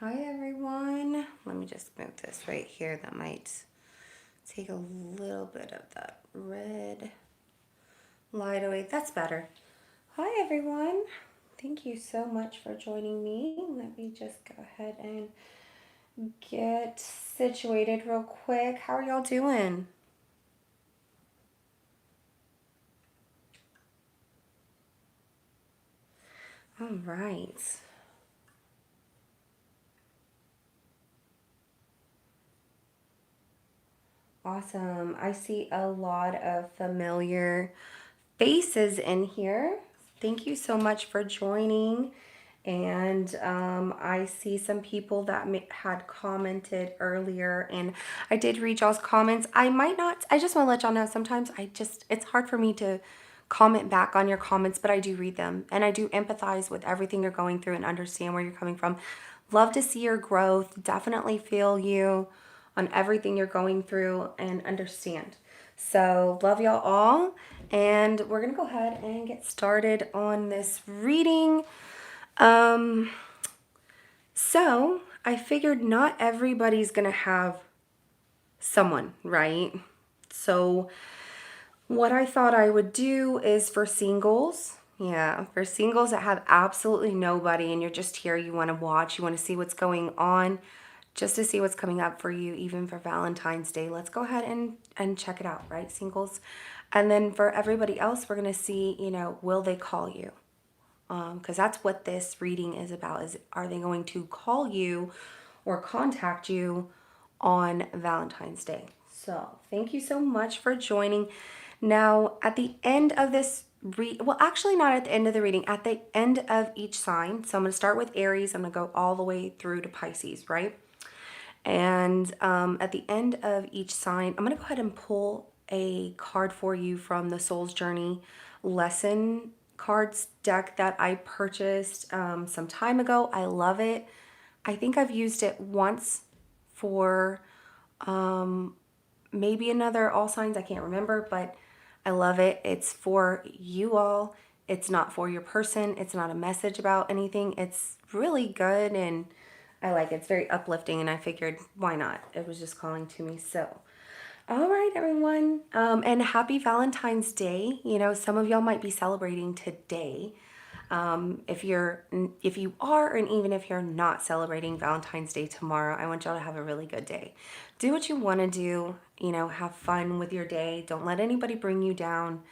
Hi everyone. Let me just move this right here. That might take a little bit of that red light away. That's better. Hi everyone. Thank you so much for joining me. Let me just go ahead and get situated real quick. How are y'all doing? All right. Awesome. I see a lot of familiar faces in here. Thank you so much for joining. And I see some people that had commented earlier, and I did read y'all's comments. I might not, I just want to let y'all know sometimes it's hard for me to comment back on your comments, but I do read them and I do empathize with everything you're going through and understand where you're coming from. Love to see your growth. Definitely feel you on everything you're going through and understand. So love y'all all, and we're gonna go ahead and get started on this reading. So I figured not everybody's gonna have someone, right? So what I thought I would do is for singles, for singles that have absolutely nobody and you're just here, you want to watch, you want to see what's going on, just to see what's coming up for you, even for Valentine's Day. Let's go ahead and check it out, right, singles? And then for everybody else, we're going to see, will they call you? Because that's what this reading is about, is are they going to call you or contact you on Valentine's Day? So thank you so much for joining. Now, at the end of this well, actually not at the end of the reading, at the end of each sign. So I'm going to start with Aries. I'm going to go all the way through to Pisces, right? And at the end of each sign, I'm going to go ahead and pull a card for you from the Soul's Journey lesson cards deck that I purchased some time ago. I love it. I think I've used it once for maybe another all signs. I can't remember, but I love it. It's for you all. It's not for your person. It's not a message about anything. It's really good and I like it. It's very uplifting and I figured why not? It was just calling to me. So, all right, everyone. And happy Valentine's Day. Some of y'all might be celebrating today. If you are, and even if you're not celebrating Valentine's Day tomorrow, I want y'all to have a really good day. Do what you want to do, have fun with your day. Don't let anybody bring you down.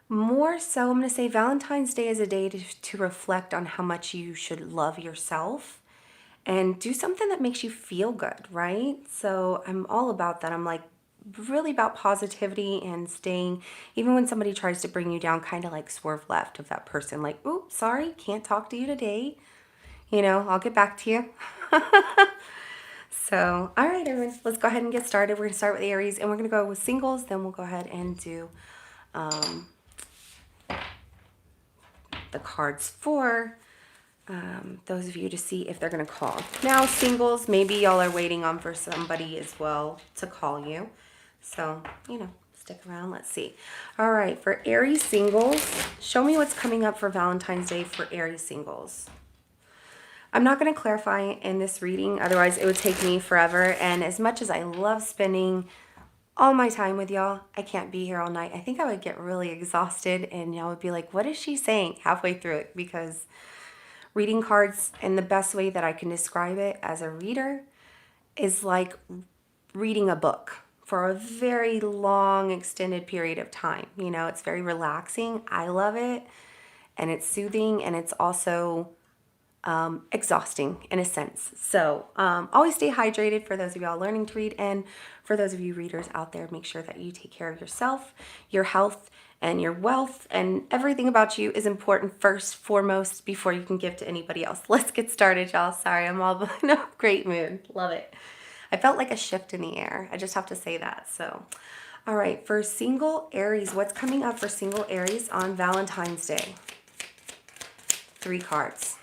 More so, I'm going to say Valentine's Day is a day to reflect on how much you should love yourself and do something that makes you feel good, right? So I'm all about that. I'm like really about positivity and staying, even when somebody tries to bring you down, kind of like swerve left of that person, like, oops, sorry, can't talk to you today. I'll get back to you. So, all right, everyone, let's go ahead and get started. We're going to start with Aries and we're going to go with singles. Then we'll go ahead and do the cards for those of you to see if they're going to call. Now, singles, maybe y'all are waiting on for somebody as well to call you. So, stick around. Let's see. All right, for Aries singles, show me what's coming up for Valentine's Day for Aries singles. I'm not going to clarify in this reading, otherwise it would take me forever. And as much as I love spending all my time with y'all, I can't be here all night. I think I would get really exhausted and y'all would be like, what is she saying halfway through it? Because reading cards, and the best way that I can describe it as a reader, is like reading a book for a very long, extended period of time. It's very relaxing. I love it. And it's soothing, and it's also exhausting in a sense. So always stay hydrated for those of y'all learning to read, and for those of you readers out there, make sure that you take care of yourself, your health, and your wealth, and everything about you is important first, foremost, before you can give to anybody else. Let's get started, y'all. Sorry, I'm all in a great mood. Love it. I felt like a shift in the air. I just have to say that. So, all right, for single Aries, what's coming up for single Aries on Valentine's Day? 3 cards.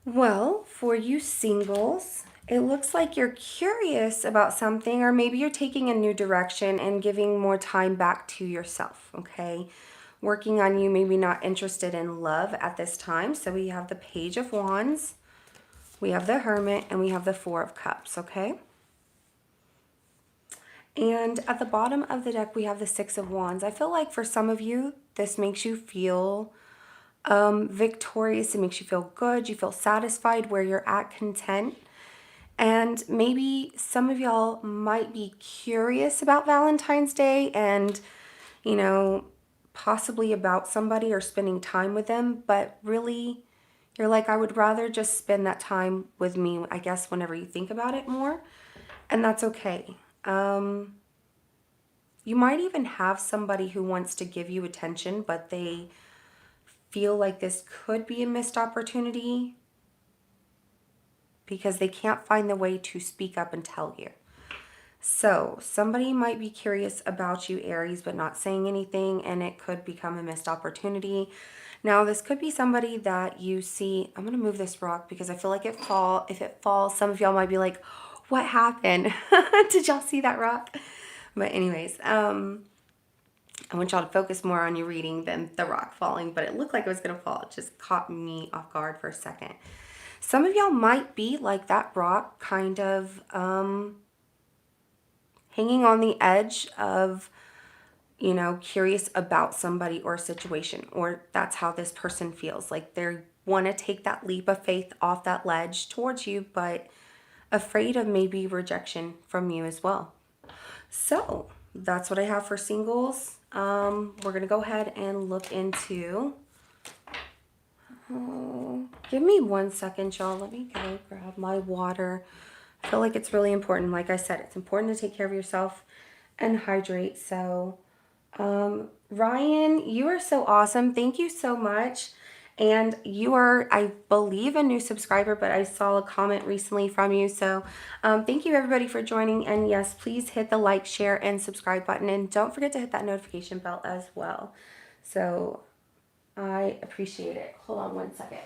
Well, for you singles, it looks like you're curious about something, or maybe you're taking a new direction and giving more time back to yourself, okay? Working on you, maybe not interested in love at this time. So we have the Page of Wands, we have the Hermit, and we have the Four of Cups, okay? And at the bottom of the deck, we have the Six of Wands. I feel like for some of you, this makes you feel victorious. It makes you feel good. You feel satisfied where you're at, content. And maybe some of y'all might be curious about Valentine's Day and, you know, possibly about somebody or spending time with them. But really, you're like, I would rather just spend that time with me, I guess, whenever you think about it more. And that's okay. You might even have somebody who wants to give you attention, but they feel like this could be a missed opportunity because they can't find the way to speak up and tell you. So somebody might be curious about you, Aries, but not saying anything, and it could become a missed opportunity. Now, this could be somebody that you see. I'm going to move this rock because I feel like if it falls, some of y'all might be like, what happened? Did y'all see that rock? But anyways, I want y'all to focus more on your reading than the rock falling, but it looked like it was going to fall. It just caught me off guard for a second. Some of y'all might be like that rock, kind of hanging on the edge of, you know, curious about somebody or a situation, or that's how this person feels. Like they want to take that leap of faith off that ledge towards you, but afraid of maybe rejection from you as well. So that's what I have for singles. We're going to go ahead and look into... Oh, give me 1 second, y'all. Let me go grab my water. I feel like it's really important. Like I said, it's important to take care of yourself and hydrate. So, Ryan, you are so awesome. Thank you so much. And you are, I believe, a new subscriber, but I saw a comment recently from you. So thank you, everybody, for joining. And yes, please hit the like, share, and subscribe button. And don't forget to hit that notification bell as well. So I appreciate it. Hold on 1 second.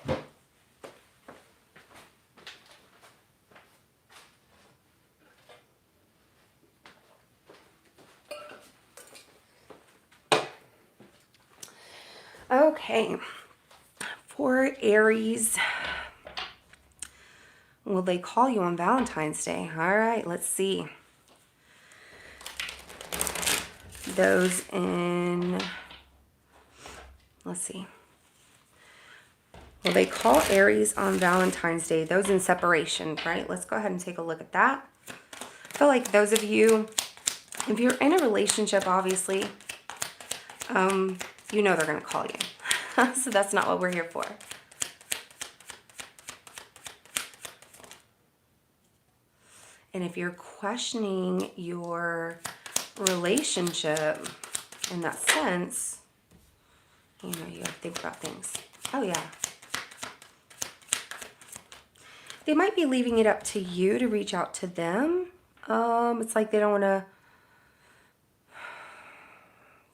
Okay, for Aries, will they call you on Valentine's Day? All right, let's see. Those in, let's see. Will they call Aries on Valentine's Day? Those in separation, right? Let's go ahead and take a look at that. I feel like those of you, if you're in a relationship, obviously, you know they're going to call you. So that's not what we're here for. And if you're questioning your relationship in that sense, you know, you gotta think about things. Oh yeah. They might be leaving it up to you to reach out to them. It's like they don't want to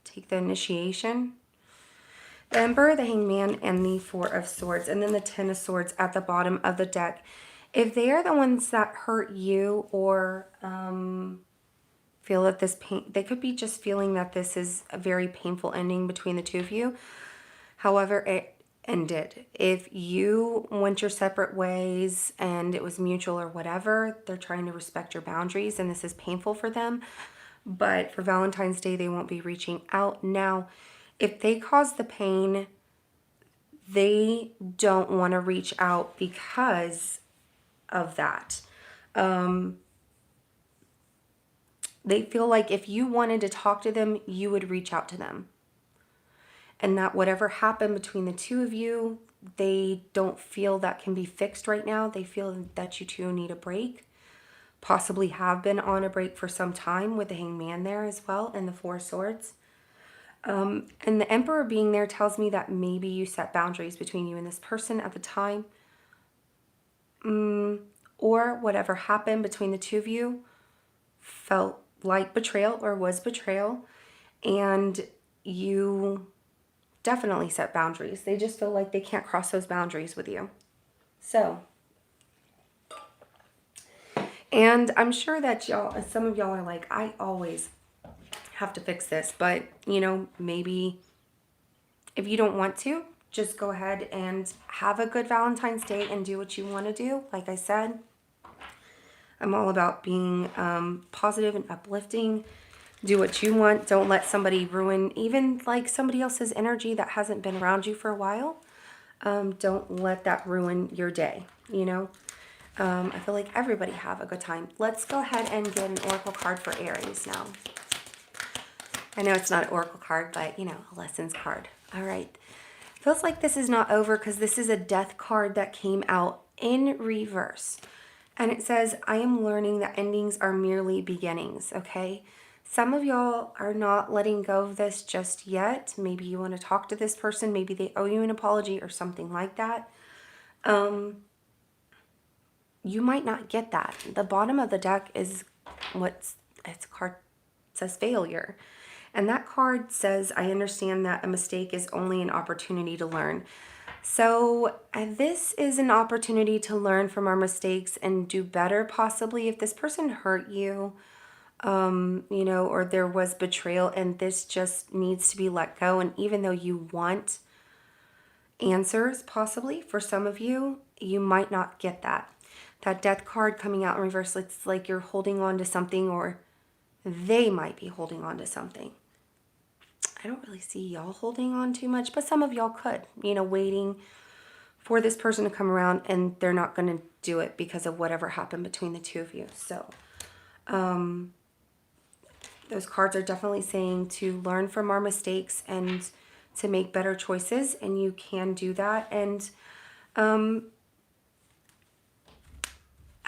take the initiation. The Emperor, the Hangman, and the Four of Swords, and then the Ten of Swords at the bottom of the deck. If they are the ones that hurt you or feel that this pain, they could be just feeling that this is a very painful ending between the two of you. However, it ended. If you went your separate ways and it was mutual or whatever, they're trying to respect your boundaries and this is painful for them. But for Valentine's Day, they won't be reaching out. Now, if they cause the pain, they don't want to reach out because of that. They feel like if you wanted to talk to them, you would reach out to them. And that whatever happened between the two of you, they don't feel that can be fixed right now. They feel that you two need a break. Possibly have been on a break for some time with the Hangman there as well and the Four of Swords. And the Emperor being there tells me that maybe you set boundaries between you and this person at the time. Or whatever happened between the two of you felt like betrayal or was betrayal. And you definitely set boundaries. They just feel like they can't cross those boundaries with you. So, and I'm sure that y'all, some of y'all are like, I always have to fix this, but you know, maybe if you don't want to, just go ahead and have a good Valentine's Day and do what you want to do. Like I said, I'm all about being positive and uplifting. Do what you want. Don't let somebody ruin even like somebody else's energy that hasn't been around you for a while. Don't let that ruin your day, you know. I feel like everybody have a good time. Let's go ahead and get an oracle card for Aries now. I know it's not an oracle card, but you know, a lessons card. All right. Feels like this is not over because this is a death card that came out in reverse. And it says, I am learning that endings are merely beginnings, okay? Some of y'all are not letting go of this just yet. Maybe you want to talk to this person. Maybe they owe you an apology or something like that. You might not get that. The bottom of the deck is it's a card says failure. And that card says, I understand that a mistake is only an opportunity to learn. So this is an opportunity to learn from our mistakes and do better, possibly if this person hurt you, you know, or there was betrayal and this just needs to be let go. And even though you want answers, possibly for some of you, you might not get that. That death card coming out in reverse, it's like you're holding on to something or they might be holding on to something. I don't really see y'all holding on too much, but some of y'all could, you know, waiting for this person to come around and they're not going to do it because of whatever happened between the two of you. So, those cards are definitely saying to learn from our mistakes and to make better choices, and you can do that. And, I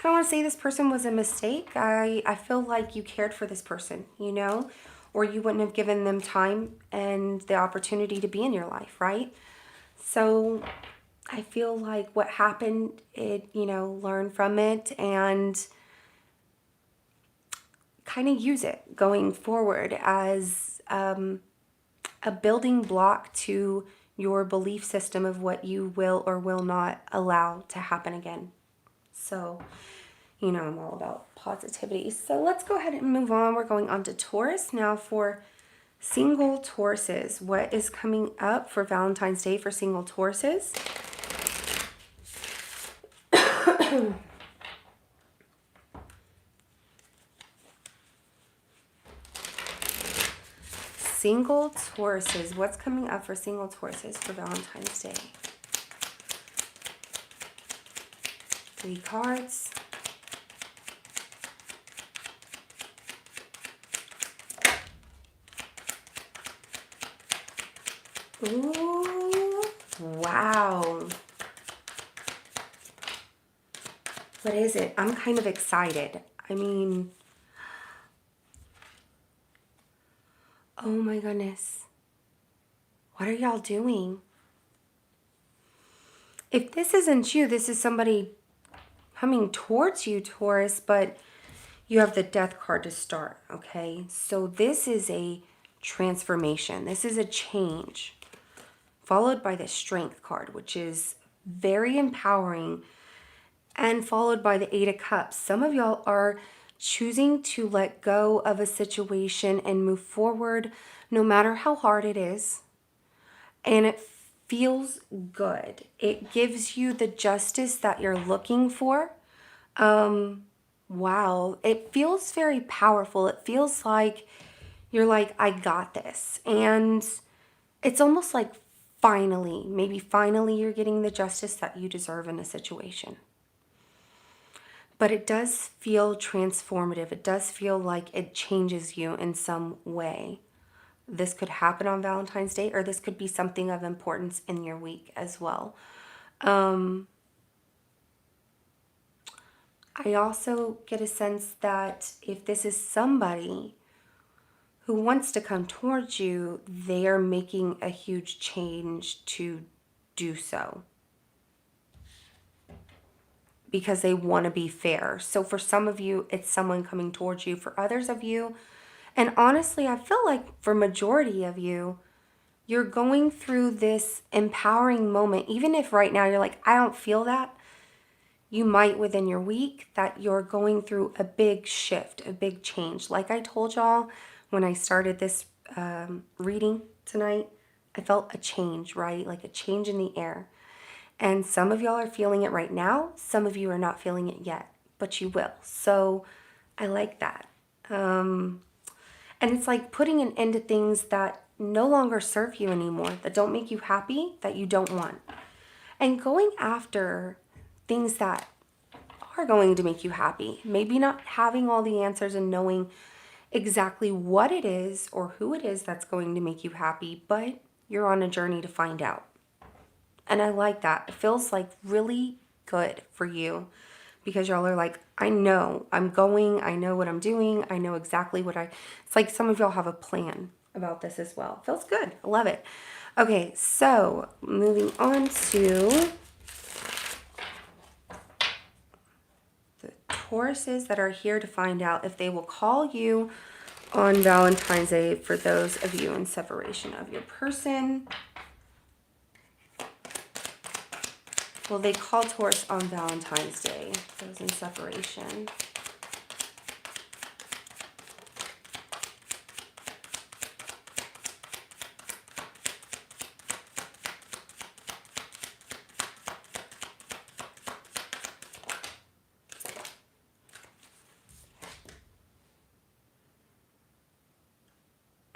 don't want to say this person was a mistake. I feel like you cared for this person, you know, or you wouldn't have given them time and the opportunity to be in your life, right? So I feel like what happened, you know, learn from it and kind of use it going forward as a building block to your belief system of what you will or will not allow to happen again. So, you know, I'm all about positivity. So let's go ahead and move on. We're going on to Taurus now. For single Tauruses, what is coming up for Valentine's Day for single Tauruses? Single Tauruses, what's coming up for single Tauruses for Valentine's Day? 3 cards. Ooh, wow. What is it? I'm kind of excited. I mean, oh my goodness. What are y'all doing? If this isn't you, this is somebody coming towards you, Taurus, but you have the death card to start, okay? So this is a transformation. This is a change, followed by the strength card, which is very empowering, and followed by the 8 of Cups. Some of y'all are choosing to let go of a situation and move forward no matter how hard it is. And it feels good. It gives you the justice that you're looking for. Wow. It feels very powerful. It feels like you're like, I got this. And it's almost like maybe finally you're getting the justice that you deserve in a situation. But it does feel transformative. It does feel like it changes you in some way. This could happen on Valentine's Day, or this could be something of importance in your week as well. I also get a sense that if this is somebody who wants to come towards you, they are making a huge change to do so, because they want to be fair. So for some of you, it's someone coming towards you. For others of you, and honestly, I feel like for majority of you, you're going through this empowering moment. Even if right now you're like, I don't feel that, you might within your week that you're going through a big shift, a big change. Like I told y'all when I started this reading tonight, I felt a change, right? Like a change in the air. And some of y'all are feeling it right now. Some of you are not feeling it yet, but you will. So I like that. And it's like putting an end to things that no longer serve you anymore, that don't make you happy, that you don't want. And going after things that are going to make you happy. Maybe not having all the answers and knowing exactly what it is or who it is that's going to make you happy, but you're on a journey to find out. And I like that. It feels like really good for you because y'all are like, I know I'm going, I know what I'm doing, I know exactly it's like some of y'all have a plan about this as well. Feels good. I love it. Okay, so moving on to the Tauruses that are here to find out if they will call you on Valentine's Day for those of you in separation of your person. Will they call Taurus on Valentine's Day, those in separation?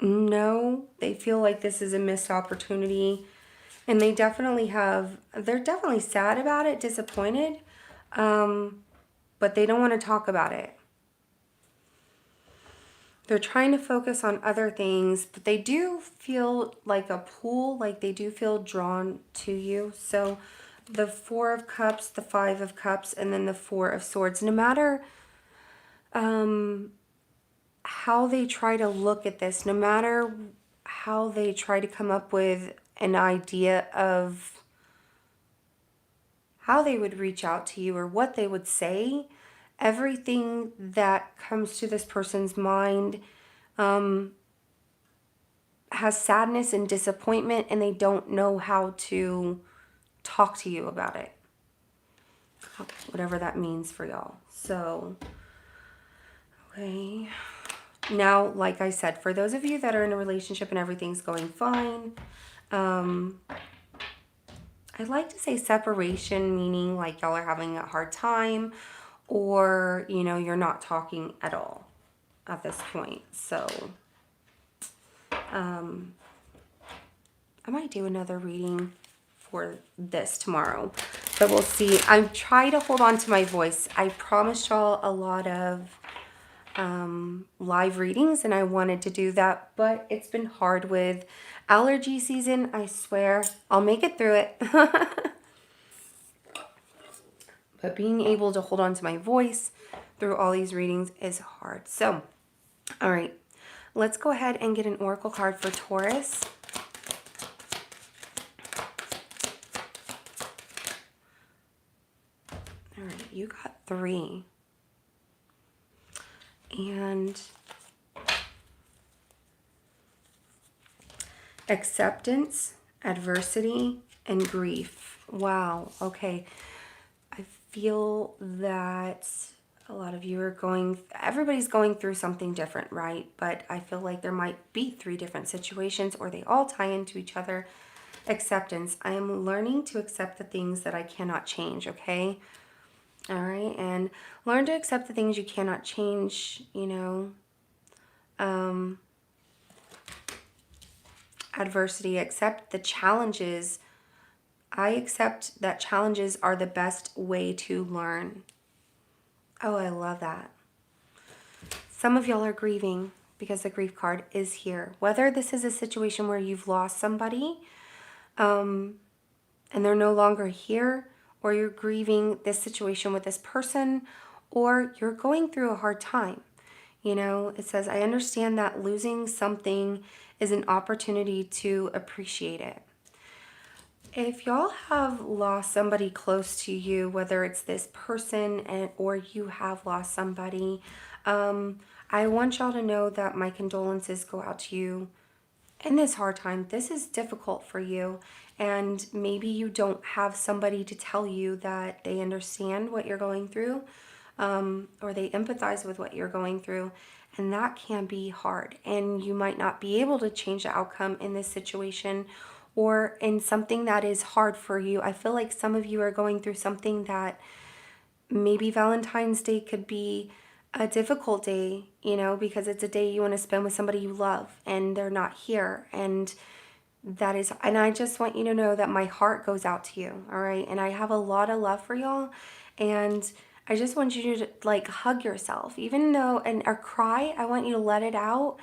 No, they feel like this is a missed opportunity. And they're definitely sad about it, disappointed, but they don't want to talk about it. They're trying to focus on other things, but they do feel like a pull, like they do feel drawn to you. So the Four of Cups, the Five of Cups, and then the Four of Swords, no matter how they try to look at this, no matter how they try to come up with an idea of how they would reach out to you or what they would say, everything that comes to this person's mind has sadness and disappointment, and they don't know how to talk to you about it. Whatever that means for y'all. So, okay. Now, like I said, for those of you that are in a relationship and everything's going fine, I'd like to say separation, meaning like y'all are having a hard time or, you're not talking at all at this point. So, I might do another reading for this tomorrow, but we'll see. I'm trying to hold on to my voice. I promised y'all a lot of live readings and I wanted to do that, but it's been hard with allergy season. I swear I'll make it through it. But being able to hold on to my voice through all these readings is hard. So, all right, let's go ahead and get an oracle card for Taurus. All right, you got 3. And acceptance, adversity, and grief. Wow, okay. I feel that a lot of you are everybody's going through something different, right? But I feel like there might be 3 different situations or they all tie into each other. Acceptance. I am learning to accept the things that I cannot change, okay? All right, and learn to accept the things you cannot change, Adversity, accept the challenges. I accept that challenges are the best way to learn. Oh, I love that. Some of y'all are grieving because the grief card is here. Whether this is a situation where you've lost somebody and they're no longer here, or you're grieving this situation with this person, or you're going through a hard time. It says, I understand that losing something is an opportunity to appreciate it. If y'all have lost somebody close to you, whether it's this person or you have lost somebody, I want y'all to know that my condolences go out to you in this hard time. This is difficult for you, and maybe you don't have somebody to tell you that they understand what you're going through, or they empathize with what you're going through, and that can be hard. And you might not be able to change the outcome in this situation or in something that is hard for you. I feel like some of you are going through something that maybe Valentine's Day could be a difficult day, you know, because it's a day you want to spend with somebody you love and they're not here. And that is, and I just want you to know that my heart goes out to you, all right? And I have a lot of love for y'all, and I just want you to like hug yourself, even though, or cry. I want you to let it out,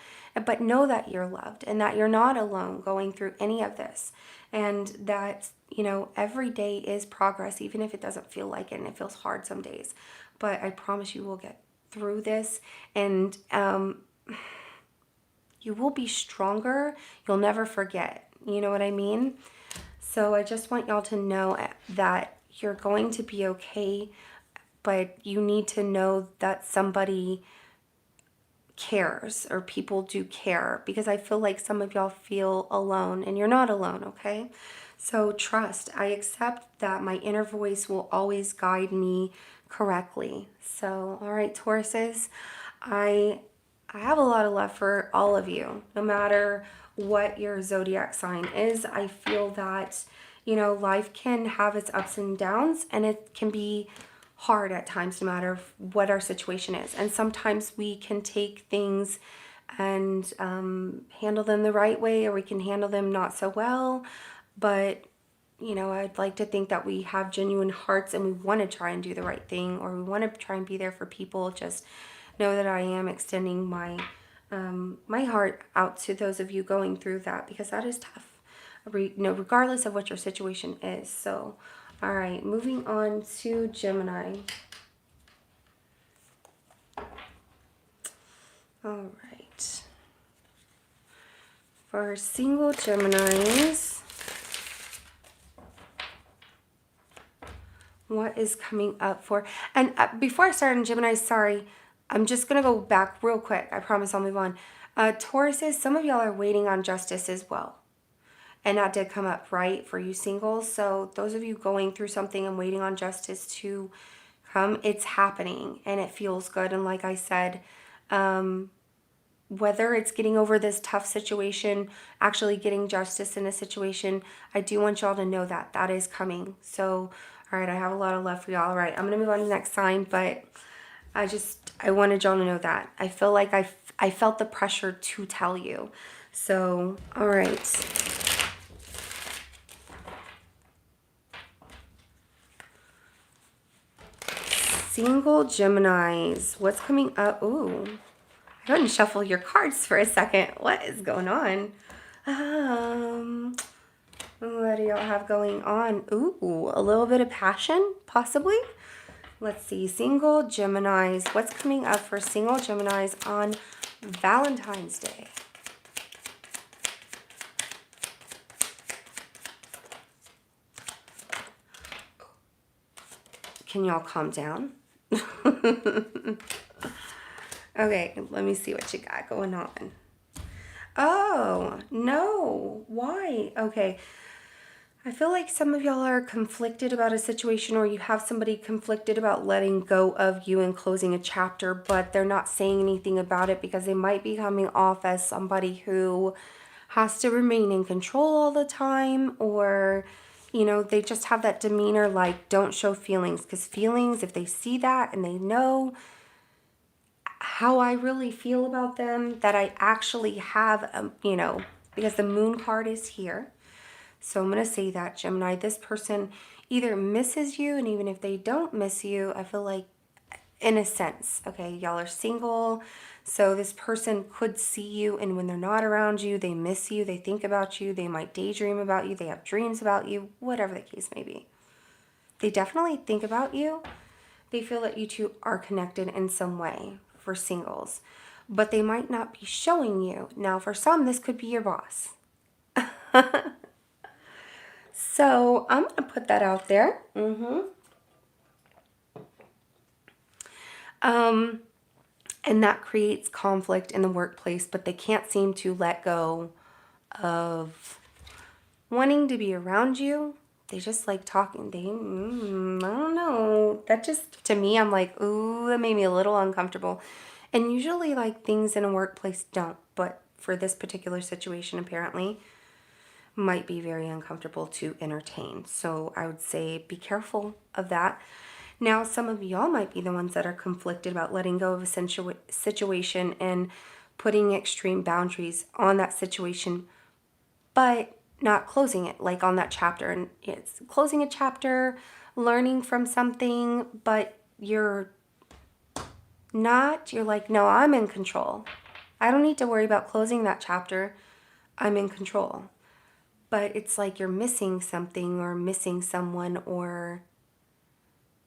but know that you're loved and that you're not alone going through any of this, and that, you know, every day is progress, even if it doesn't feel like it and it feels hard some days. But I promise you will get through this, and you will be stronger. You'll never forget. You know what I mean? So I just want y'all to know that you're going to be okay, but you need to know that somebody cares, or people do care, because I feel like some of y'all feel alone, and you're not alone, okay? So trust. I accept that my inner voice will always guide me correctly. So, all right, Tauruses, I have a lot of love for all of you, no matter what your zodiac sign is. I feel that, you know, life can have its ups and downs, and it can be hard at times, no matter what our situation is. And sometimes we can take things and handle them the right way, or we can handle them not so well. But, you know, I'd like to think that we have genuine hearts and we want to try and do the right thing, or we want to try and be there for people. Just know that I am extending my my heart out to those of you going through that, because that is tough, you know, regardless of what your situation is. So, all right, moving on to Gemini. All right. For single Geminis, what is coming up for? And before I start on Gemini, sorry, I'm just going to go back real quick. I promise I'll move on. Tauruses, some of y'all are waiting on justice as well. And that did come up, right, for you singles. So those of you going through something and waiting on justice to come, it's happening and it feels good. And like I said, whether it's getting over this tough situation, actually getting justice in a situation, I do want y'all to know that that is coming. So, all right, I have a lot of love for y'all. All right, I'm going to move on to the next sign, but I wanted y'all to know that. I feel like I felt the pressure to tell you. So, all right. Single Geminis, what's coming up? Ooh, I couldn't shuffle your cards for a second. What is going on? What do y'all have going on? Ooh, a little bit of passion, possibly. Let's see, single Geminis. What's coming up for single Geminis on Valentine's Day? Can y'all calm down? Okay, let me see what you got going on. Oh, no. Why? Okay. I feel like some of y'all are conflicted about a situation, or you have somebody conflicted about letting go of you and closing a chapter, but they're not saying anything about it because they might be coming off as somebody who has to remain in control all the time, or, you know, they just have that demeanor like don't show feelings, because feelings, if they see that and they know how I really feel about them, that I actually have, you know, because the moon card is here. So I'm going to say that, Gemini, this person either misses you, and even if they don't miss you, I feel like, in a sense, okay, y'all are single, so this person could see you, and when they're not around you, they miss you, they think about you, they might daydream about you, they have dreams about you, whatever the case may be. They definitely think about you. They feel that you two are connected in some way for singles, but they might not be showing you. Now, for some, this could be your boss. So I'm going to put that out there. And that creates conflict in the workplace, but they can't seem to let go of wanting to be around you. They just like talking. I don't know. That just, to me, I'm like, ooh, that made me a little uncomfortable. And usually like things in a workplace don't, but for this particular situation, apparently, might be very uncomfortable to entertain. So I would say be careful of that. Now, some of y'all might be the ones that are conflicted about letting go of a situation and putting extreme boundaries on that situation, but not closing it, like on that chapter. And it's closing a chapter, learning from something, but you're like, no, I'm in control. I don't need to worry about closing that chapter. I'm in control. But it's like you're missing something or missing someone, or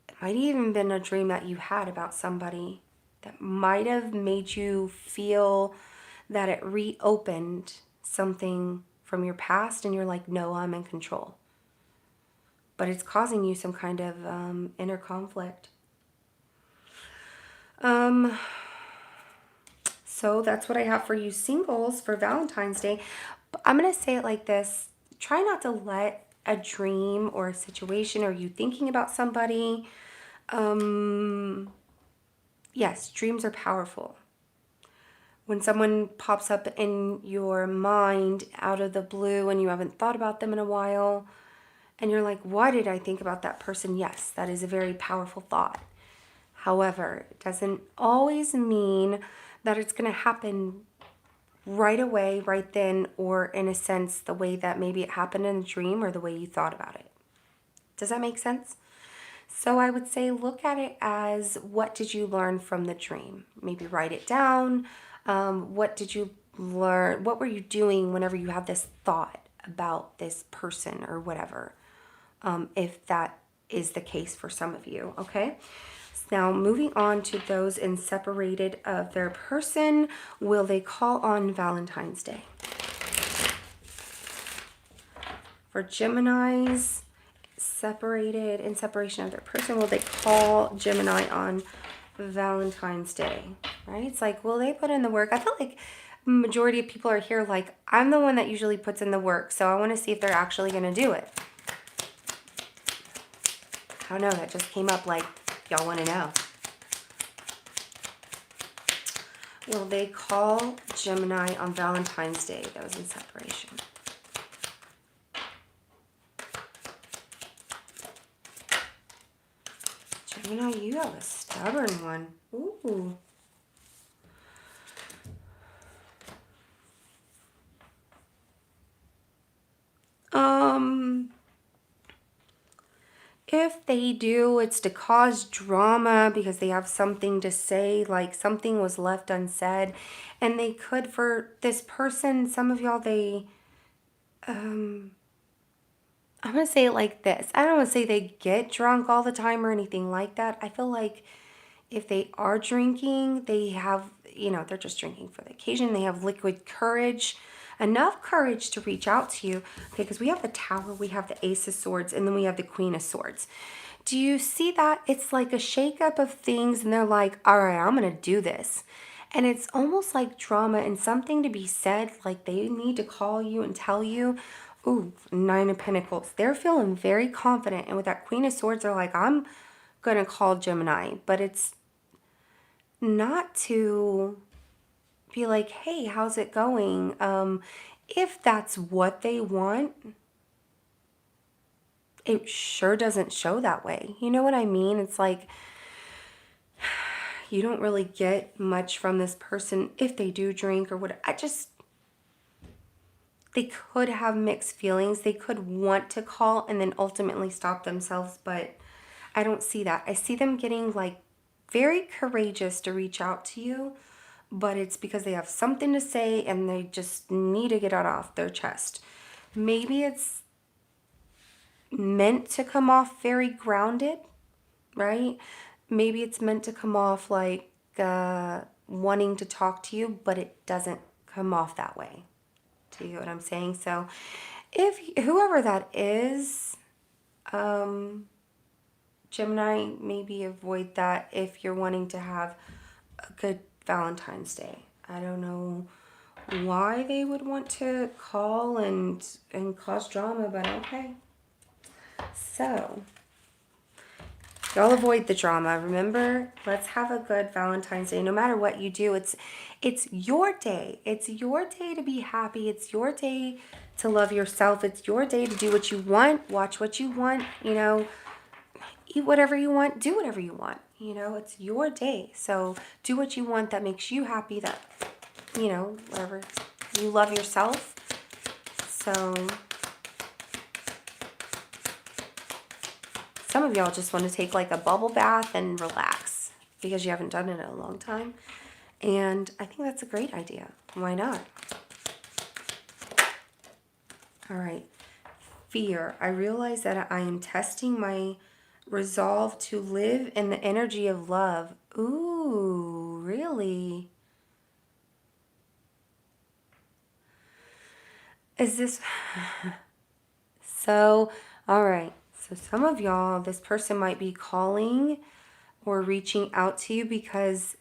it might even been a dream that you had about somebody that might have made you feel that it reopened something from your past, and you're like, no, I'm in control. But it's causing you some kind of inner conflict. So that's what I have for you singles for Valentine's Day. But I'm going to say it like this. Try not to let a dream or a situation or you thinking about somebody. Yes, dreams are powerful. When someone pops up in your mind out of the blue and you haven't thought about them in a while, and you're like, why did I think about that person? Yes, that is a very powerful thought. However, it doesn't always mean that it's going to happen right away, right then, or in a sense, the way that maybe it happened in a dream or the way you thought about it. Does that make sense? So I would say look at it as, what did you learn from the dream? Maybe write it down. What did you learn? What were you doing whenever you had this thought about this person or whatever? If that is the case for some of you, okay? Now, moving on to those in separated of their person, will they call on Valentine's Day? For Geminis, in separation of their person, will they call Gemini on Valentine's Day? Right? It's like, will they put in the work? I feel like majority of people are here like, I'm the one that usually puts in the work, so I want to see if they're actually going to do it. I don't know, that just came up like, y'all want to know. Will they call Gemini on Valentine's Day? That was in separation. Gemini, you have a stubborn one. Ooh. If they do, it's to cause drama because they have something to say, like something was left unsaid. And they could, for this person, some of y'all, I'm going to say it like this. I don't want to say they get drunk all the time or anything like that. I feel like if they are drinking, they have, they're just drinking for the occasion. They have liquid courage, enough courage to reach out to you. Okay, because we have the Tower, we have the Ace of Swords, and then we have the Queen of Swords. Do you see that? It's like a shakeup of things, and they're like, all right, I'm going to do this. And it's almost like drama and something to be said, like they need to call you and tell you. Ooh, Nine of Pentacles. They're feeling very confident. And with that Queen of Swords, they're like, I'm going to call Gemini. But it's not to be like, hey, how's it going? If that's what they want, it sure doesn't show that way. You know what I mean? It's like, you don't really get much from this person if they do drink or what. They could have mixed feelings. They could want to call and then ultimately stop themselves, but I don't see that. I see them getting like very courageous to reach out to you, but it's because they have something to say and they just need to get it off their chest. Maybe it's meant to come off very grounded, right? Maybe it's meant to come off like wanting to talk to you, but it doesn't come off that way. Do you know what I'm saying? So if whoever that is, Gemini, maybe avoid that if you're wanting to have a good Valentine's Day. I don't know why they would want to call and cause drama, but okay. So, y'all avoid the drama. Remember, let's have a good Valentine's Day. No matter what you do, it's your day. It's your day to be happy. It's your day to love yourself. It's your day to do what you want, watch what you want, you know, eat whatever you want, do whatever you want. You know, it's your day. So do what you want that makes you happy, that, you know, whatever. You love yourself. So some of y'all just want to take like a bubble bath and relax because you haven't done it in a long time. And I think that's a great idea. Why not? All right. Fear. I realize that I am testing my resolve to live in the energy of love. Ooh, really? Is this... So, all right. So some of y'all, this person might be calling or reaching out to you because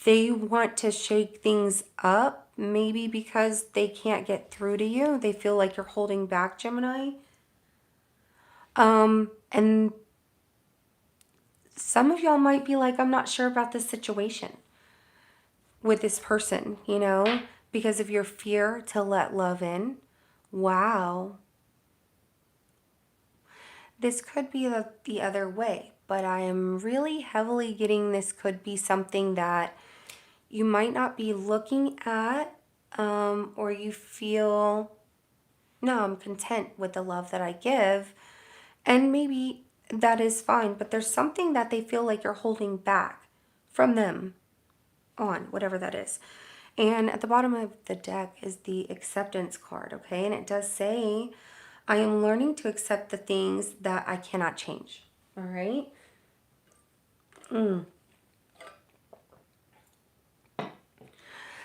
they want to shake things up. Maybe because they can't get through to you. They feel like you're holding back, Gemini. And some of y'all might be like, I'm not sure about this situation with this person, you know, because of your fear to let love in. Wow. This could be the other way, but I am really heavily getting this could be something that you might not be looking at, or you feel, no, I'm content with the love that I give. And maybe that is fine, but there's something that they feel like you're holding back from them on, whatever that is. And at the bottom of the deck is the acceptance card, okay? And it does say, I am learning to accept the things that I cannot change, all right?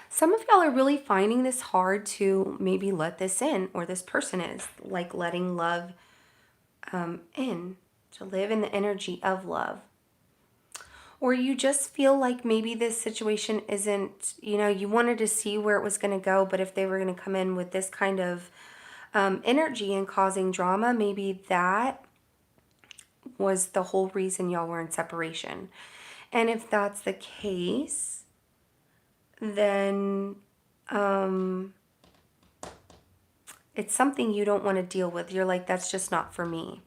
Some of y'all are really finding this hard to maybe let this in, or this person is, like letting love in, to live in the energy of love. Or you just feel like maybe this situation isn't, you know, you wanted to see where it was going to go, but if they were going to come in with this kind of energy and causing drama, maybe that was the whole reason y'all were in separation. And if that's the case, then it's something you don't want to deal with. You're like, that's just not for me.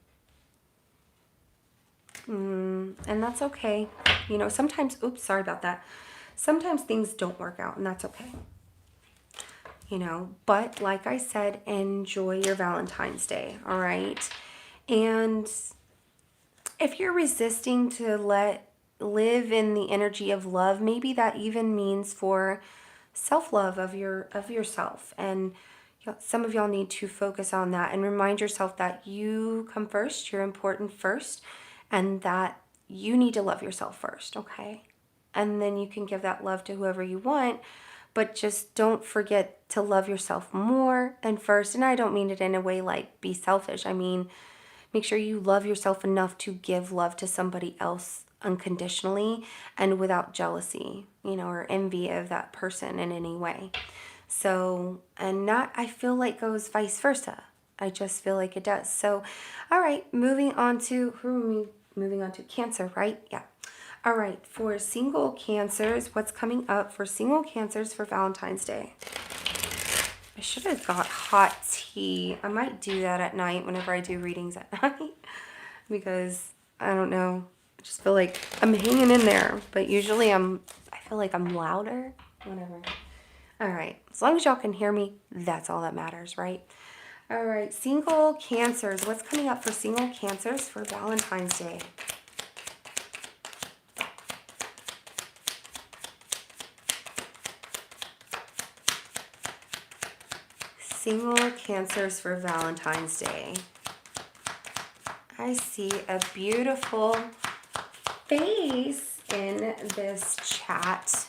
And that's okay. You know, sometimes, oops, sorry about that. Sometimes things don't work out, and that's okay. You know, but like I said, enjoy your Valentine's Day, all right? And if you're resisting to live in the energy of love, maybe that even means for self-love of yourself. And some of y'all need to focus on that and remind yourself that you come first, you're important first, and that you need to love yourself first, okay? And then you can give that love to whoever you want, but just don't forget to love yourself more and first. And I don't mean it in a way like be selfish. I mean, make sure you love yourself enough to give love to somebody else unconditionally and without jealousy, you know, or envy of that person in any way. So, and not, I feel like goes vice versa. I just feel like it does. So, all right, moving on to, who are we moving on to? Cancer, right? Yeah. All right, for single Cancers, what's coming up for single Cancers for Valentine's Day? I should have got hot tea. I might do that at night whenever I do readings at night because I don't know. I just feel like I'm hanging in there, but usually I feel like I'm louder, whatever. All right, as long as y'all can hear me, that's all that matters, right? All right, single Cancers. What's coming up for single Cancers for Valentine's Day? Single Cancers for Valentine's Day. I see a beautiful face in this chat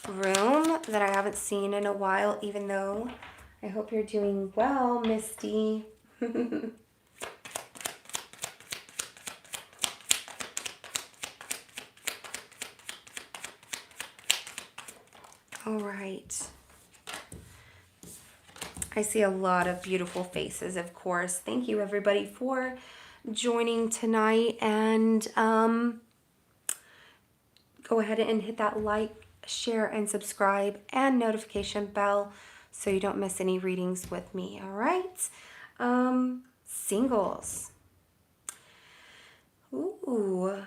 room that I haven't seen in a while, even though I hope you're doing well, Misty. All right. I see a lot of beautiful faces, of course. Thank you, everybody, for joining tonight. And go ahead and hit that like, share, and subscribe, and notification bell so you don't miss any readings with me. All right. Singles. Ooh.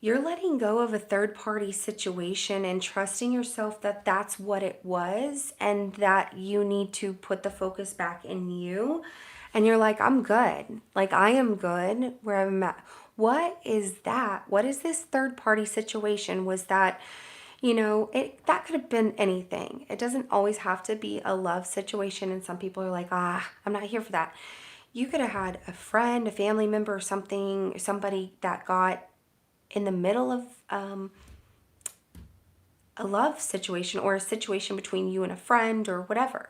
You're letting go of a third-party situation and trusting yourself that that's what it was and that you need to put the focus back in you. And you're like, I'm good. Like, I am good where I'm at. What is that? What is this third-party situation? Was that, that could have been anything. It doesn't always have to be a love situation. And some people are like, I'm not here for that. You could have had a friend, a family member, or somebody that got in the middle of a love situation or a situation between you and a friend or whatever.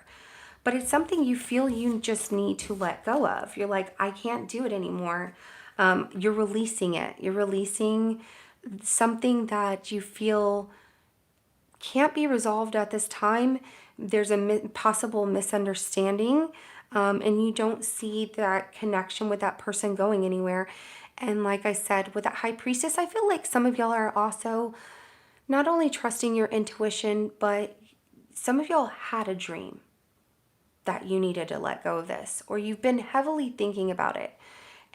But it's something you feel you just need to let go of. You're like, I can't do it anymore. You're releasing it. You're releasing something that you feel can't be resolved at this time. There's a possible misunderstanding, and you don't see that connection with that person going anywhere. And like I said, with that High Priestess, I feel like some of y'all are also not only trusting your intuition, but some of y'all had a dream that you needed to let go of this, or you've been heavily thinking about it,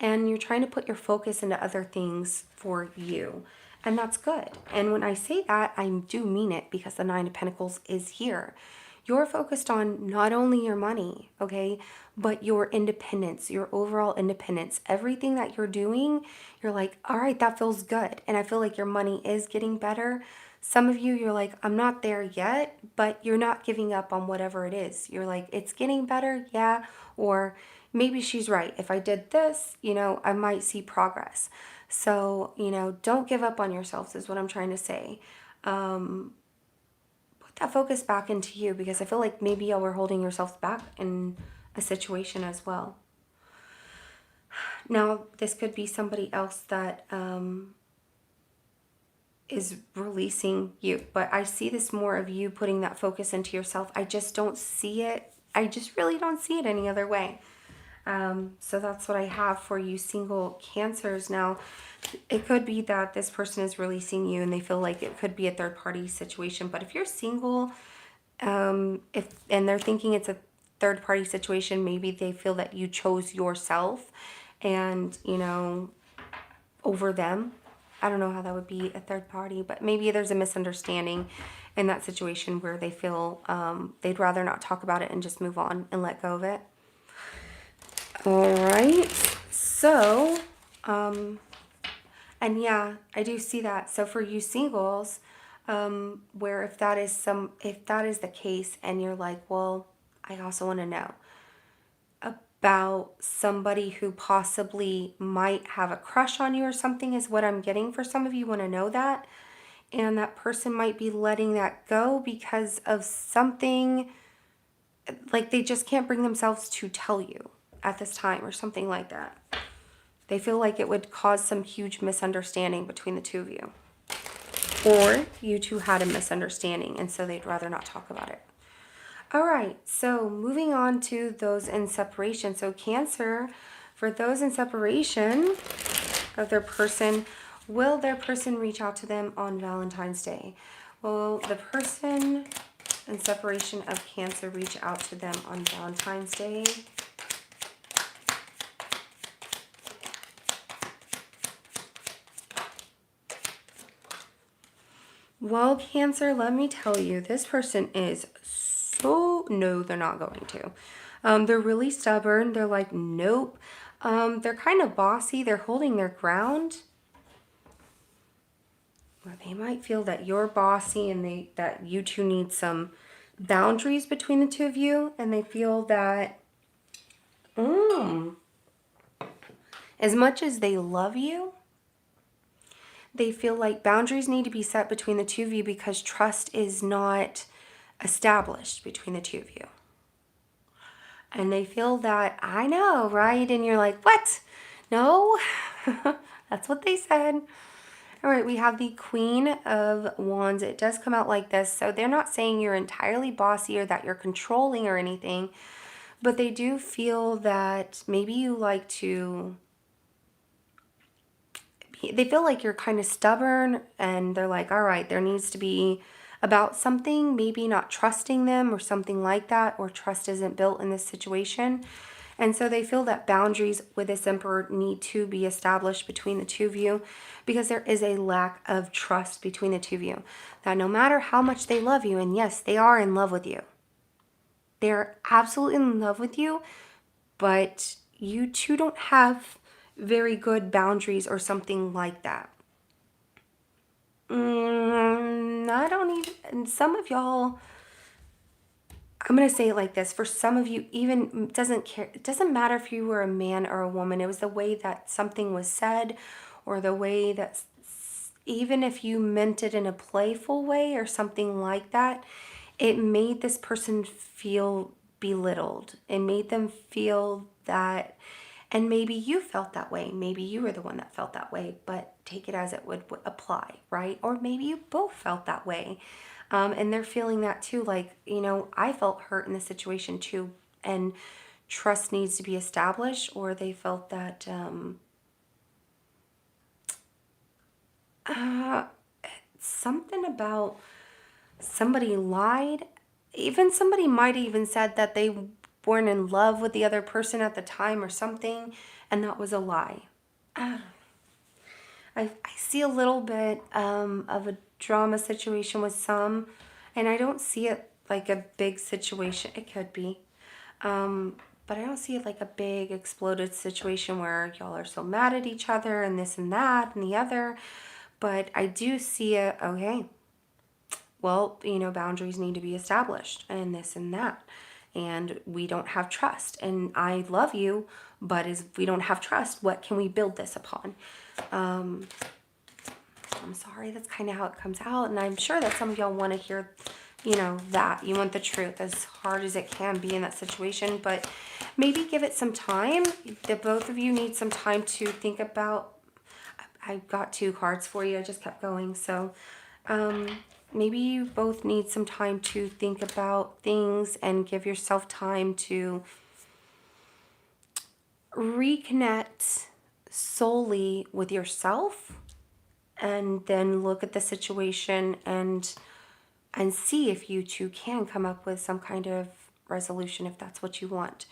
and you're trying to put your focus into other things for you. And that's good. And when I say that, I do mean it, because the Nine of Pentacles is here. You're focused on not only your money, okay, but your independence, your overall independence. Everything that you're doing, you're like, all right, that feels good. And I feel like your money is getting better. Some of you, you're like, I'm not there yet, but you're not giving up on whatever it is. You're like, it's getting better, yeah. Or maybe she's right. If I did this, I might see progress. So, don't give up on yourselves is what I'm trying to say. Put that focus back into you, because I feel like maybe y'all were holding yourselves back in a situation as well. Now, this could be somebody else that is releasing you, but I see this more of you putting that focus into yourself. I just don't see it. I just really don't see it any other way. So that's what I have for you single Cancers. Now, it could be that this person is releasing you and they feel like it could be a third party situation. But if you're single, and they're thinking it's a third party situation, maybe they feel that you chose yourself and, over them. I don't know how that would be a third party, but maybe there's a misunderstanding in that situation where they feel they'd rather not talk about it and just move on and let go of it. All right, so, and yeah, I do see that. So for you singles, where if that is the case, and you're like, well, I also want to know about somebody who possibly might have a crush on you or something, is what I'm getting. For some of you want to know that, and that person might be letting that go because of something, like they just can't bring themselves to tell you at this time or something like that. They feel like it would cause some huge misunderstanding between the two of you. Or you two had a misunderstanding and so they'd rather not talk about it. All right, so moving on to those in separation. So Cancer, for those in separation of their person, will their person reach out to them on Valentine's Day? Will the person in separation of Cancer reach out to them on Valentine's Day? Well, Cancer, let me tell you, this person is no, they're not going to. They're really stubborn. They're like, nope. They're kind of bossy. They're holding their ground. Or they might feel that you're bossy and that you two need some boundaries between the two of you. And they feel that as much as they love you, they feel like boundaries need to be set between the two of you because trust is not established between the two of you. And they feel that, I know, right? And you're like, what? No, that's what they said. All right, we have the Queen of Wands. It does come out like this. So they're not saying you're entirely bossy or that you're controlling or anything, but they do feel that maybe you like to, they feel like you're kind of stubborn, and they're like, all right, there needs to be about something, maybe not trusting them or something like that, or trust isn't built in this situation. And so they feel that boundaries with this Emperor need to be established between the two of you, because there is a lack of trust between the two of you. That no matter how much they love you, and yes, they are in love with you, they're absolutely in love with you, but you two don't have very good boundaries or something like that. I don't even, some of y'all, I'm going to say it like this. For some of you, even it doesn't matter if you were a man or a woman. It was the way that something was said, or the way that, even if you meant it in a playful way or something like that, it made this person feel belittled. It made them feel that, and maybe you felt that way. Maybe you were the one that felt that way, but take it as it would apply, right? Or maybe you both felt that way. And they're feeling that too. Like, I felt hurt in the situation too. And trust needs to be established. Or they felt that something about somebody lied. Even somebody might even said that they weren't in love with the other person at the time or something, and that was a lie. I see a little bit of a drama situation with some, and I don't see it like a big situation. It could be. But I don't see it like a big exploded situation where y'all are so mad at each other and this and that and the other. But I do see it, okay, well, boundaries need to be established and this and that. And we don't have trust. And I love you, but if we don't have trust, what can we build this upon? I'm sorry, that's kind of how it comes out. And I'm sure that some of y'all want to hear, that. You want the truth, as hard as it can be in that situation. But maybe give it some time. The both of you need some time to think about. I've got 2 cards for you. I just kept going. So maybe you both need some time to think about things and give yourself time to reconnect solely with yourself, and then look at the situation and see if you two can come up with some kind of resolution, if that's what you want.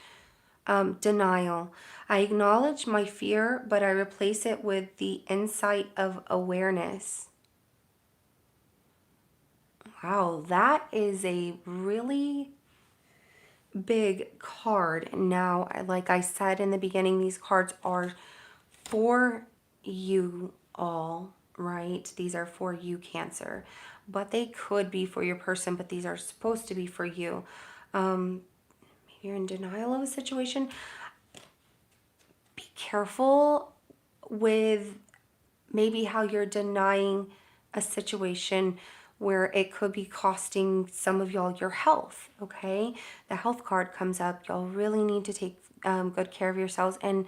Denial. I acknowledge my fear, but I replace it with the insight of awareness. Wow, that is a really big card. Now, like I said in the beginning, these cards are for you all, right? These are for you, Cancer. But they could be for your person, but these are supposed to be for you. Maybe you're in denial of a situation. Be careful with maybe how you're denying a situation where it could be costing some of y'all your health, okay? The health card comes up. Y'all really need to take good care of yourselves. And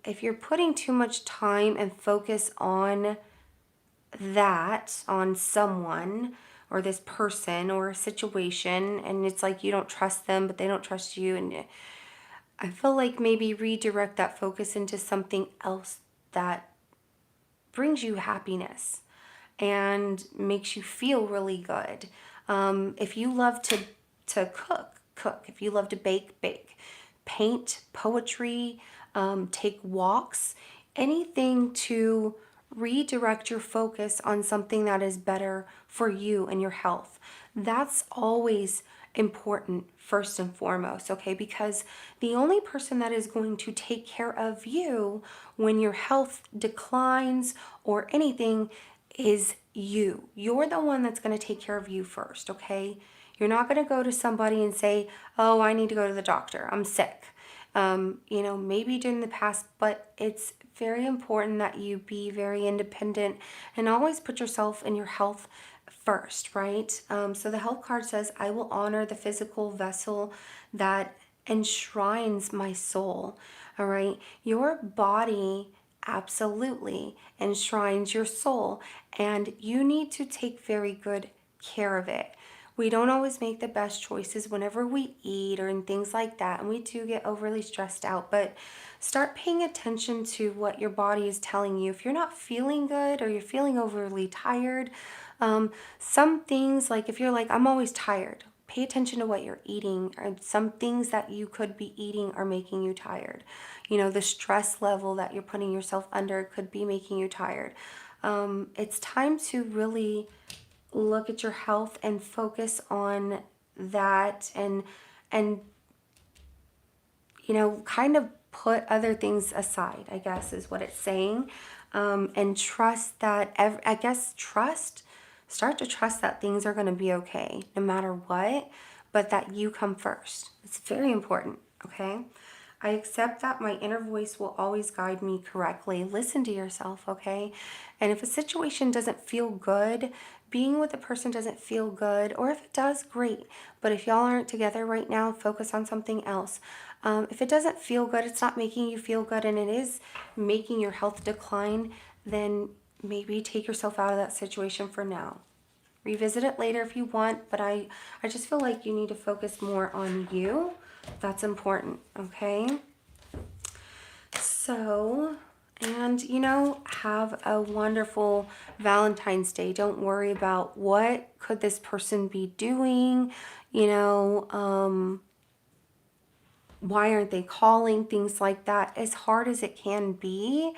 if you're putting too much time and focus on that, on someone or this person or a situation, and it's like you don't trust them, but they don't trust you, and I feel like maybe redirect that focus into something else that brings you happiness and makes you feel really good. If you love to cook. If you love to bake. Paint, poetry, take walks, anything to redirect your focus on something that is better for you and your health. That's always important, first and foremost, okay? Because the only person that is going to take care of you when your health declines or anything is you. You're the one that's going to take care of you first, okay? You're not going to go to somebody and say, oh, I need to go to the doctor. I'm sick. Maybe you did in the past, but it's very important that you be very independent and always put yourself and your health first, right? So the health card says, I will honor the physical vessel that enshrines my soul. All right. Your body absolutely enshrines your soul, and you need to take very good care of it. We don't always make the best choices whenever we eat or in things like that, and we do get overly stressed out, but start paying attention to what your body is telling you. If you're not feeling good or you're feeling overly tired, some things, like if you're like, I'm always tired, pay attention to what you're eating, or some things that you could be eating are making you tired. You know, the stress level that you're putting yourself under could be making you tired. It's time to really look at your health and focus on that, and you know, kind of put other things aside, I guess is what it's saying. And trust that, start to trust that things are going to be okay no matter what, but that you come first. It's very important, okay? I accept that my inner voice will always guide me correctly. Listen to yourself, okay? And if a situation doesn't feel good, being with a person doesn't feel good, or if it does, great. But if y'all aren't together right now, focus on something else. If it doesn't feel good, it's not making you feel good, and it is making your health decline, then maybe take yourself out of that situation for now. Revisit it later if you want, but I just feel like you need to focus more on you. That's important, okay? So, and you know, have a wonderful Valentine's Day. Don't worry about what could this person be doing, you know, why aren't they calling, things like that. As hard as it can be,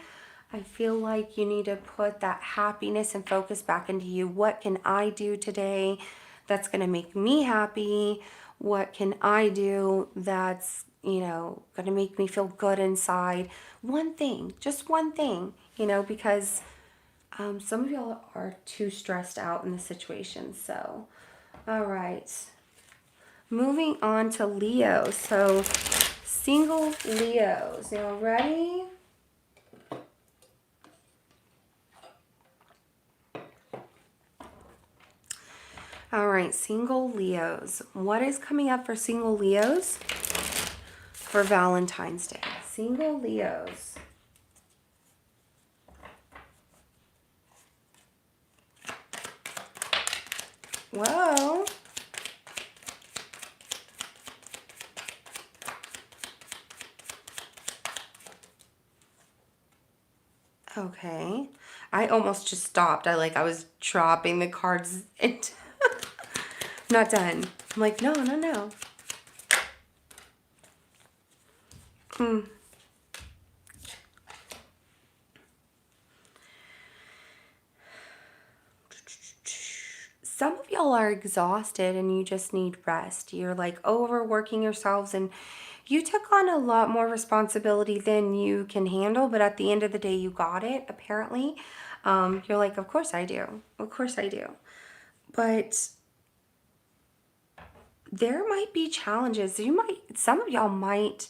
I feel like you need to put that happiness and focus back into you. What can I do today that's going to make me happy? What can I do that's, you know, going to make me feel good inside? One thing, just one thing, you know, because some of y'all are too stressed out in the situation. So, all right. Moving on to Leo. So, single Leos. Y'all ready? All right, single Leos. What is coming up for single Leos for Valentine's Day? Single Leos. Whoa. Okay. I almost just stopped. I was dropping the cards into not done. I'm like, no. Some of y'all are exhausted and you just need rest. You're like overworking yourselves, and you took on a lot more responsibility than you can handle, but at the end of the day, you got it, apparently. You're like, of course I do. Of course I do. But there might be challenges. Some of y'all might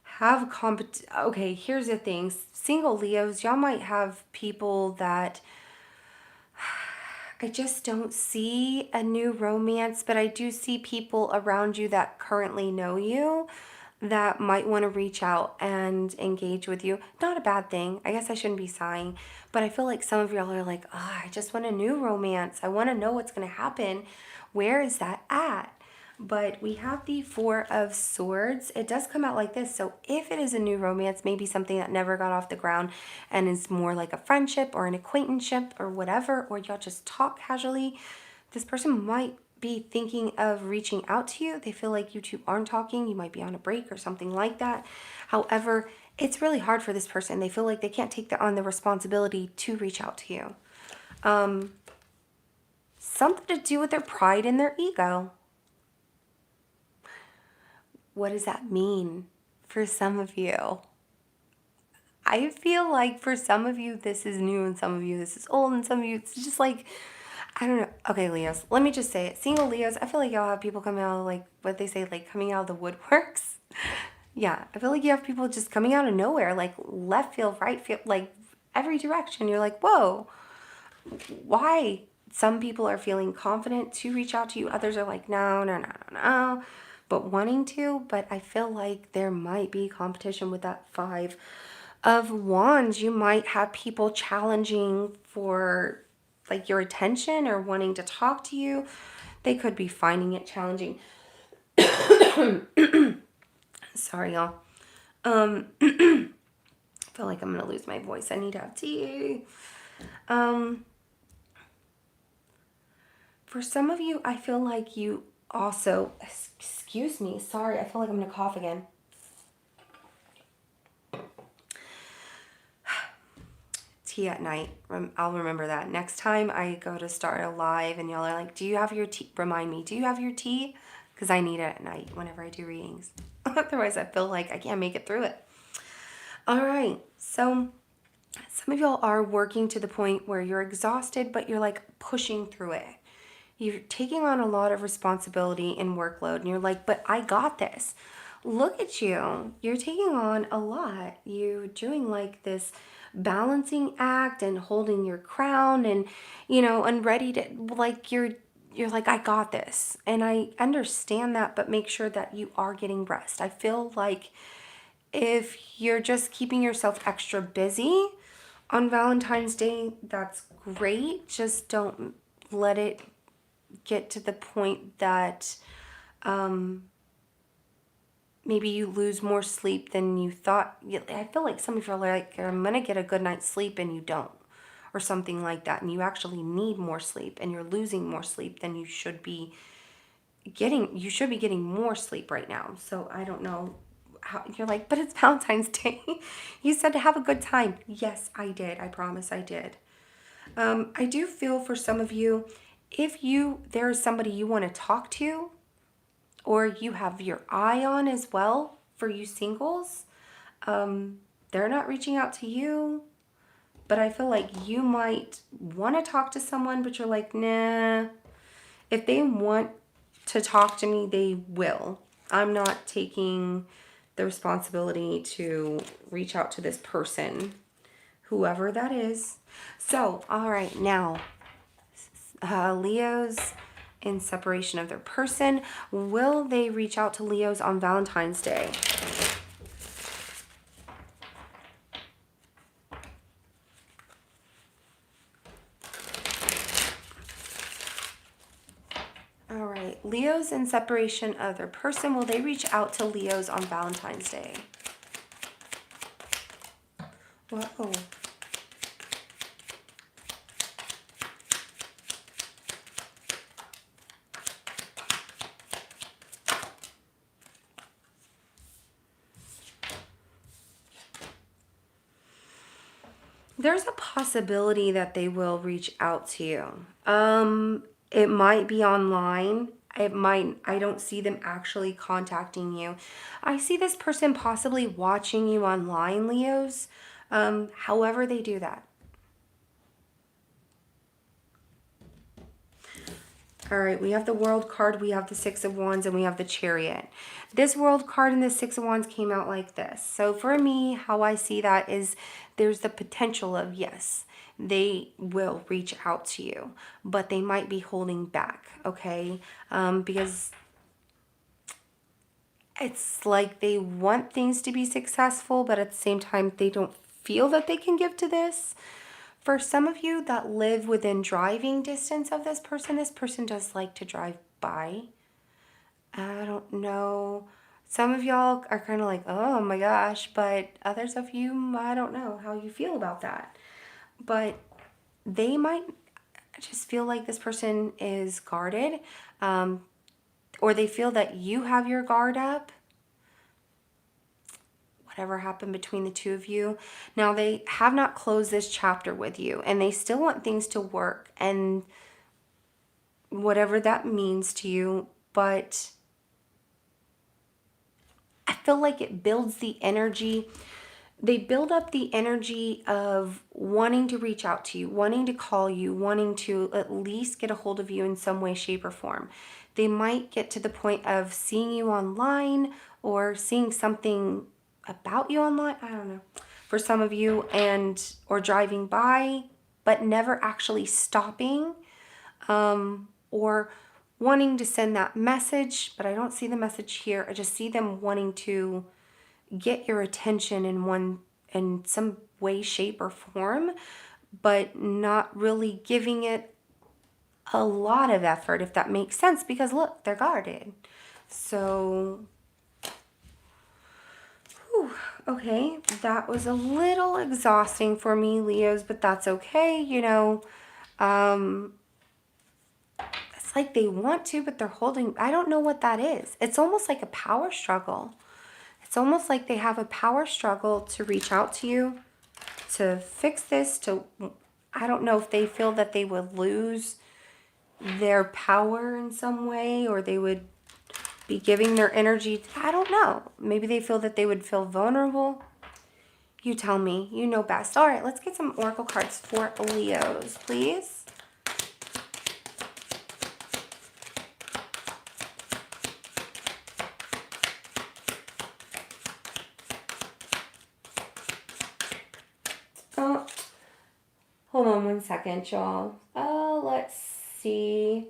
have okay, here's the thing. Single Leos, y'all might have people that I just don't see a new romance, but I do see people around you that currently know you that might want to reach out and engage with you. Not a bad thing. I guess I shouldn't be sighing, but I feel like some of y'all are like, oh, I just want a new romance. I want to know what's going to happen. Where is that at? But we have the Four of Swords. It does come out like this. So if it is a new romance, maybe something that never got off the ground and is more like a friendship or an acquaintanceship or whatever, or y'all just talk casually, this person might be thinking of reaching out to you. They feel like you two aren't talking. You might be on a break or something like that. However, it's really hard for this person. They feel like they can't take on the responsibility to reach out to you. Something to do with their pride and their ego. What does that mean for some of you? I feel like for some of you, this is new, and some of you, this is old, and some of you, it's just like, I don't know. Okay, Leos, let me just say it. Single Leos, I feel like y'all have people coming out of, like, what they say, like, coming out of the woodworks. Yeah, I feel like you have people just coming out of nowhere, like, left field, right field, like, every direction. You're like, whoa, why? Some people are feeling confident to reach out to you. Others are like, no. But wanting to, but I feel like there might be competition with that 5 of Wands, you might have people challenging for like your attention or wanting to talk to you. They could be finding it challenging. Sorry, y'all. I feel like I'm gonna lose my voice. I need to have tea. For some of you, I feel like you also, excuse me, sorry, I feel like I'm gonna cough again. Tea at night. I'll remember that. Next time I go to start a live and y'all are like, do you have your tea? Remind me, do you have your tea? Because I need it at night whenever I do readings. Otherwise, I feel like I can't make it through it. All right. So some of y'all are working to the point where you're exhausted, but you're like pushing through it. You're taking on a lot of responsibility and workload, and you're like, but I got this. Look at you. You're taking on a lot. You're doing like this balancing act and holding your crown and, and ready to, like, you're like, I got this. And I understand that, but make sure that you are getting rest. I feel like if you're just keeping yourself extra busy on Valentine's Day, that's great. Just don't let it get to the point that maybe you lose more sleep than you thought. I feel like some of you are like, I'm going to get a good night's sleep, and you don't, or something like that. And you actually need more sleep, and you're losing more sleep than you should be getting. You should be getting more sleep right now. So I don't know how you're like, but it's Valentine's Day. You said to have a good time. Yes, I did. I promise I did. I do feel for some of you, if there is somebody you want to talk to, or you have your eye on as well, for you singles, they're not reaching out to you, but I feel like you might want to talk to someone, but you're like, nah, if they want to talk to me, they will. I'm not taking the responsibility to reach out to this person, whoever that is. So, all right, now, Leos in separation of their person. Will they reach out to Leos on Valentine's Day? All right, Leos in separation of their person. Will they reach out to Leos on Valentine's Day? Whoa. There's a possibility that they will reach out to you. It might be online. I don't see them actually contacting you. I see this person possibly watching you online, Leos. However they do that. All right, we have the World card, we have the Six of Wands, and we have the Chariot. This World card and the Six of Wands came out like this. So for me, how I see that is there's the potential of, yes, they will reach out to you, but they might be holding back, okay? Because it's like they want things to be successful, but at the same time, they don't feel that they can give to this. For some of you that live within driving distance of this person does like to drive by. I don't know. Some of y'all are kind of like, oh my gosh, but others of you, I don't know how you feel about that. But they might just feel like this person is guarded, or they feel that you have your guard up. Whatever happened between the two of you. Now, they have not closed this chapter with you, and they still want things to work, and whatever that means to you, but I feel like it builds the energy. They build up the energy of wanting to reach out to you, wanting to call you, wanting to at least get a hold of you in some way, shape, or form. They might get to the point of seeing you online or seeing something about you online, I don't know, for some of you, or driving by, but never actually stopping, or wanting to send that message, but I don't see the message here. I just see them wanting to get your attention in one in some way, shape, or form, but not really giving it a lot of effort, if that makes sense, because look, they're guarded. So, whew, okay, that was a little exhausting for me, Leos, but that's okay, you know. It's like they want to, but they're holding, I don't know what that is. It's almost like a power struggle. It's almost like they have a power struggle to reach out to you, to fix this, to, I don't know if they feel that they would lose their power in some way, or they would be giving their energy. I don't know. Maybe they feel that they would feel vulnerable. You tell me. You know best. All right, let's get some oracle cards for Leos, please. Oh, hold on one second, y'all. Let's see.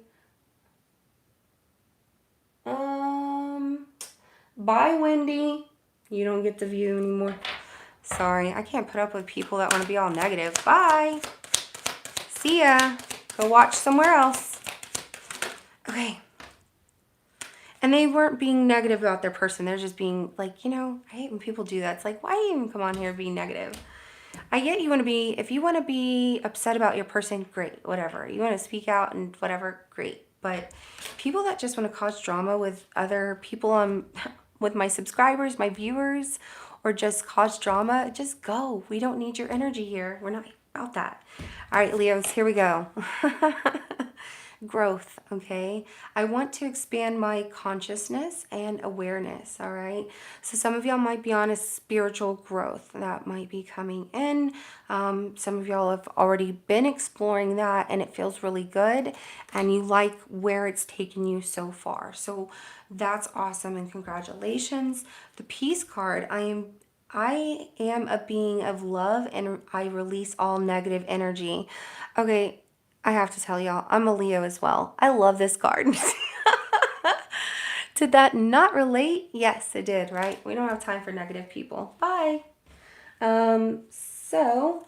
Bye, Wendy. You don't get the view anymore. Sorry, I can't put up with people that want to be all negative. Bye. See ya. Go watch somewhere else. Okay. And they weren't being negative about their person. They're just being like, you know, I hate when people do that. It's like, why even come on here being negative? I get you want to be, if you want to be upset about your person, great, whatever. You want to speak out and whatever, great. But people that just want to cause drama with other people, with my subscribers, my viewers, or just cause drama, just go. We don't need your energy here. We're not about that. All right, Leos, here we go. Growth, okay? I want to expand my consciousness and awareness, all right? So some of y'all might be on a spiritual growth that might be coming in. Some of y'all have already been exploring that and it feels really good and you like where it's taken you so far. So that's awesome and congratulations. The Peace card, I am a being of love and I release all negative energy. Okay, I have to tell y'all, I'm a Leo as well. I love this card. Did that not relate? Yes, it did, right? We don't have time for negative people. Bye. So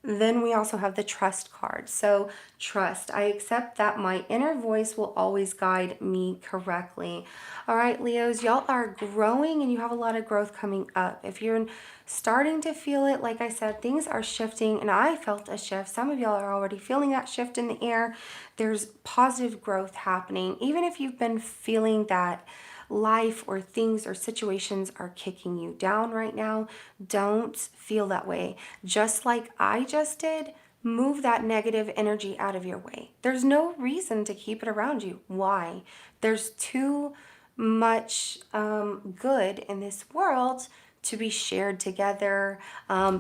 then we also have the trust card. So trust, I accept that my inner voice will always guide me correctly. All right, Leos, y'all are growing and you have a lot of growth coming up. If you're starting to feel it, like I said, things are shifting and I felt a shift. Some of y'all are already feeling that shift in the air. There's positive growth happening. Even if you've been feeling that life or things or situations are kicking you down right now, don't feel that way. Just like I just did, move that negative energy out of your way. There's no reason to keep it around you. Why? There's too much good in this world to be shared together.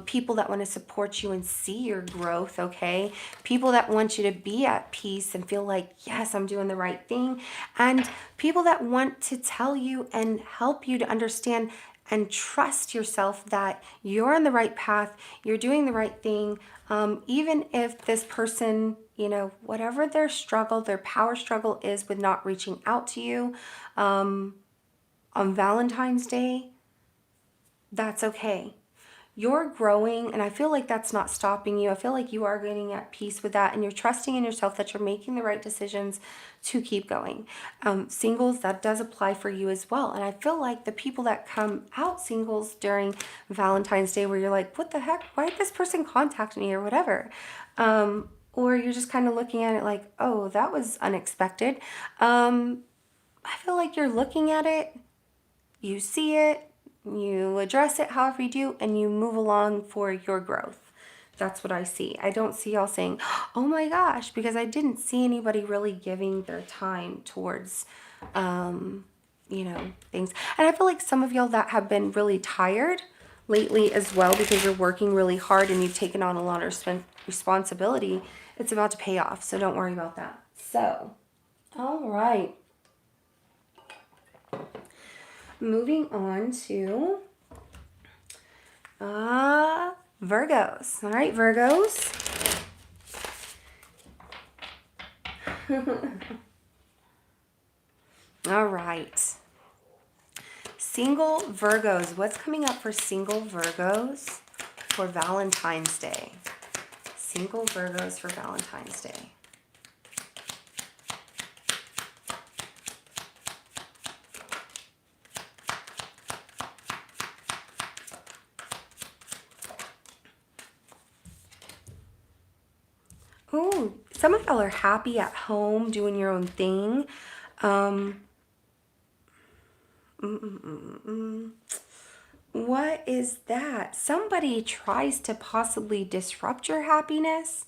People that want to support you and see your growth, okay? People that want you to be at peace and feel like, yes, I'm doing the right thing. And people that want to tell you and help you to understand and trust yourself that you're on the right path, you're doing the right thing. Even if this person, you know, whatever their struggle, their power struggle is with not reaching out to you on Valentine's Day, that's okay. You're growing, and I feel like that's not stopping you. I feel like you are getting at peace with that, and you're trusting in yourself that you're making the right decisions to keep going. Singles, that does apply for you as well. And I feel like the people that come out singles during Valentine's Day, where you're like, what the heck? Why did this person contact me or whatever? Or you're just kind of looking at it like, oh, that was unexpected. I feel like you're looking at it, you see it, you address it however you do, and you move along for your growth. That's what I see. I don't see y'all saying, oh my gosh, because I didn't see anybody really giving their time towards, you know, things. And I feel like some of y'all that have been really tired lately as well, because you're working really hard and you've taken on a lot of responsibility, it's about to pay off. So don't worry about that. So, all right. Moving on to Virgos. All right, Virgos. All right. Single Virgos. What's coming up for single Virgos for Valentine's Day? Single Virgos for Valentine's Day. Oh, some of y'all are happy at home doing your own thing. What is that? Somebody tries to possibly disrupt your happiness,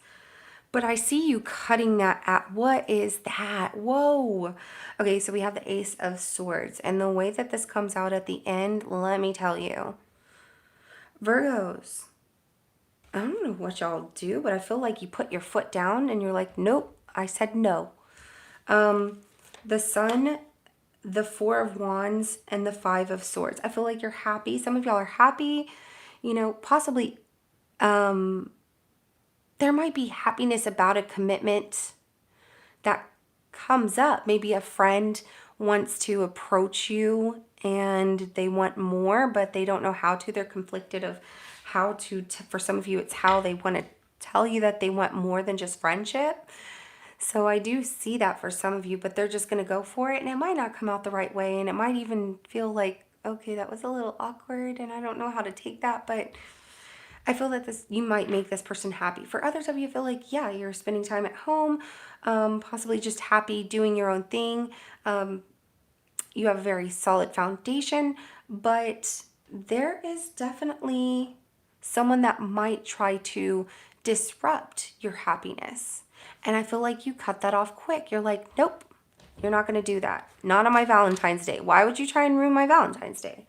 but I see you cutting that out. What is that? Whoa. Okay, so we have the Ace of Swords, and the way that this comes out at the end, let me tell you. Virgos, I don't know what y'all do, but I feel like you put your foot down and you're like, nope, I said no. The Sun, the Four of Wands, and the Five of Swords. I feel like you're happy. Some of y'all are happy, you know, possibly there might be happiness about a commitment that comes up. Maybe a friend wants to approach you and they want more, but they don't know how to. They're conflicted of how to. For some of you, it's how they want to tell you that they want more than just friendship. So I do see that for some of you, but they're just going to go for it, and it might not come out the right way, and it might even feel like, okay, that was a little awkward, and I don't know how to take that, but I feel that you might make this person happy. For others of you, feel like, yeah, you're spending time at home, possibly just happy doing your own thing. You have a very solid foundation, but there is definitely someone that might try to disrupt your happiness. And I feel like you cut that off quick. You're like, nope, you're not going to do that. Not on my Valentine's Day. Why would you try and ruin my Valentine's Day?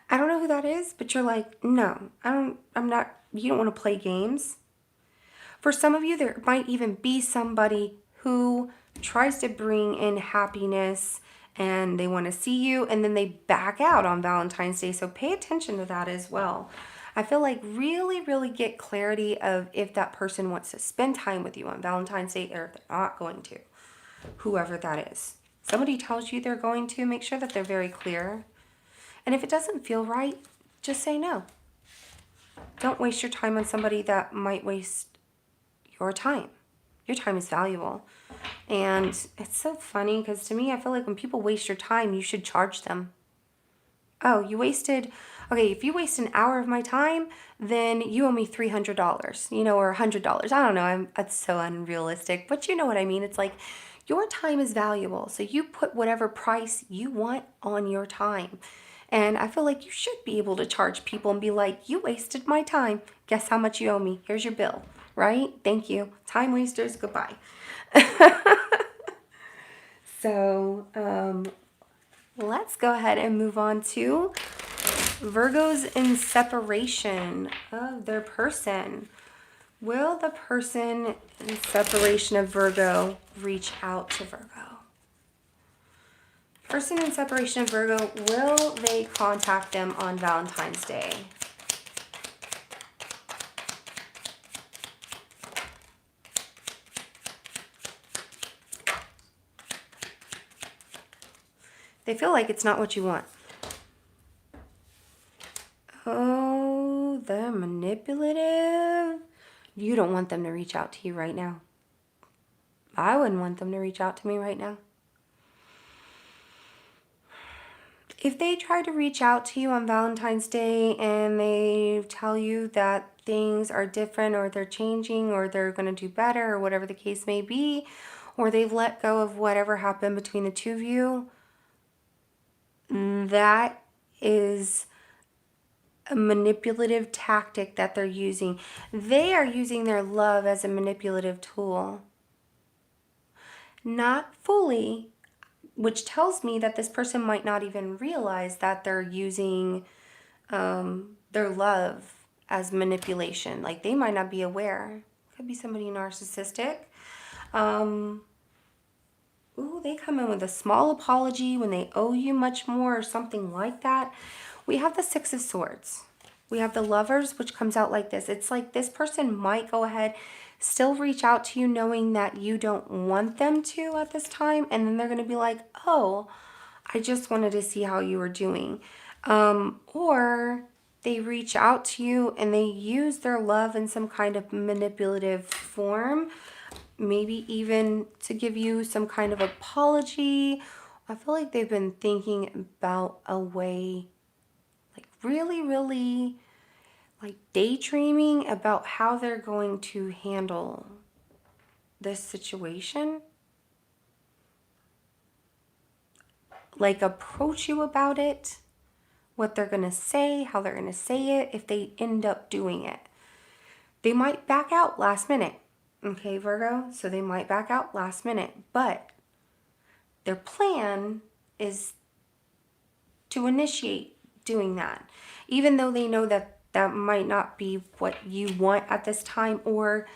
I don't know who that is, but you're like, no, you don't want to play games. For some of you, there might even be somebody who tries to bring in happiness and they want to see you and then they back out on Valentine's Day. So pay attention to that as well. I feel like really, really get clarity of if that person wants to spend time with you on Valentine's Day or if they're not going to, whoever that is. Somebody tells you they're going to, make sure that they're very clear. And if it doesn't feel right, just say no. Don't waste your time on somebody that might waste your time. Your time is valuable. And it's so funny because to me, I feel like when people waste your time, you should charge them. Oh, you wasted... Okay, if you waste an hour of my time, then you owe me $300, or $100. I don't know. That's so unrealistic, but you know what I mean. It's like your time is valuable, so you put whatever price you want on your time. And I feel like you should be able to charge people and be like, you wasted my time. Guess how much you owe me? Here's your bill, right? Thank you. Time wasters, goodbye. So let's go ahead and move on to Virgos in separation of their person. Will the person in separation of Virgo reach out to Virgo? Person in separation of Virgo, will they contact them on Valentine's Day? They feel like it's not what you want. Oh, they're manipulative. You don't want them to reach out to you right now. I wouldn't want them to reach out to me right now. If they try to reach out to you on Valentine's Day and they tell you that things are different or they're changing or they're going to do better or whatever the case may be, or they've let go of whatever happened between the two of you, that is a manipulative tactic that they're using. They are using their love as a manipulative tool. Not fully, which tells me that this person might not even realize that they're using their love as manipulation. Like they might not be aware. Could be somebody narcissistic. Ooh, they come in with a small apology when they owe you much more or something like that. We have the Six of Swords. We have the Lovers, which comes out like this. It's like this person might go ahead, still reach out to you knowing that you don't want them to at this time. And then they're going to be like, oh, I just wanted to see how you were doing. Or they reach out to you and they use their love in some kind of manipulative form, maybe even to give you some kind of apology. I feel like they've been thinking about a way, like really, really like daydreaming about how they're going to handle this situation. Like approach you about it, what they're going to say, how they're going to say it, if they end up doing it. They might back out last minute. Okay, Virgo? So they might back out last minute. But their plan is to initiate doing that. Even though they know that that might not be what you want at this time, or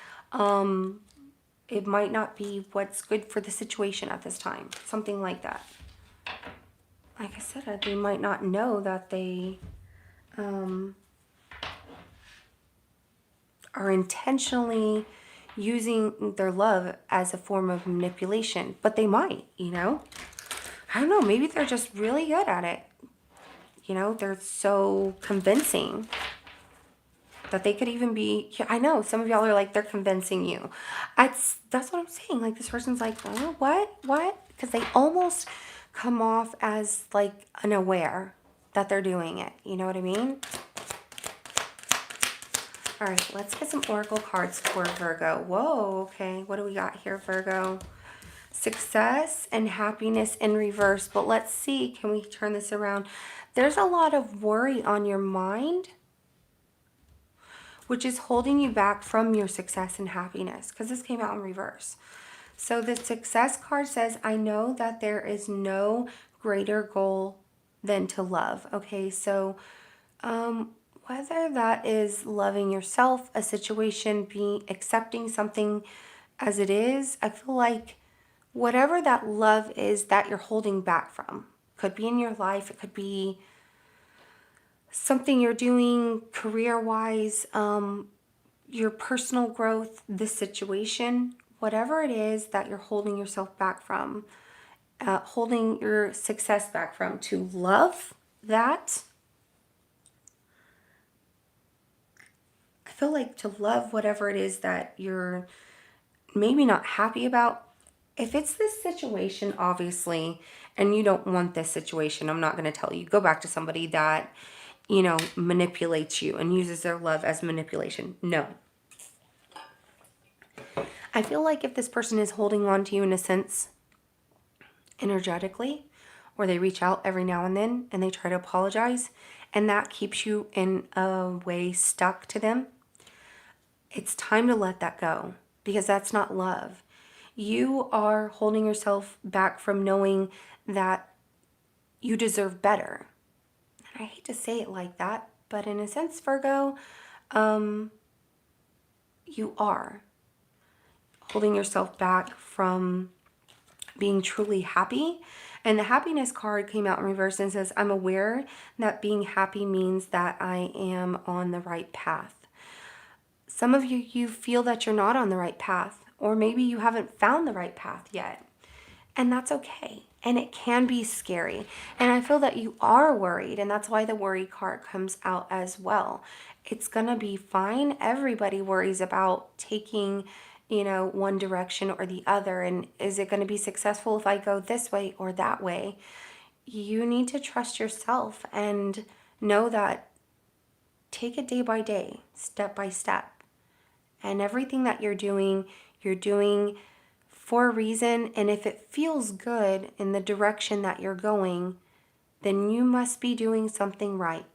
it might not be what's good for the situation at this time. Something like that. Like I said, they might not know that they are intentionally using their love as a form of manipulation, but they might, you know? I don't know, maybe they're just really good at it. You know, they're so convincing that they could even be, I know, some of y'all are like, they're convincing you. That's what I'm saying. Like, this person's like, oh, what? Because they almost come off as, like, unaware that they're doing it. You know what I mean? All right, let's get some oracle cards for Virgo. Whoa, okay. What do we got here, Virgo? Success and happiness in reverse. But let's see, can we turn this around? There's a lot of worry on your mind, which is holding you back from your success and happiness, because this came out in reverse. So the success card says, I know that there is no greater goal than to love. Okay, so whether that is loving yourself, a situation, being accepting something as it is, I feel like whatever that love is that you're holding back from, could be in your life, it could be something you're doing career-wise, your personal growth, this situation, whatever it is that you're holding yourself back from, holding your success back from, to love that. I feel like to love whatever it is that you're maybe not happy about. If it's this situation, obviously, and you don't want this situation, I'm not going to tell you. Go back to somebody that, you know, manipulates you and uses their love as manipulation. No. I feel like if this person is holding on to you in a sense, energetically, or they reach out every now and then and they try to apologize, and that keeps you in a way stuck to them, it's time to let that go, because that's not love. You are holding yourself back from knowing that you deserve better. And I hate to say it like that, but in a sense, Virgo, you are holding yourself back from being truly happy. And the happiness card came out in reverse and says, I'm aware that being happy means that I am on the right path. Some of you feel that you're not on the right path, or maybe you haven't found the right path yet. And that's okay. And it can be scary. And I feel that you are worried, and that's why the worry card comes out as well. It's going to be fine. Everybody worries about taking, you know, one direction or the other. And is it going to be successful if I go this way or that way? You need to trust yourself and know that, take it day by day, step by step. And everything that you're doing for a reason. And if it feels good in the direction that you're going, then you must be doing something right.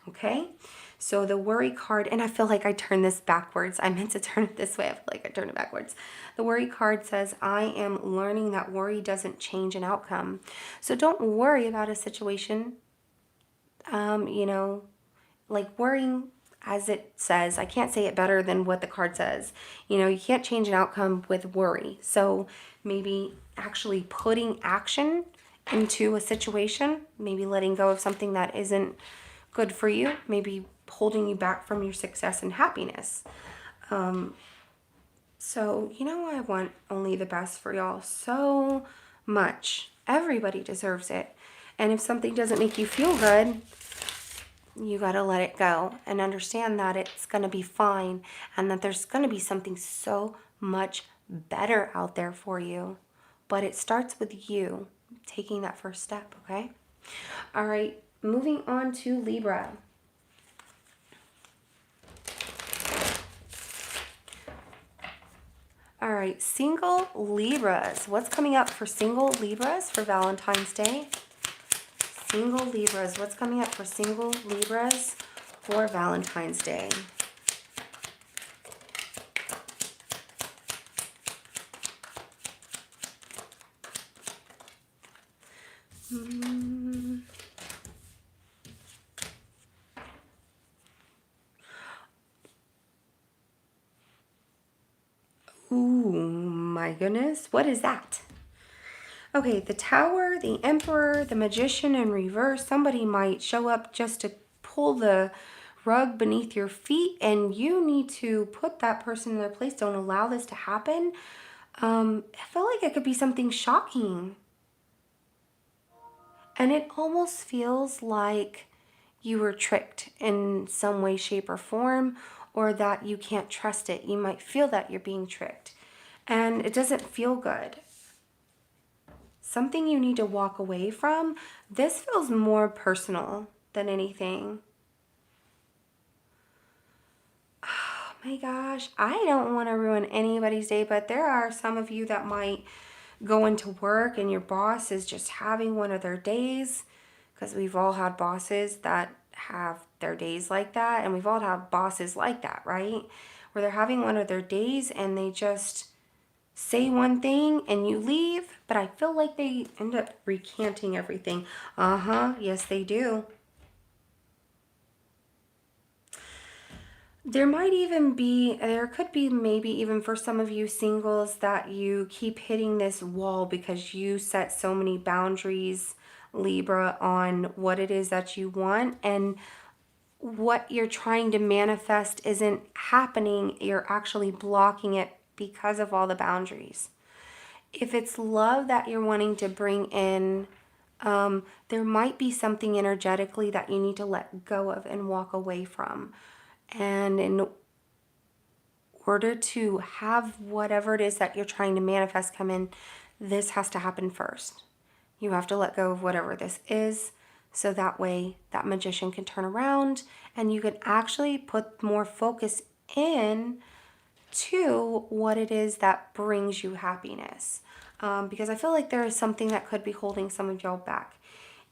Okay? So the worry card, and I feel like I turned this backwards. I meant to turn it this way. I feel like I turned it backwards. The worry card says, I am learning that worry doesn't change an outcome. So don't worry about a situation, you know, like worrying, as it says, I can't say it better than what the card says. You know, you can't change an outcome with worry. So maybe actually putting action into a situation, maybe letting go of something that isn't good for you, maybe holding you back from your success and happiness. So, you know, I want only the best for y'all so much. Everybody deserves it. And if something doesn't make you feel good, you got to let it go and understand that it's going to be fine and that there's going to be something so much better out there for you. But it starts with you taking that first step, okay? All right, moving on to Libra. All right, single Libras. What's coming up for single Libras for Valentine's Day? Single Libras. What's coming up for single Libras for Valentine's Day? Ooh, my goodness. What is that? Okay, the Tower, the Emperor, the Magician in reverse. Somebody might show up just to pull the rug beneath your feet, and you need to put that person in their place. Don't allow this to happen. I feel like it could be something shocking. And it almost feels like you were tricked in some way, shape, or form, or that you can't trust it. You might feel that you're being tricked, and it doesn't feel good. Something you need to walk away from. This feels more personal than anything. Oh my gosh, I don't want to ruin anybody's day, but there are some of you that might go into work and your boss is just having one of their days, because we've all had bosses that have their days like that, and we've all had bosses like that, right? Where they're having one of their days and they just say one thing and you leave, but I feel like they end up recanting everything. Yes, they do. There could be maybe even for some of you singles that you keep hitting this wall because you set so many boundaries, Libra, on what it is that you want, and what you're trying to manifest isn't happening. You're actually blocking it because of all the boundaries. If it's love that you're wanting to bring in, there might be something energetically that you need to let go of and walk away from. And in order to have whatever it is that you're trying to manifest come in, this has to happen first. You have to let go of whatever this is, so that way that magician can turn around and you can actually put more focus in to what it is that brings you happiness. Because I feel like there is something that could be holding some of y'all back.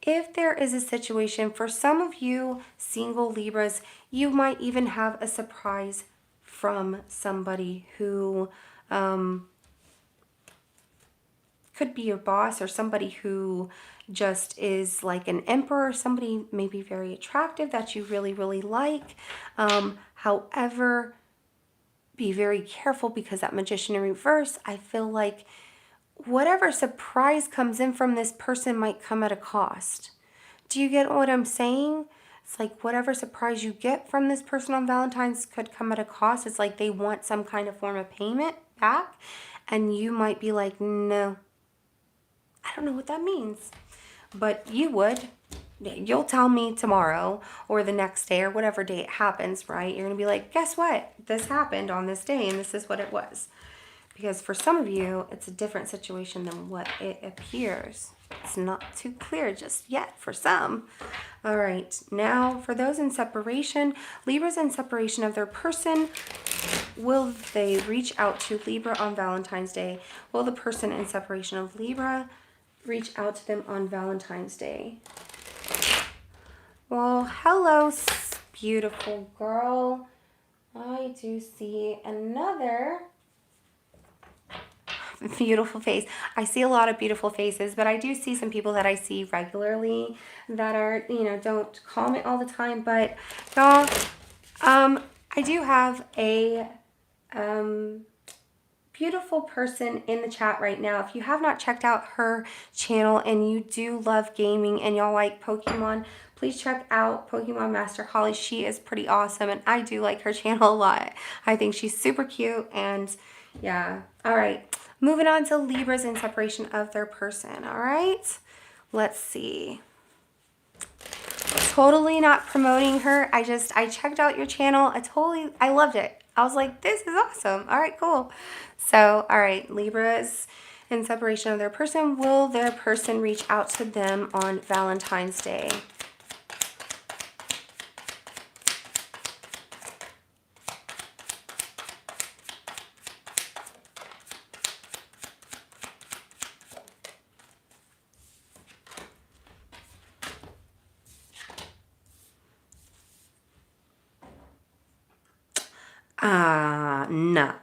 If there is a situation, for some of you single Libras, you might even have a surprise from somebody who could be your boss, or somebody who just is like an emperor, somebody maybe very attractive that you really, really like. However, be very careful, because that magician in reverse, I feel like whatever surprise comes in from this person might come at a cost. Do you get what I'm saying? It's like whatever surprise you get from this person on Valentine's could come at a cost. It's like they want some kind of form of payment back, and you might be like, no, I don't know what that means. But you would. You'll tell me tomorrow or the next day or whatever day it happens, right? You're going to be like, guess what? This happened on this day and this is what it was. Because for some of you, it's a different situation than what it appears. It's not too clear just yet for some. All right, now for those in separation, Libra's in separation of their person. Will they reach out to Libra on Valentine's Day? Will the person in separation of Libra reach out to them on Valentine's Day? Well, hello, beautiful girl. I do see another beautiful face. I see a lot of beautiful faces, but I do see some people that I see regularly that are, don't comment all the time. But y'all, I do have a beautiful person in the chat right now. If you have not checked out her channel and you do love gaming and y'all like Pokemon, please check out Pokemon Master Holly. She is pretty awesome, and I do like her channel a lot. I think she's super cute, and yeah. All right, moving on to Libras in separation of their person. All right, let's see. totally not promoting her. I checked out your channel. I loved it. I was like, this is awesome. All right, cool. So, all right, Libras in separation of their person. Will their person reach out to them on Valentine's Day? No.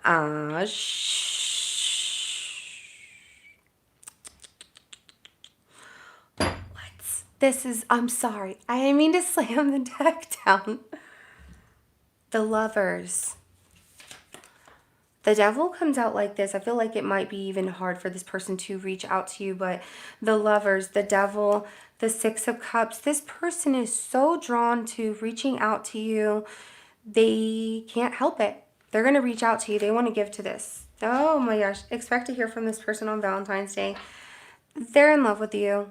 I'm sorry. I didn't mean to slam the deck down. The Lovers. The Devil comes out like this. I feel like it might be even hard for this person to reach out to you, but the Lovers, the Devil, the Six of Cups, this person is so drawn to reaching out to you. They can't help it. They're going to reach out to you. They want to give to this. Oh my gosh. Expect to hear from this person on Valentine's Day. They're in love with you.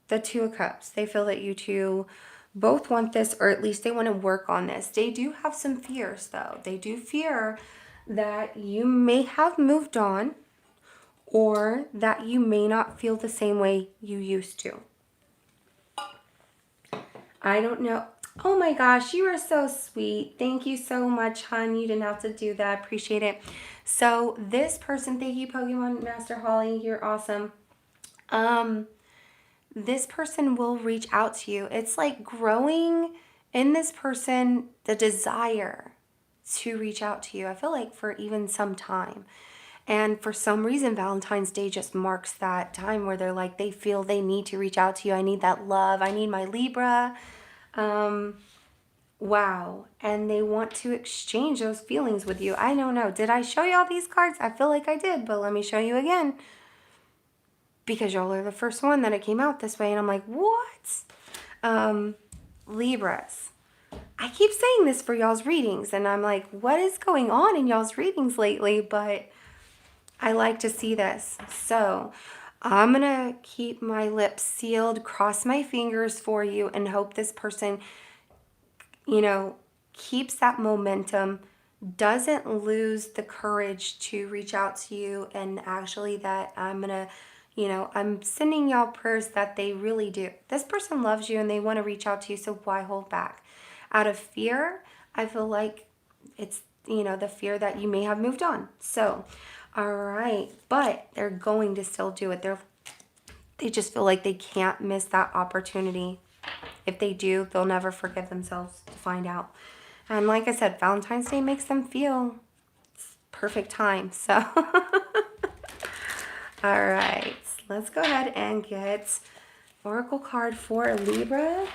The Two of Cups. They feel that you two both want this, or at least they want to work on this. They do have some fears, though. They do fear that you may have moved on, or that you may not feel the same way you used to. I don't know. Oh my gosh, you are so sweet. Thank you so much, hon. You didn't have to do that. Appreciate it. So this person, thank you, Pokemon Master Holly. You're awesome. This person will reach out to you. It's like growing in this person the desire to reach out to you. I feel like for even some time. And for some reason, Valentine's Day just marks that time where they're like, they feel they need to reach out to you. I need that love. I need my Libra. Wow. And they want to exchange those feelings with you. I don't know. Did I show you all these cards? I feel like I did, but let me show you again. Because y'all are the first one that it came out this way. And I'm like, what? Libras. I keep saying this for y'all's readings. And I'm like, what is going on in y'all's readings lately? But I like to see this. So I'm going to keep my lips sealed, cross my fingers for you, and hope this person, keeps that momentum, doesn't lose the courage to reach out to you, and actually that I'm going to, I'm sending y'all prayers that they really do. This person loves you and they want to reach out to you, so why hold back? Out of fear, I feel like it's, the fear that you may have moved on. So, all right, but they're going to still do it. They just feel like they can't miss that opportunity. If they do, they'll never forgive themselves to find out. And like I said, Valentine's Day makes them feel it's perfect time. So, all right, let's go ahead and get Oracle card for Libra.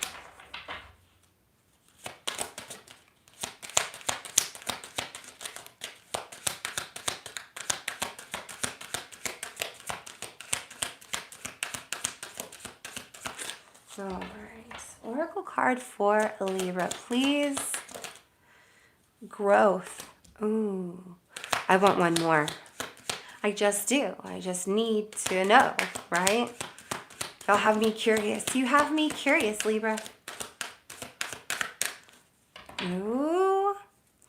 All right, Oracle card for Libra, please. Growth. Ooh, I want one more. I just do. I just need to know, right? Y'all have me curious. You have me curious, Libra. Ooh,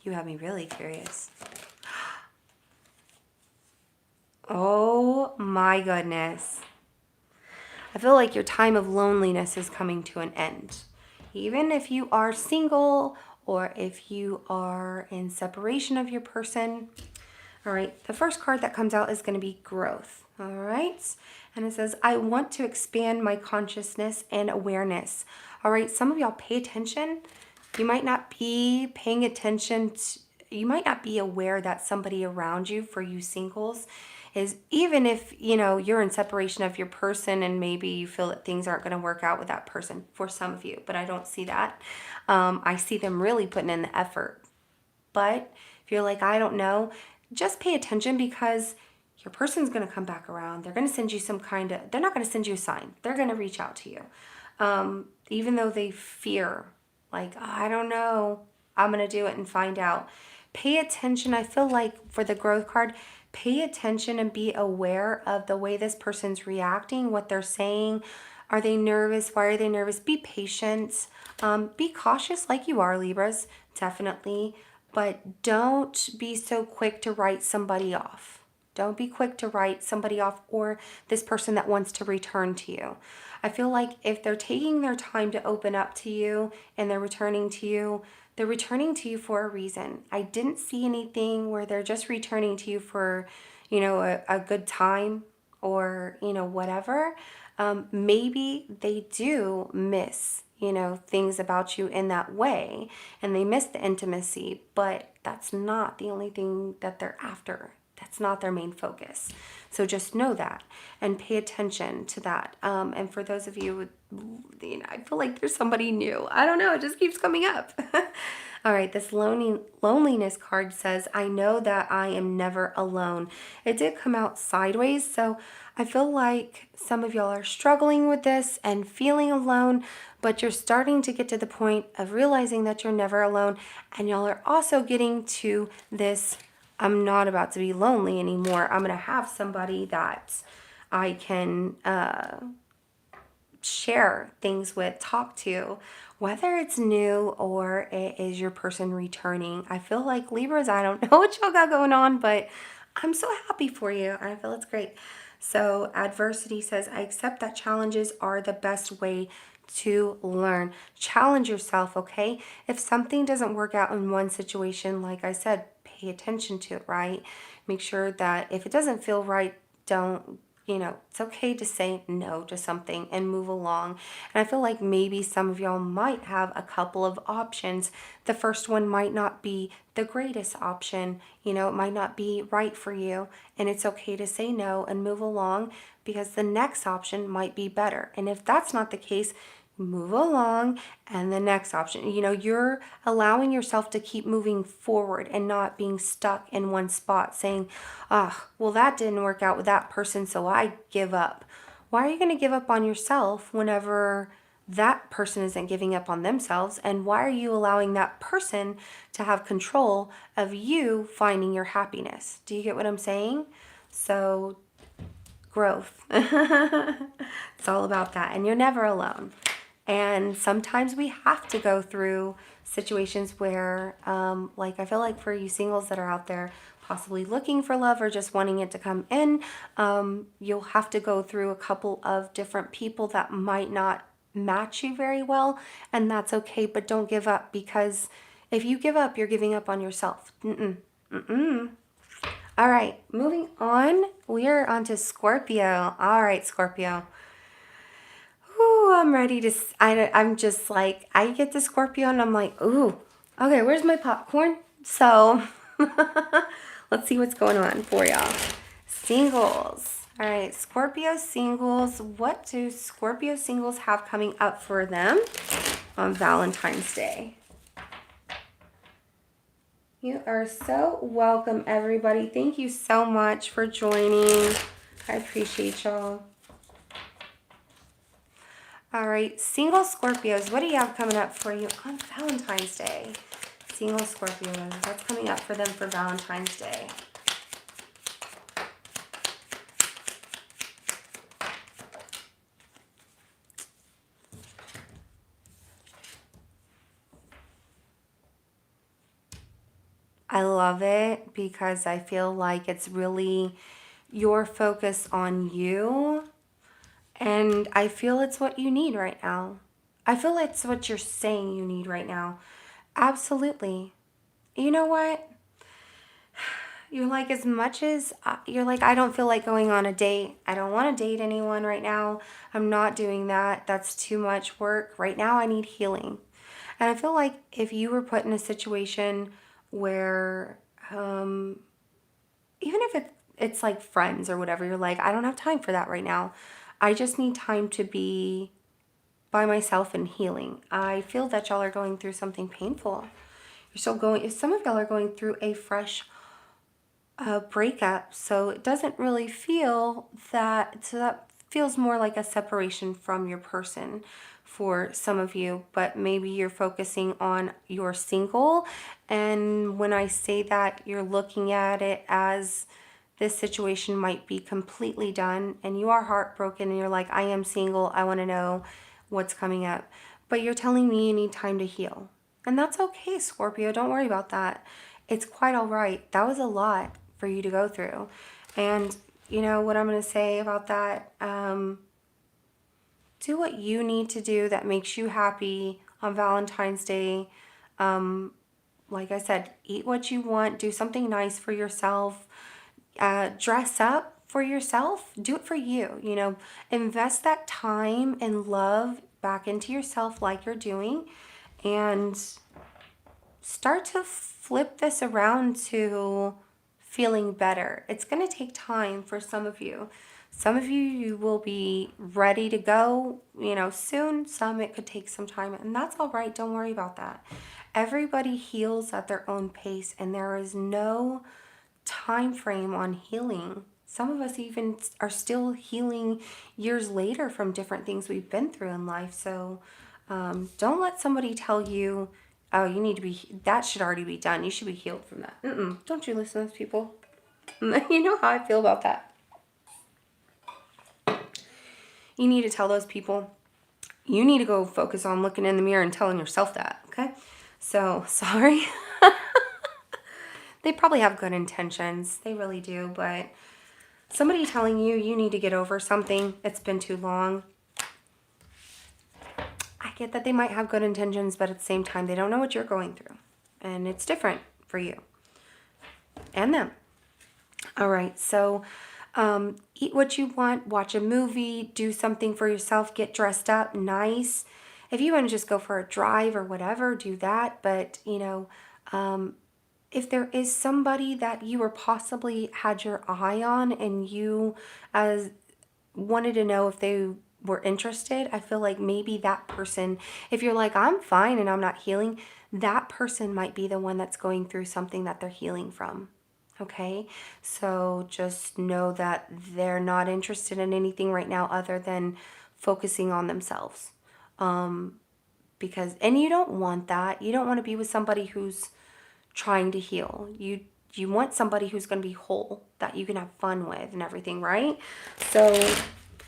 you have me really curious. Oh my goodness. I feel like your time of loneliness is coming to an end. Even if you are single or if you are in separation of your person. All right, the first card that comes out is going to be growth. All right, and it says, I want to expand my consciousness and awareness. All right, some of y'all pay attention. You might not be paying attention to, you might not be aware that somebody around you, for you singles, is, even if you're in separation of your person and maybe you feel that things aren't going to work out with that person, for some of you, but I don't see that. I see them really putting in the effort. But if you're like, I don't know, just pay attention, because your person's going to come back around. They're going to send you they're not going to send you a sign. They're going to reach out to you. Even though they fear, like, I don't know, I'm going to do it and find out. Pay attention. I feel like for the growth card, pay attention and be aware of the way this person's reacting, what they're saying. Are they nervous? Why are they nervous? Be patient. Be cautious like you are, Libras, definitely. But don't be so quick to write somebody off. Don't be quick to write somebody off or this person that wants to return to you. I feel like if they're taking their time to open up to you and they're returning to you for a reason. I didn't see anything where they're just returning to you for, a good time or, whatever. Maybe they do miss, things about you in that way and they miss the intimacy, but that's not the only thing that they're after. That's not their main focus. So just know that and pay attention to that. And for those of you, I feel like there's somebody new. I don't know. It just keeps coming up. All right. This loneliness card says, I know that I am never alone. It did come out sideways. So I feel like some of y'all are struggling with this and feeling alone, but you're starting to get to the point of realizing that you're never alone. And y'all are also getting to this, I'm not about to be lonely anymore. I'm going to have somebody that I can share things with, talk to, whether it's new or it is your person returning. I feel like Libras, I don't know what y'all got going on, but I'm so happy for you. I feel it's great. So adversity says, I accept that challenges are the best way to learn. Challenge yourself, okay? If something doesn't work out in one situation, like I said, pay attention to it, right? Make sure that if it doesn't feel right, don't, it's okay to say no to something and move along. And I feel like maybe some of y'all might have a couple of options. The first one might not be the greatest option. It might not be right for you. And it's okay to say no and move along because the next option might be better. And if that's not the case, move along and the next option. You're allowing yourself to keep moving forward and not being stuck in one spot saying, well, that didn't work out with that person, so I give up. Why are you going to give up on yourself whenever that person isn't giving up on themselves? And why are you allowing that person to have control of you finding your happiness? Do you get what I'm saying? So growth. It's all about that. And you're never alone. And sometimes we have to go through situations where, I feel like for you singles that are out there possibly looking for love or just wanting it to come in, you'll have to go through a couple of different people that might not match you very well. And that's okay, but don't give up, because if you give up, you're giving up on yourself. All right, moving on. We are on to Scorpio. All right, Scorpio. Ooh, I'm ready to, I'm just like, I get to Scorpio and I'm like, ooh, okay, where's my popcorn? So let's see what's going on for y'all. Singles. All right, Scorpio singles. What do Scorpio singles have coming up for them on Valentine's Day? You are so welcome, everybody. Thank you so much for joining. I appreciate y'all. All right, single Scorpios, what do you have coming up for you on Valentine's Day? Single Scorpios, what's coming up for them for Valentine's Day? I love it because I feel like it's really your focus on you. And I feel it's what you need right now. I feel it's what you're saying you need right now. Absolutely. You know what? You're like, as much as you're like, I don't feel like going on a date. I don't want to date anyone right now. I'm not doing that. That's too much work. Right now, I need healing. And I feel like if you were put in a situation where, even if it's like friends or whatever, you're like, I don't have time for that right now. I just need time to be by myself and healing. I feel that y'all are going through something painful. You're still going, some of y'all are going through a fresh breakup. So it doesn't really feel that, so that feels more like a separation from your person for some of you, but maybe you're focusing on your single. And when I say that, you're looking at it as this situation might be completely done and you are heartbroken and you're like, I am single, I want to know what's coming up. But you're telling me you need time to heal. And that's okay, Scorpio. Don't worry about that. It's quite all right. That was a lot for you to go through. And you know what I'm going to say about that? Do what you need to do that makes you happy on Valentine's Day. Like I said, eat what you want. Do something nice for yourself. Dress up for yourself. Do it for you. You know, invest that time and love back into yourself like you're doing. And start to flip this around to feeling better. It's going to take time for some of you. Some of you will be ready to go, you know, soon. Some it could take some time, and that's all right. Don't worry about that. Everybody heals at their own pace, and there is no time frame on healing. Some of us even are still healing years later from different things we've been through in life. So don't let somebody tell you, oh, you need to be, that should already be done. You should be healed from that. Don't you listen to those people. You know how I feel about that. You need to tell those people, you need to go focus on looking in the mirror and telling yourself that, okay? So, sorry. They probably have good intentions. They really do, but somebody telling you you need to get over something, it's been too long. I get that they might have good intentions, but at the same time, they don't know what you're going through. And it's different for you and them. All right, so eat what you want, watch a movie, do something for yourself, get dressed up nice. If you want to just go for a drive or whatever, do that. But, you know, if there is somebody that you were possibly had your eye on and you wanted to know if they were interested, I feel like maybe that person, if you're like, I'm fine and I'm not healing, that person might be the one that's going through something that they're healing from. Okay, so just know that they're not interested in anything right now other than focusing on themselves. Because, and you don't want that. You don't want to be with somebody who's trying to heal. You want somebody who's going to be whole, that you can have fun with and everything, right? So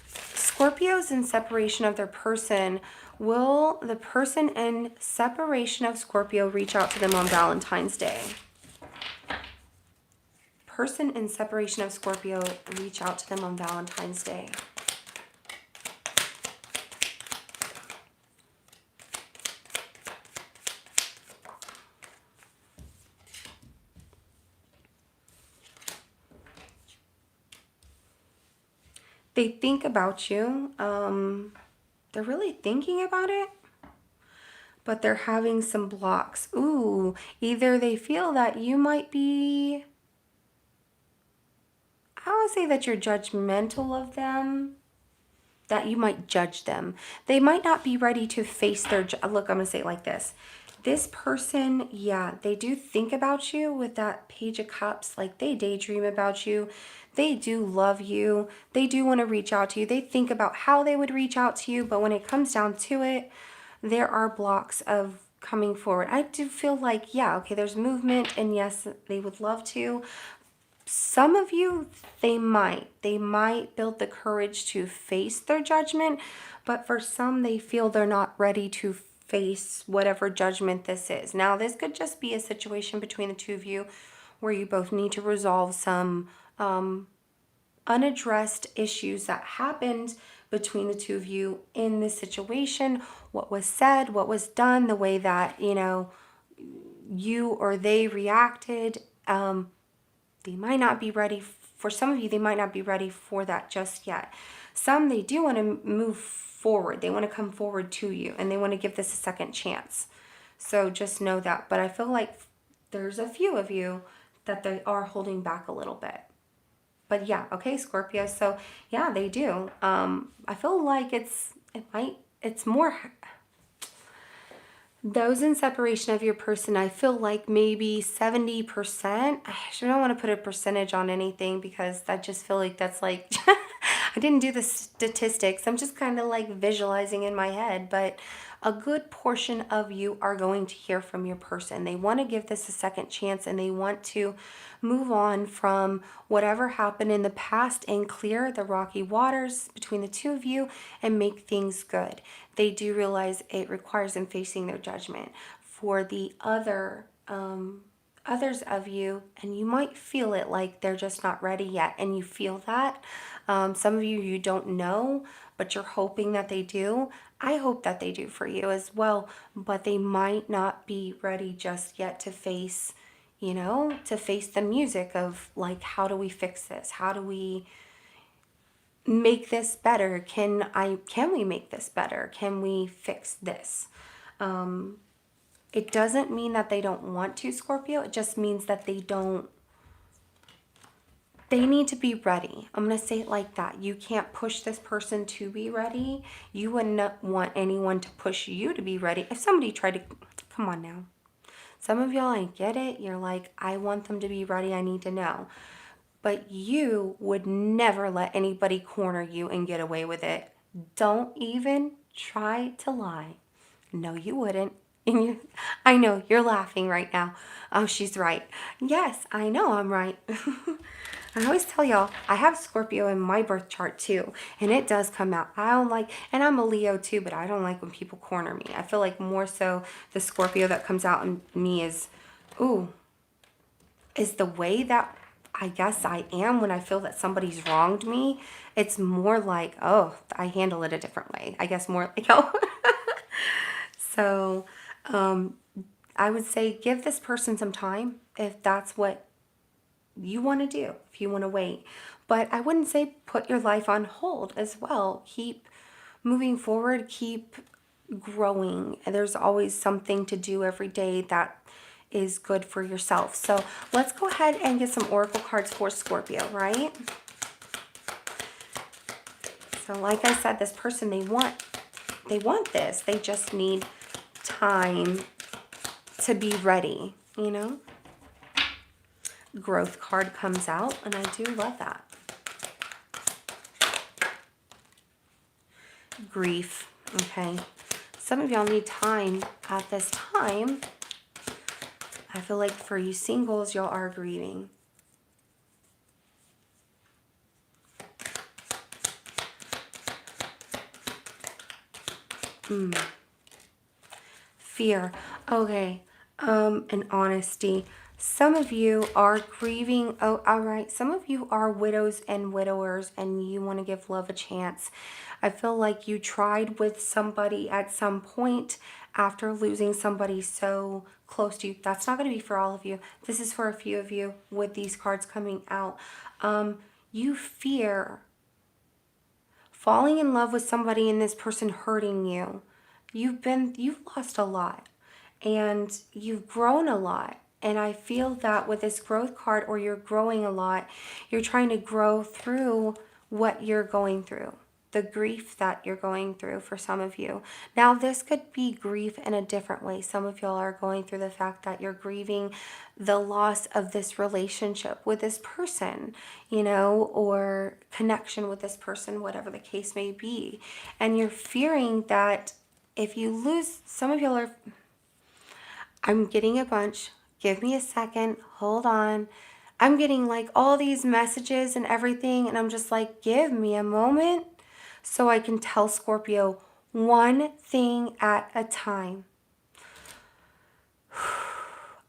Scorpios in separation of their person, will the person in separation of Scorpio reach out to them on Valentine's Day? Person in separation of Scorpio reach out to them on Valentine's Day. They think about you. They're really thinking about it, but they're having some blocks. Ooh, either they feel that you might be, I would say that you're judgmental of them, that you might judge them. They might not be ready to face their, look, I'm going to say it like this. This person, yeah, they do think about you with that Page of Cups. Like, they daydream about you. They do love you. They do want to reach out to you. They think about how they would reach out to you. But when it comes down to it, there are blocks of coming forward. I do feel like, yeah, okay, there's movement. And yes, they would love to. Some of you, they might build the courage to face their judgment, but for some, they feel they're not ready to face whatever judgment this is. Now, this could just be a situation between the two of you where you both need to resolve some unaddressed issues that happened between the two of you in this situation. What was said, what was done, the way that, you know, you or they reacted. They might not be ready. For some of you, they might not be ready for that just yet. Some, they do want to move forward. They want to come forward to you, and they want to give this a second chance. So just know that. But I feel like there's a few of you that they are holding back a little bit. But yeah, okay, Scorpio. So yeah, they do. I feel like it's more... Those in separation of your person, I feel like maybe 70%. I don't want to put a percentage on anything because I just feel like that's like, I didn't do the statistics. I'm just kind of like visualizing in my head. But a good portion of you are going to hear from your person. They want to give this a second chance, and they want to move on from whatever happened in the past and clear the rocky waters between the two of you and make things good. They do realize it requires them facing their judgment. For the others of you, and you might feel it like they're just not ready yet, and you feel that. Some of you don't know, but you're hoping that they do. I hope that they do for you as well, but they might not be ready just yet to face, to face the music of like, how do we fix this? How do we make this better? Can we make this better? Can we fix this? It doesn't mean that they don't want to, Scorpio. It just means that they need to be ready. I'm going to say it like that. You can't push this person to be ready. You wouldn't want anyone to push you to be ready. If somebody tried to, come on now. Some of y'all, I get it. You're like, I want them to be ready. I need to know. But you would never let anybody corner you and get away with it. Don't even try to lie. No, you wouldn't. And I know you're laughing right now. Oh, she's right. Yes, I know I'm right. I always tell y'all, I have Scorpio in my birth chart too, and it does come out. I don't like, and I'm a Leo too, but I don't like when people corner me. I feel like more so the Scorpio that comes out in me is the way that I guess I am when I feel that somebody's wronged me. It's more like, oh, I handle it a different way. I guess more like, oh. So, I would say give this person some time if that's what you want to do, if you want to wait. But I wouldn't say put your life on hold as well. Keep moving forward, keep growing. There's always something to do every day that is good for yourself. So let's go ahead and get some oracle cards for Scorpio, right? So like I said, this person, they want this. They just need time to be ready, Growth card comes out, and I do love that. Grief, okay. Some of y'all need time at this time. I feel like for you singles, y'all are grieving. Fear, okay. And honesty. Some of you are grieving. Oh, all right. Some of you are widows and widowers, and you want to give love a chance. I feel like you tried with somebody at some point after losing somebody so close to you. That's not going to be for all of you. This is for a few of you with these cards coming out. You fear falling in love with somebody and this person hurting you. You've lost a lot, and you've grown a lot. And I feel that with this growth card, or you're growing a lot, you're trying to grow through what you're going through, the grief that you're going through for some of you. Now, this could be grief in a different way. Some of y'all are going through the fact that you're grieving the loss of this relationship with this person, or connection with this person, whatever the case may be. And you're fearing that if you lose, some of y'all are, I'm getting a bunch. Give me a second. Hold on. I'm getting like all these messages and everything, and I'm just like, give me a moment so I can tell Scorpio one thing at a time.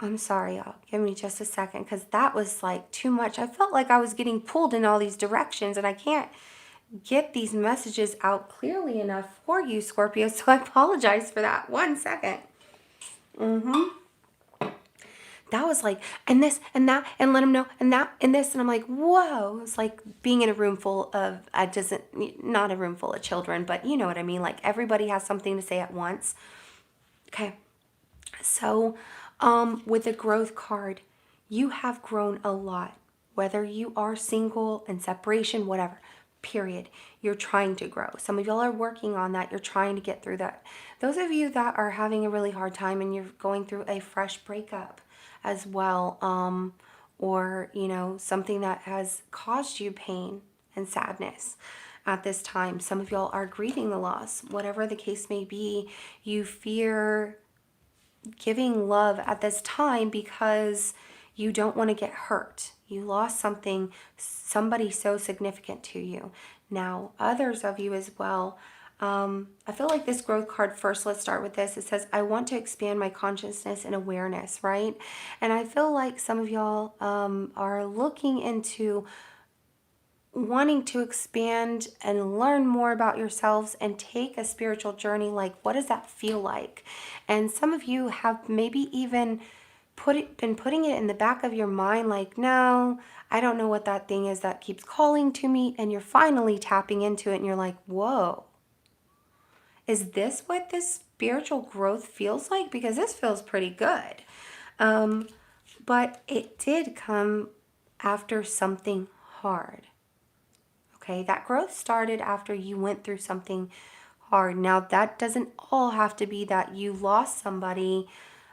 I'm sorry, y'all. Give me just a second, because that was like too much. I felt like I was getting pulled in all these directions, and I can't get these messages out clearly enough for you, Scorpio, so I apologize for that. 1 second. That was like, and this and that, and let them know, and that and this, and I'm like, whoa. It's like being in a room full of, not a room full of children, but you know what I mean, like everybody has something to say at once. Okay, so with the growth card, you have grown a lot, whether you are single, in separation, whatever, period. You're trying to grow. Some of y'all are working on that. You're trying to get through that. Those of you that are having a really hard time and you're going through a fresh breakup as well, or something that has caused you pain and sadness, at this time. Some of y'all are grieving the loss. Whatever the case may be, you fear giving love at this time because you don't want to get hurt. You lost somebody so significant to you. Now, others of you as well, I feel like this growth card first, let's start with this. It says, I want to expand my consciousness and awareness, right? And I feel like some of y'all are looking into wanting to expand and learn more about yourselves and take a spiritual journey. Like, what does that feel like? And some of you have maybe even been putting it in the back of your mind, like, no, I don't know what that thing is that keeps calling to me. And you're finally tapping into it and you're like, whoa, is this what this spiritual growth feels like? Because this feels pretty good. But it did come after something hard. Okay, that growth started after you went through something hard. Now, that doesn't all have to be that you lost somebody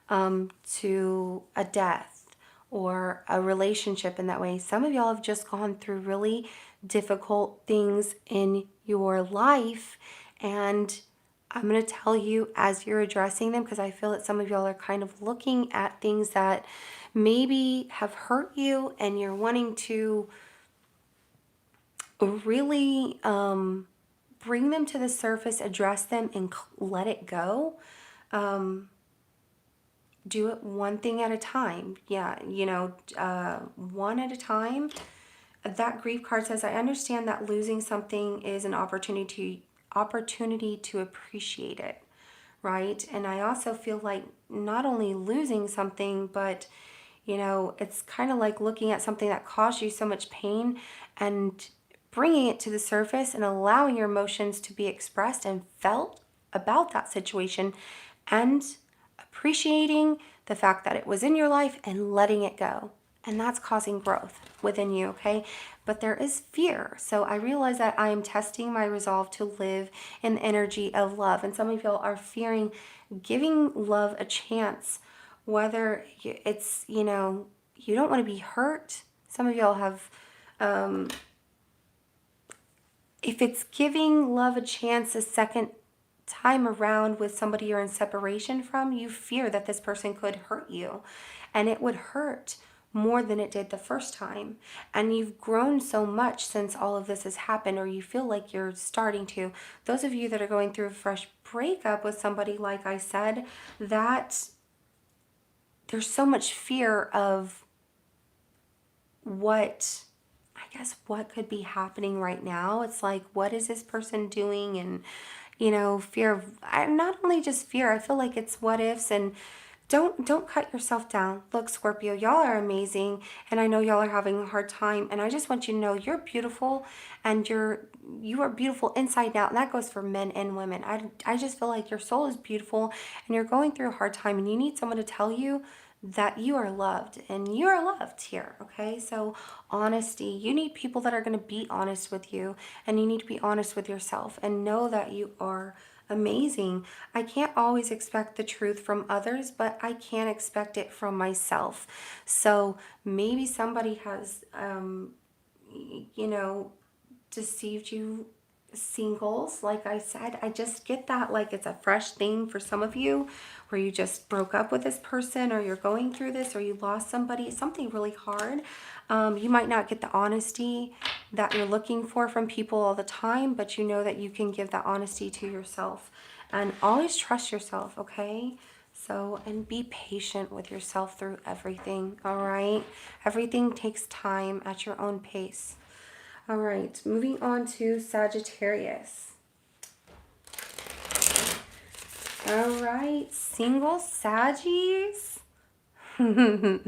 to a death or a relationship in that way. Some of y'all have just gone through really difficult things in your life, and I'm going to tell you as you're addressing them, because I feel that some of y'all are kind of looking at things that maybe have hurt you and you're wanting to really bring them to the surface, address them, and let it go. Do it one thing at a time. Yeah, one at a time. That grief card says, I understand that losing something is an opportunity to appreciate it, right? And I also feel like not only losing something, but it's kind of like looking at something that caused you so much pain and bringing it to the surface and allowing your emotions to be expressed and felt about that situation, and appreciating the fact that it was in your life and letting it go. And that's causing growth within you, okay? But there is fear. So I realize that I am testing my resolve to live in the energy of love. And some of y'all are fearing giving love a chance, whether it's, you don't want to be hurt. Some of y'all have, if it's giving love a chance a second time around with somebody you're in separation from, you fear that this person could hurt you, and it would hurt more than it did the first time. And you've grown so much since all of this has happened, or you feel like you're starting to. Those of you that are going through a fresh breakup with somebody, like I said, that there's so much fear of what could be happening right now. It's like, what is this person doing? And fear of, not only just fear, I feel like it's what ifs. And don't cut yourself down. Look, Scorpio, y'all are amazing, and I know y'all are having a hard time, and I just want you to know you're beautiful, and you are beautiful inside and out, and that goes for men and women. I just feel like your soul is beautiful, and you're going through a hard time, and you need someone to tell you that you are loved, and you are loved here, okay? So honesty, you need people that are going to be honest with you, and you need to be honest with yourself and know that you are amazing. I can't always expect the truth from others, but I can expect it from myself. So maybe somebody has, deceived you, singles. Like I said, I just get that like it's a fresh thing for some of you, where you just broke up with this person, or you're going through this, or you lost something really hard. You might not get the honesty that you're looking for from people all the time, but you know that you can give that honesty to yourself, and always trust yourself, okay? So, and be patient with yourself through everything, all right? Everything takes time at your own pace. All right, moving on to Sagittarius. All right, single Saggies. Y'all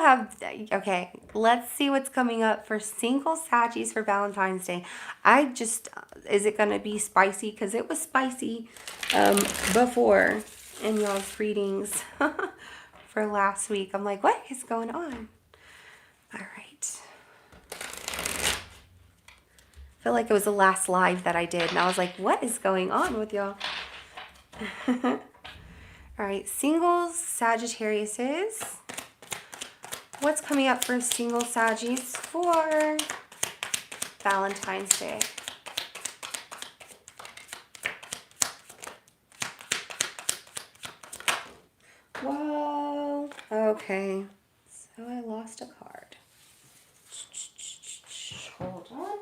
have, okay, let's see what's coming up for single Saggies for Valentine's Day. Is it going to be spicy? Because it was spicy before in y'all's readings for last week. I'm like, what is going on? All right. I feel like it was the last live that I did, and I was like, what is going on with y'all? All right, single Sagittariuses. What's coming up for single Saggies for Valentine's Day. Whoa. Okay. So I lost a card. Hold on.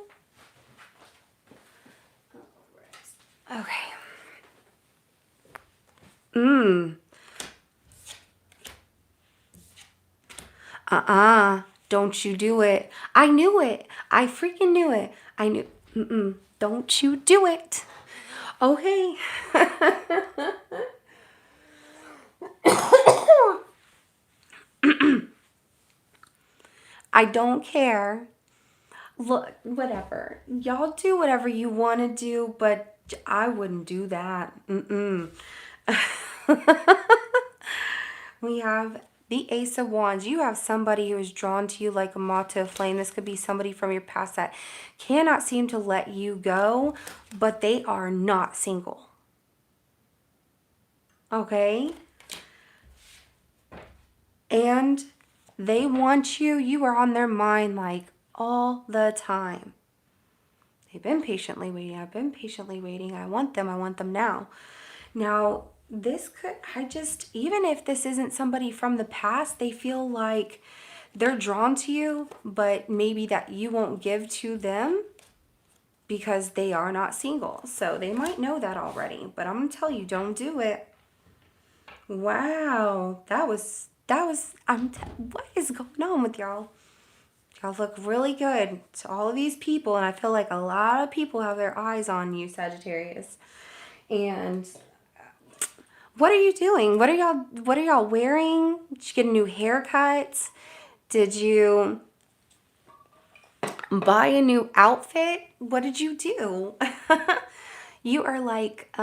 Okay. Don't you do it. I knew it. I freaking knew it. I knew. Don't you do it. Okay. I don't care. Look, whatever. Y'all do whatever you want to do, but I wouldn't do that. We have the Ace of Wands. You have somebody who is drawn to you like a moth to a flame. This could be somebody from your past that cannot seem to let you go, but they are not single. Okay? And they want you. You are on their mind like all the time. They've been patiently waiting. I've been patiently waiting. I want them. I want them now. Now, this could, even if this isn't somebody from the past, they feel like they're drawn to you, but maybe that you won't give to them because they are not single. So they might know that already, but I'm going to tell you, don't do it. Wow. What is going on with y'all? Y'all look really good to all of these people, and I feel like a lot of people have their eyes on you, Sagittarius. And what are you doing? What are y'all wearing? Did you get a new haircut? Did you buy a new outfit? What did you do? You are like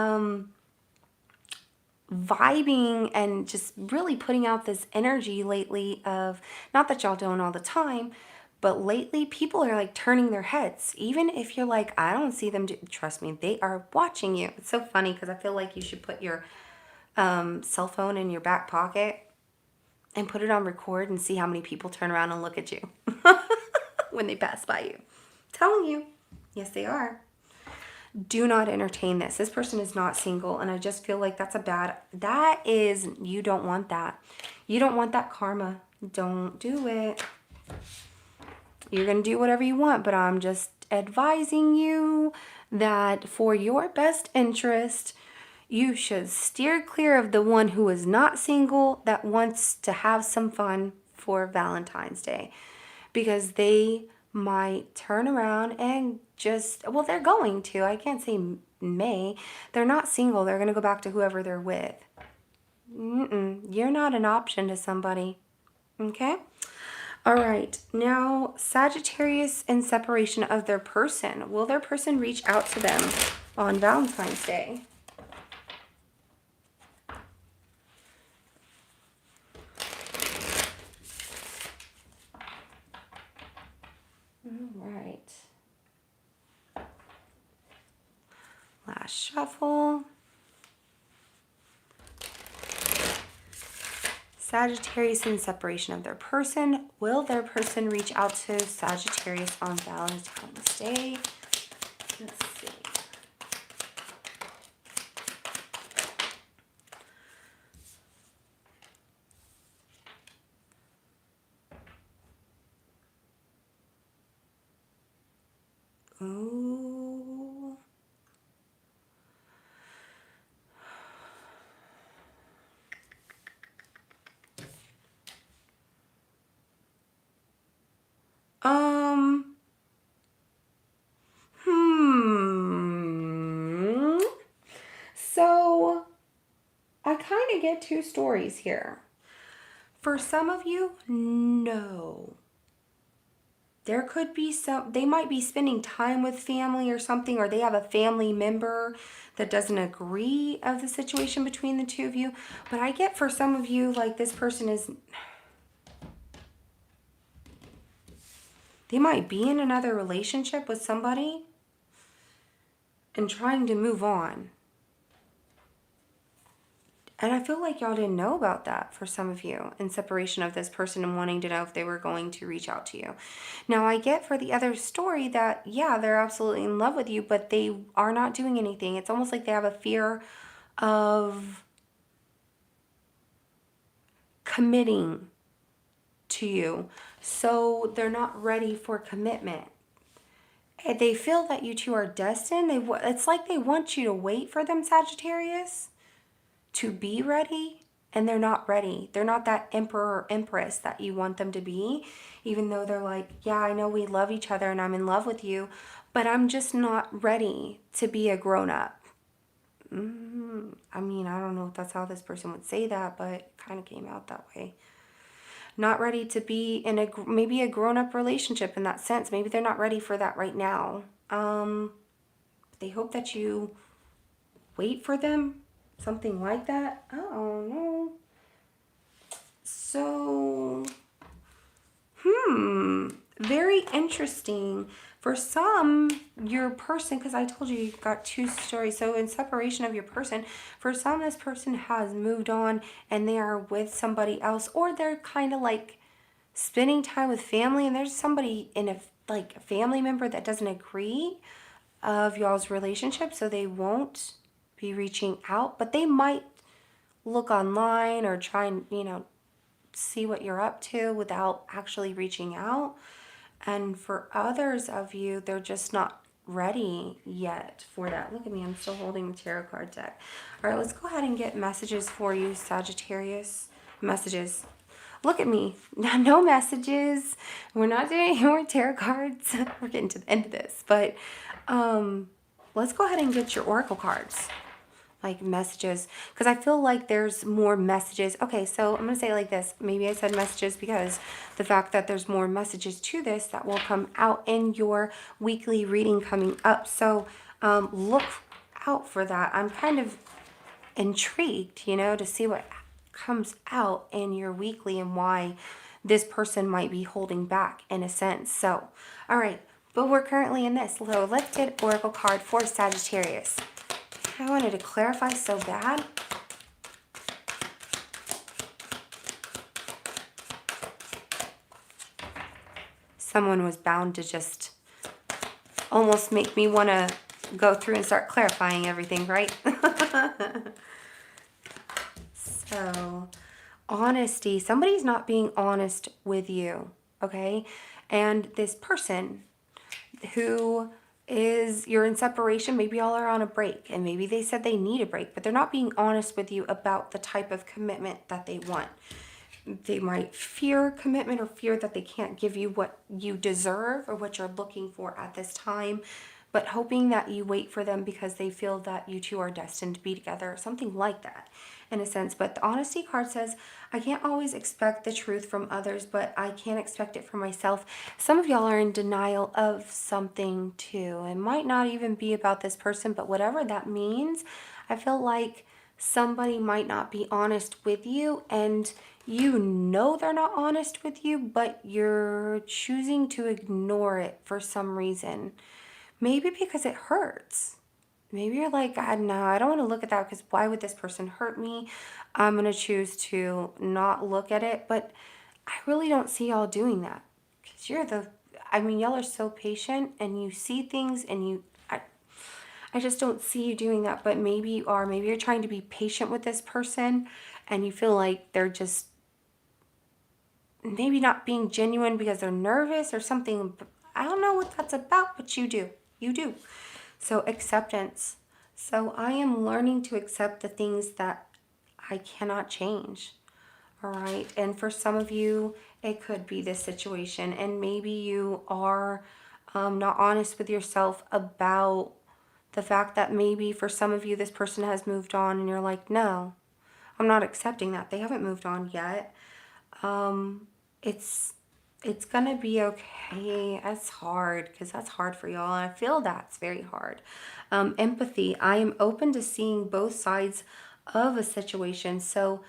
vibing and just really putting out this energy lately of, not that y'all don't all the time, but lately people are like turning their heads. Even if you're like, I don't see them, trust me, they are watching you. It's so funny because I feel like you should put your cell phone in your back pocket and put it on record and see how many people turn around and look at you when they pass by you. I'm telling you. Yes, they are. Do not entertain this. This person is not single, and I just feel like you don't want that. You don't want that karma. Don't do it. You're going to do whatever you want, but I'm just advising you that for your best interest, you should steer clear of the one who is not single that wants to have some fun for Valentine's Day, because they might turn around and they're going to. I can't say may. They're not single. They're going to go back to whoever they're with. You're not an option to somebody. Okay? All right. Now, Sagittarius in separation of their person. Will their person reach out to them on Valentine's Day? All right. Last shuffle. Sagittarius in separation of their person. Will their person reach out to Sagittarius on Valentine's Day? Let's see. Ooh. So I kind of get two stories here. For some of you, no. There could be they might be spending time with family or something, or they have a family member that doesn't agree of the situation between the two of you. But I get for some of you, like this person they might be in another relationship with somebody and trying to move on. And I feel like y'all didn't know about that for some of you in separation of this person and wanting to know if they were going to reach out to you. Now, I get for the other story that, yeah, they're absolutely in love with you, but they are not doing anything. It's almost like they have a fear of committing to you. So they're not ready for commitment. They feel that you two are destined. It's like they want you to wait for them, Sagittarius, to be ready, and they're not ready. They're not that emperor or empress that you want them to be, even though they're like, yeah, I know we love each other and I'm in love with you, but I'm just not ready to be a grown-up. I mean, I don't know if that's how this person would say that, but it kind of came out that way. Not ready to be in maybe a grown-up relationship in that sense. Maybe they're not ready for that right now. They hope that you wait for them, something like that. I don't know. So, very interesting. For some, your person, because I told you you got two stories. So in separation of your person, for some, this person has moved on and they are with somebody else, or they're kind of like spending time with family, and there's somebody in a family member that doesn't agree of y'all's relationship, so they won't be reaching out, but they might look online or try and, see what you're up to without actually reaching out. And for others of you, they're just not ready yet for that. Look at me, I'm still holding the tarot card deck. All right, let's go ahead and get messages for you, Sagittarius. Messages. Look at me. No messages. We're not doing any more tarot cards. We're getting to the end of this. But let's go ahead and get your oracle cards. Like messages, because I feel like there's more messages. Okay, so I'm going to say it like this. Maybe I said messages because the fact that there's more messages to this that will come out in your weekly reading coming up. So look out for that. I'm kind of intrigued, to see what comes out in your weekly and why this person might be holding back in a sense. So, all right, but we're currently in this. So let's get oracle card for Sagittarius. I wanted to clarify so bad. Someone was bound to just almost make me want to go through and start clarifying everything, right? So, honesty. Somebody's not being honest with you, okay? And this person who you're in separation, maybe y'all are on a break, and maybe they said they need a break, but they're not being honest with you about the type of commitment that they want. They might fear commitment or fear that they can't give you what you deserve or what you're looking for at this time, but hoping that you wait for them because they feel that you two are destined to be together, something like that in a sense. But the honesty card says, I can't always expect the truth from others, but I can expect it from myself. Some of y'all are in denial of something too. It might not even be about this person, but whatever that means, I feel like somebody might not be honest with you, and you know they're not honest with you, but you're choosing to ignore it for some reason. Maybe because it hurts. Maybe you're like, God, no, I don't want to look at that because why would this person hurt me? I'm going to choose to not look at it. But I really don't see y'all doing that. Because y'all are so patient and you see things and I just don't see you doing that. But maybe you are. Maybe you're trying to be patient with this person and you feel like they're just maybe not being genuine because they're nervous or something. I don't know what that's about, but you do. You do. So acceptance. So I am learning to accept the things that I cannot change. All right. And for some of you, it could be this situation. And maybe you are not honest with yourself about the fact that maybe for some of you, this person has moved on and you're like, no, I'm not accepting that. They haven't moved on yet. It's gonna be okay. It's hard because that's hard for y'all, and I feel that's very hard. Empathy. I am open to seeing both sides of a situation, so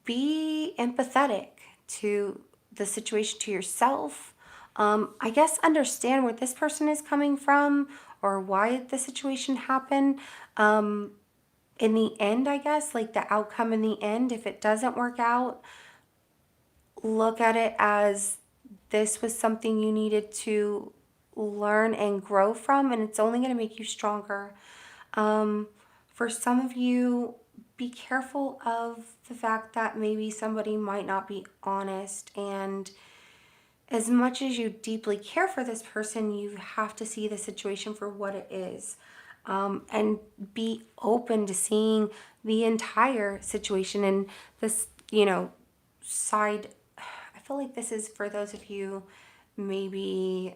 be empathetic to the situation, to yourself. I guess understand where this person is coming from or why the situation happened. in the end, I guess, like the outcome in the end, if it doesn't work out, look at it as this was something you needed to learn and grow from, and it's only going to make you stronger. For some of you, be careful of the fact that maybe somebody might not be honest, and as much as you deeply care for this person, you have to see the situation for what it is, and be open to seeing the entire situation and this, side. I feel like this is for those of you maybe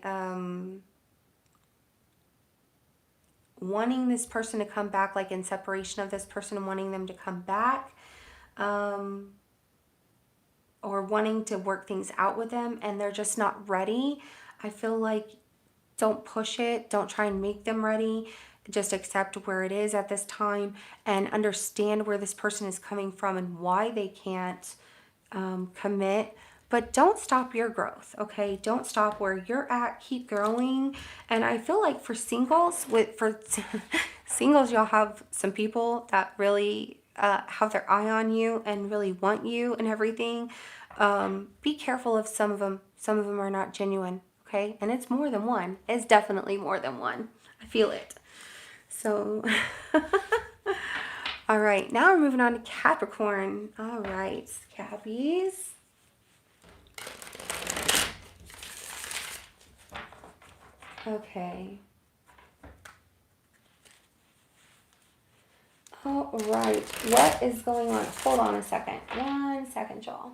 wanting this person to come back, like in separation of this person and wanting them to come back, or wanting to work things out with them and they're just not ready. I feel like don't push it. Don't try and make them ready. Just accept where it is at this time and understand where this person is coming from and why they can't commit. But don't stop your growth, okay? Don't stop where you're at. Keep growing. And I feel like for singles, singles, y'all have some people that really have their eye on you and really want you and everything. Be careful of some of them. Some of them are not genuine, okay? And it's more than one. It's definitely more than one. I feel it. So, all right. Now we're moving on to Capricorn. All right, Cappies. Okay. All right. What is going on? Hold on a second. 1 second, y'all.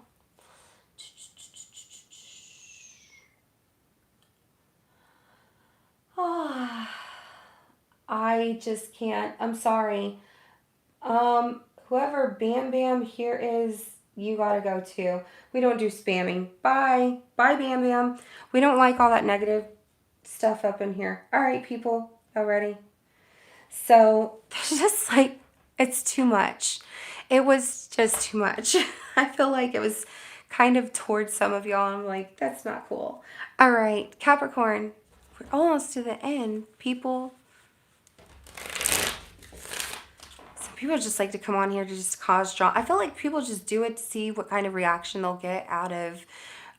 Oh, I just can't. I'm sorry. Whoever Bam Bam here is, you gotta go too. We don't do spamming. Bye. Bye, Bam Bam. We don't like all that negative stuff up in here. All right, people. Already. So, there's just like, it's too much. It was just too much. I feel like it was kind of towards some of y'all. I'm like, that's not cool. All right, Capricorn. We're almost to the end, people. Some people just like to come on here to just cause drama. I feel like people just do it to see what kind of reaction they'll get out of,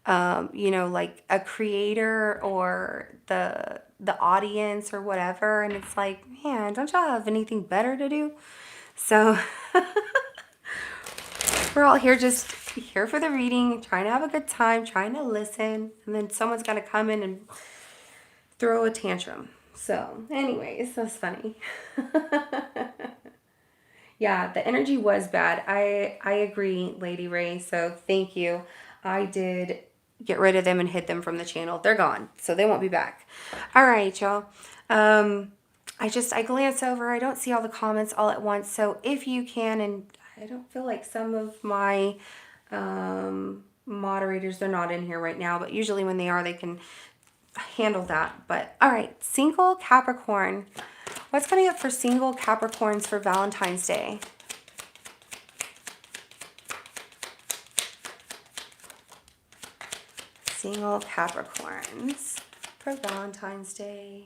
like a creator or the audience or whatever. And it's like, man, don't y'all have anything better to do? So we're all here just here for the reading, trying to have a good time, trying to listen, and then someone's got to come in and throw a tantrum. So anyways, that's funny. Yeah, the energy was bad. I agree, Lady Ray. So thank you. I did get rid of them and hid them from the channel. They're gone, so they won't be back. All right, y'all. I glance over. I don't see all the comments all at once. So if you can, and I don't feel like some of my moderators, they're not in here right now, but usually when they are, they can handle that. But all right, single Capricorn. What's coming up for single Capricorns for Valentine's Day? Single Capricorns for Valentine's Day.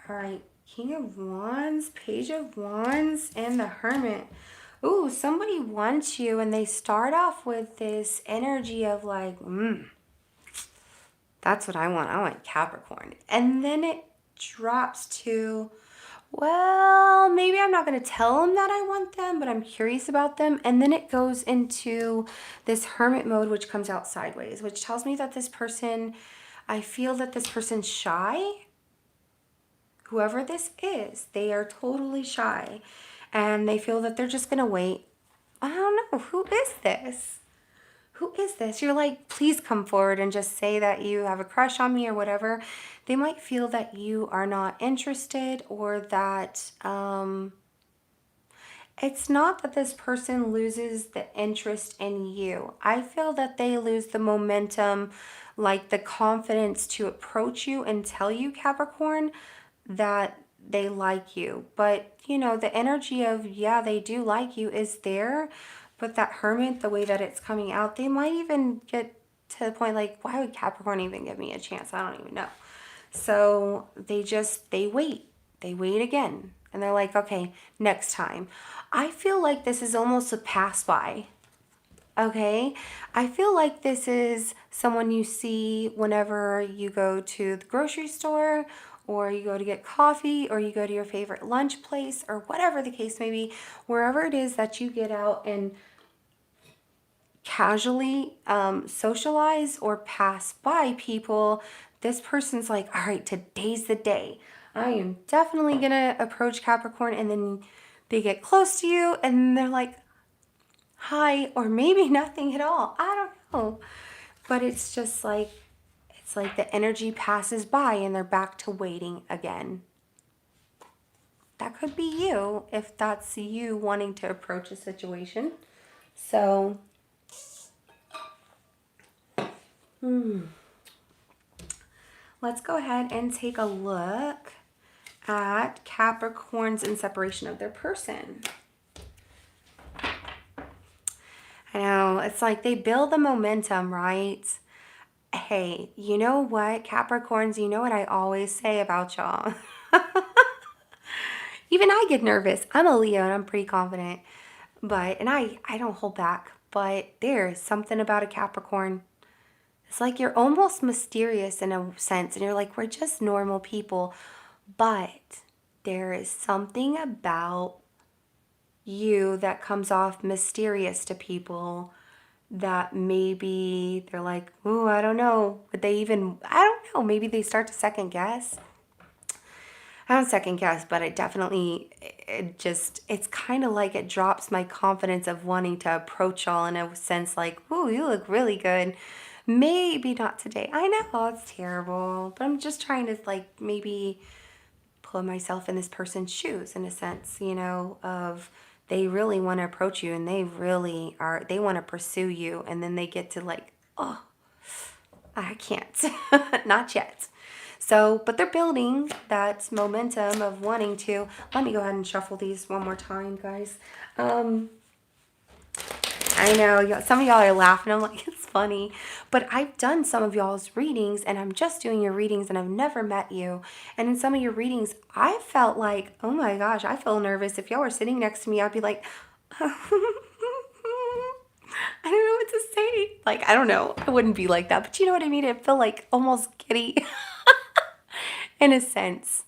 All right, King of Wands, Page of Wands, and the Hermit. Ooh, somebody wants you, and they start off with this energy of like, that's what I want. I want Capricorn. And then it drops to, well, maybe I'm not going to tell them that I want them, but I'm curious about them. And then it goes into this hermit mode, which comes out sideways, which tells me that this person, I feel that this person's shy. Whoever this is, they are totally shy. And they feel that they're just going to wait. I don't know. Who is this? Who is this? You're like, please come forward and just say that you have a crush on me or whatever. They might feel that you are not interested, or that it's not that this person loses the interest in you. I feel that they lose the momentum, like the confidence to approach you and tell you, Capricorn, that they like you. But the energy of, yeah, they do like you is there, but that Hermit, the way that it's coming out, they might even get to the point like, why would Capricorn even give me a chance? I don't even know. So they wait. They wait again. And they're like, okay, next time. I feel like this is almost a pass by. Okay? I feel like this is someone you see whenever you go to the grocery store, or you go to get coffee, or you go to your favorite lunch place, or whatever the case may be, wherever it is that you get out and casually socialize or pass by people. This person's like, all right, today's the day. I am definitely going to approach Capricorn. And then they get close to you and they're like, hi, or maybe nothing at all. I don't know. But it's just like, it's like the energy passes by and they're back to waiting again. That could be you if that's you wanting to approach a situation. So, let's go ahead and take a look at Capricorns in separation of their person. I know, it's like they build the momentum, right? Hey, you know what, Capricorns, you know what I always say about y'all? Even I get nervous. I'm a Leo and I'm pretty confident. And I don't hold back. But there's something about a Capricorn. It's like you're almost mysterious in a sense. And you're like, we're just normal people. But there is something about you that comes off mysterious to people that maybe they're like, ooh, I don't know. But I don't know. Maybe they start to second guess. I don't second guess, but it's kind of like it drops my confidence of wanting to approach y'all in a sense like, ooh, you look really good. Maybe not today. I know it's terrible, but I'm just trying to like maybe put myself in this person's shoes in a sense, of they really want to approach you and they want to pursue you. And then they get to like, oh, I can't, not yet. So, but they're building that momentum of wanting to. Let me go ahead and shuffle these one more time, guys. I know some of y'all are laughing. I'm like, it's funny. But I've done some of y'all's readings and I'm just doing your readings and I've never met you. And in some of your readings, I felt like, oh my gosh, I feel nervous. If y'all were sitting next to me, I'd be like, I don't know what to say. Like, I don't know. I wouldn't be like that. But you know what I mean? It felt like almost giddy in a sense.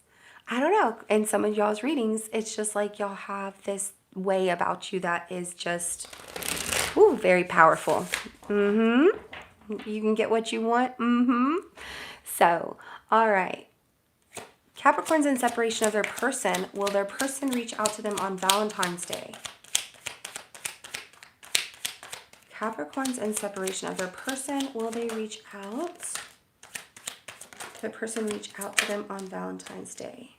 I don't know. In some of y'all's readings, it's just like y'all have this way about you that is just, ooh, very powerful. You can get what you want. So, all right. Capricorns in separation of their person. Will their person reach out to them on Valentine's Day? Capricorns in separation of their person. Will they reach out? The person reach out to them on Valentine's Day?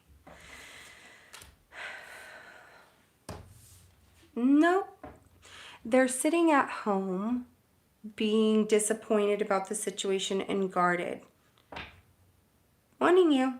No. They're sitting at home being disappointed about the situation and guarded. Wanting you.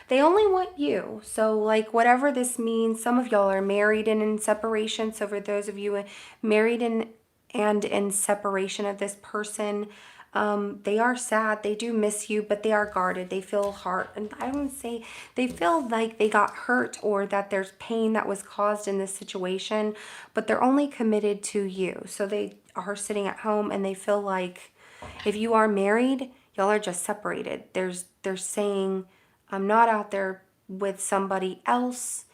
They only want you. So like whatever this means, some of y'all are married and in separation. So for those of you married and in separation of this person, they are sad. They do miss you, but they are guarded. They feel hurt. And I wouldn't say they feel like they got hurt or that there's pain that was caused in this situation, but they're only committed to you. So they are sitting at home and they feel like if you are married, y'all are just separated. They're saying, I'm not out there with somebody else.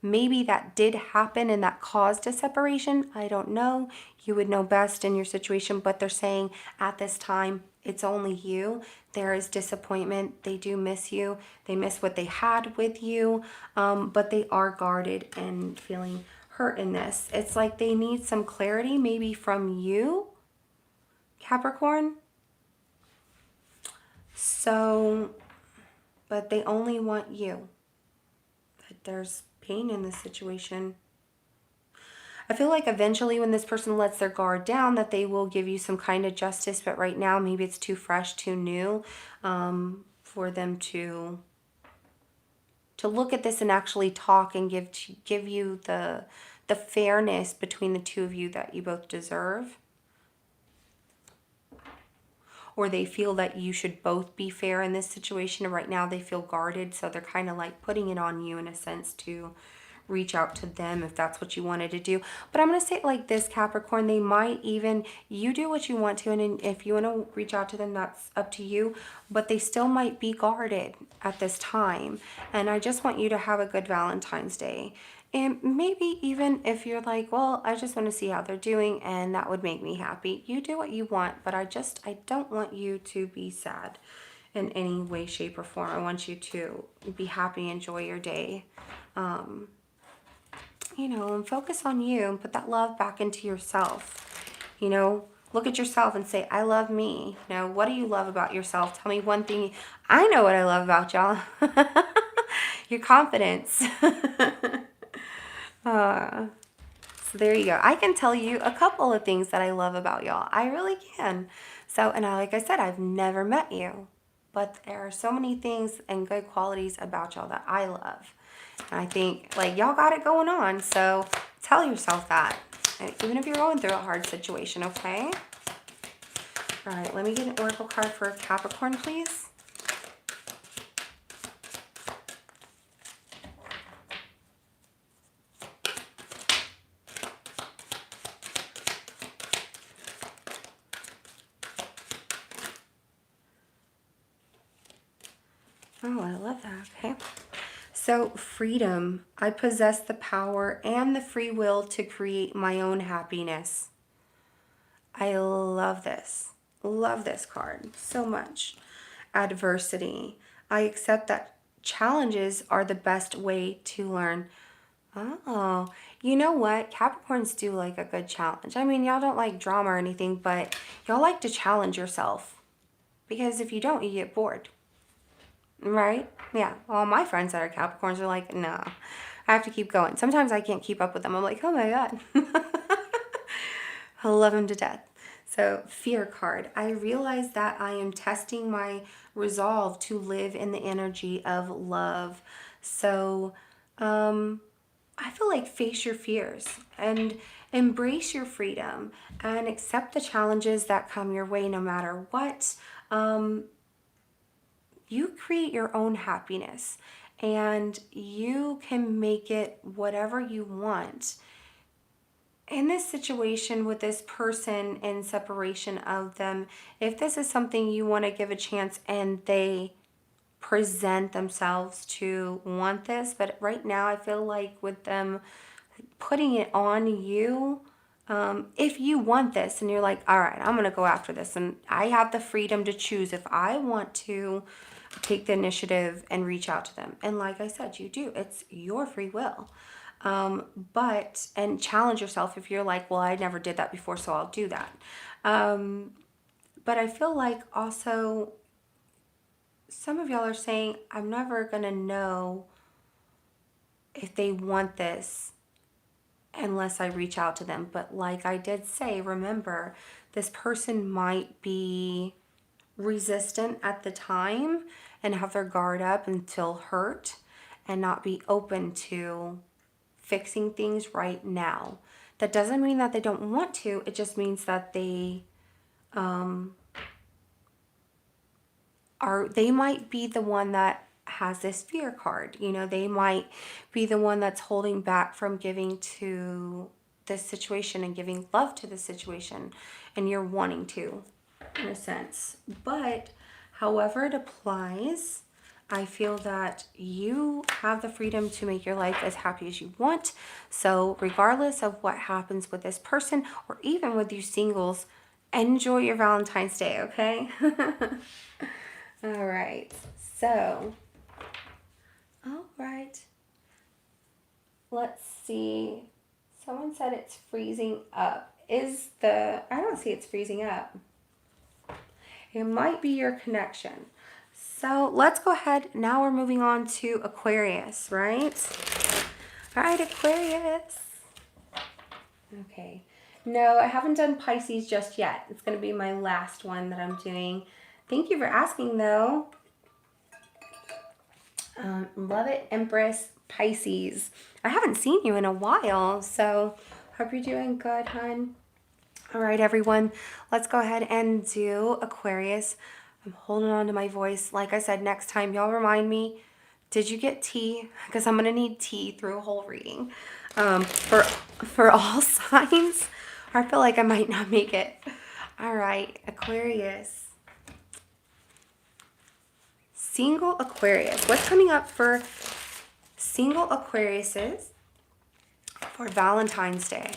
Maybe that did happen and that caused a separation. I don't know. You would know best in your situation, but they're saying at this time, it's only you. There is disappointment. They do miss you. They miss what they had with you, but they are guarded and feeling hurt in this. It's like they need some clarity maybe from you, Capricorn. So, but they only want you. There's pain in this situation. I feel like eventually when this person lets their guard down that they will give you some kind of justice, but right now maybe it's too fresh, too new for them to look at this and actually talk and give you the fairness between the two of you that you both deserve. or they feel that you should both be fair in this situation. And right now they feel guarded, so they're kind of like putting it on you in a sense to reach out to them if that's what you wanted to do. But I'm going to say it like this, Capricorn, they might even, you do what you want to, and if you want to reach out to them, that's up to you, but they still might be guarded at this time. And I just want you to have a good Valentine's Day. And maybe even if you're like, well, I just want to see how they're doing and that would make me happy, you do what you want, but I don't want you to be sad in any way, shape, or form. I want you to be happy, enjoy your day. You know, and focus on you and put that love back into yourself. You know, look at yourself and say, I love me. You know, what do you love about yourself? Tell me one thing. I know what I love about y'all. Your confidence. So there you go. I can tell you a couple of things that I love about y'all. I really can. So, and like I said, I've never met you, but there are so many things and good qualities about y'all that I love. And I think, like, y'all got it going on. So tell yourself that, even if you're going through a hard situation, okay? All right, let me get an oracle card for Capricorn, please. Oh, I love that. Okay. So, freedom. I possess the power and the free will to create my own happiness. I love this. Love this card so much. Adversity. I accept that challenges are the best way to learn. Oh, you know what? Capricorns do like a good challenge. I mean, y'all don't like drama or anything, but y'all like to challenge yourself. Because if you don't, you get bored. Right? Yeah. All my friends that are Capricorns are like, no, I have to keep going. Sometimes I can't keep up with them. I'm like, oh my God. I love them to death. So, fear card. I realize that I am testing my resolve to live in the energy of love. So, I feel like face your fears and embrace your freedom and accept the challenges that come your way no matter what. You create your own happiness and you can make it whatever you want. In this situation with this person and separation of them, if this is something you want to give a chance and they present themselves to want this, but right now I feel like with them putting it on you, if you want this and you're like, all right, I'm going to go after this and I have the freedom to choose if I want to take the initiative and reach out to them. And like I said, you do. It's your free will. And challenge yourself if you're like, well, I never did that before, so I'll do that. But I feel like also some of y'all are saying, I'm never going to know if they want this unless I reach out to them. But like I did say, remember, this person might be resistant at the time and have their guard up and feel hurt and not be open to fixing things right now. That doesn't mean that they don't want to. It just means that they might be the one that has this fear card. You know, they might be the one that's holding back from giving to this situation and giving love to the situation, and you're wanting to, in a sense. But however it applies, I feel that you have the freedom to make your life as happy as you want. So regardless of what happens with this person or even with you singles, enjoy your Valentine's Day, okay? All right. So, all right. Let's see. Someone said it's freezing up. I don't see it's freezing up. It might be your connection. So let's go ahead. Now we're moving on to Aquarius, right? All right, Aquarius. Okay. No, I haven't done Pisces just yet. It's going to be my last one that I'm doing. Thank you for asking, though. Love it, Empress Pisces. I haven't seen you in a while, so hope you're doing good, hon. All right, everyone, let's go ahead and do Aquarius. I'm holding on to my voice. Like I said, next time, y'all remind me, did you get tea? Because I'm going to need tea through a whole reading for all signs. Or I feel like I might not make it. All right, Aquarius. Single Aquarius. What's coming up for single Aquariuses for Valentine's Day?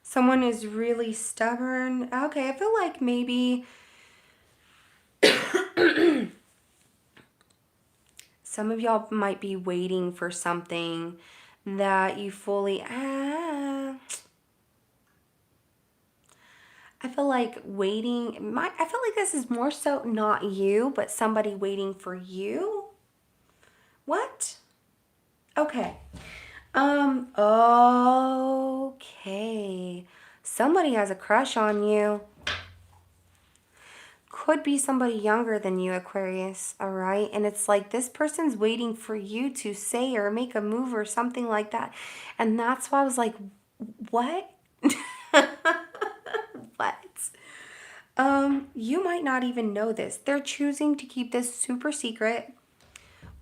Someone is really stubborn. Okay, I feel like maybe some of y'all might be waiting for something that you fully... I feel like waiting... I feel like this is more so not you, but somebody waiting for you. What? Okay. Okay. Somebody has a crush on you. Could be somebody younger than you, Aquarius, all right? And it's like this person's waiting for you to say or make a move or something like that. And that's why I was like, what? What? You might not even know this. They're choosing to keep this super secret,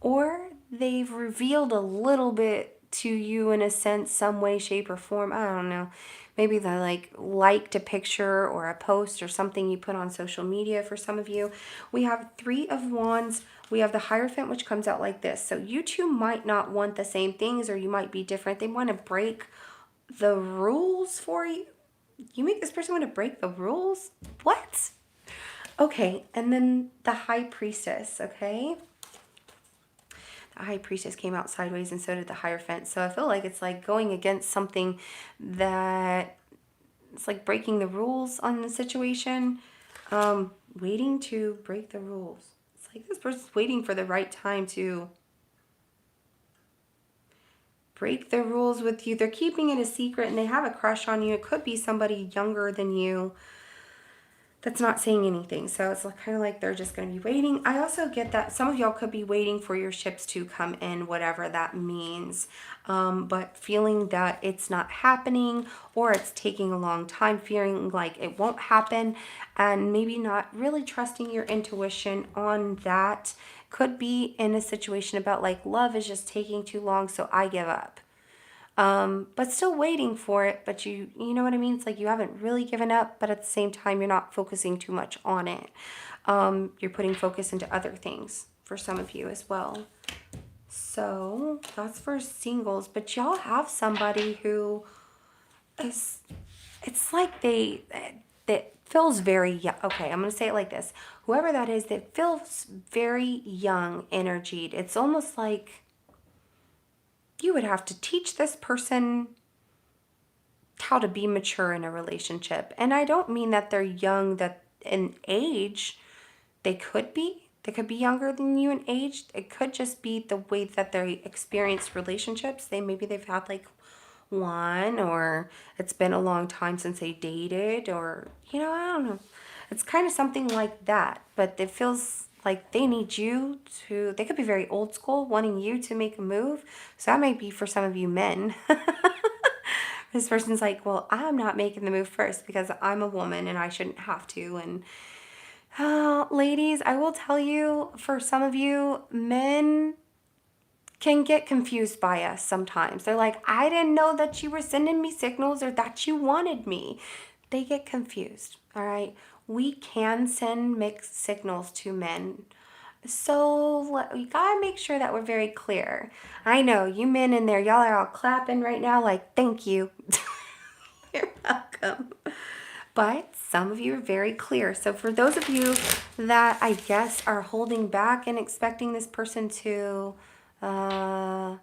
or they've revealed a little bit to you in a sense, some way, shape, or form. I don't know. Maybe they liked a picture or a post or something you put on social media for some of you. We have 3 of Wands. We have the Hierophant, which comes out like this. So you two might not want the same things, or you might be different. They want to break the rules for you. You make this person want to break the rules? What? Okay, and then the High Priestess, okay? The High Priestess came out sideways, and so did the Hierophant. So I feel like it's like going against something that it's like breaking the rules on the situation. Waiting to break the rules. It's like this person's waiting for the right time to break the rules with you. They're keeping it a secret and they have a crush on you. It could be somebody younger than you that's not saying anything. So it's kind of like they're just going to be waiting. I also get that some of y'all could be waiting for your ships to come in, whatever that means. But feeling that it's not happening, or it's taking a long time, feeling like it won't happen, and maybe not really trusting your intuition on that. Could be in a situation about like love is just taking too long, so I give up. But still waiting for it, but you know what I mean? It's like you haven't really given up, but at the same time, you're not focusing too much on it. You're putting focus into other things for some of you as well. So that's for singles, but y'all have somebody who is, it's like that feels very young. Okay, I'm going to say it like this. Whoever that is, that feels very young energied. It's almost like you would have to teach this person how to be mature in a relationship. And I don't mean that they're young, that in age. They could be younger than you in age. It could just be the way that they experience relationships. Maybe they've had like one, or it's been a long time since they dated, or I don't know. It's kind of something like that, but it feels like they need you to, they could be very old school, wanting you to make a move. So that might be for some of you men. This person's like, well, I'm not making the move first because I'm a woman and I shouldn't have to. And ladies, I will tell you, for some of you, men can get confused by us sometimes. They're like, I didn't know that you were sending me signals or that you wanted me. They get confused, all right? We can send mixed signals to men. So we gotta make sure that we're very clear. I know, you men in there, y'all are all clapping right now like, thank you. You're welcome. But some of you are very clear. So for those of you that I guess are holding back and expecting this person to, yeah,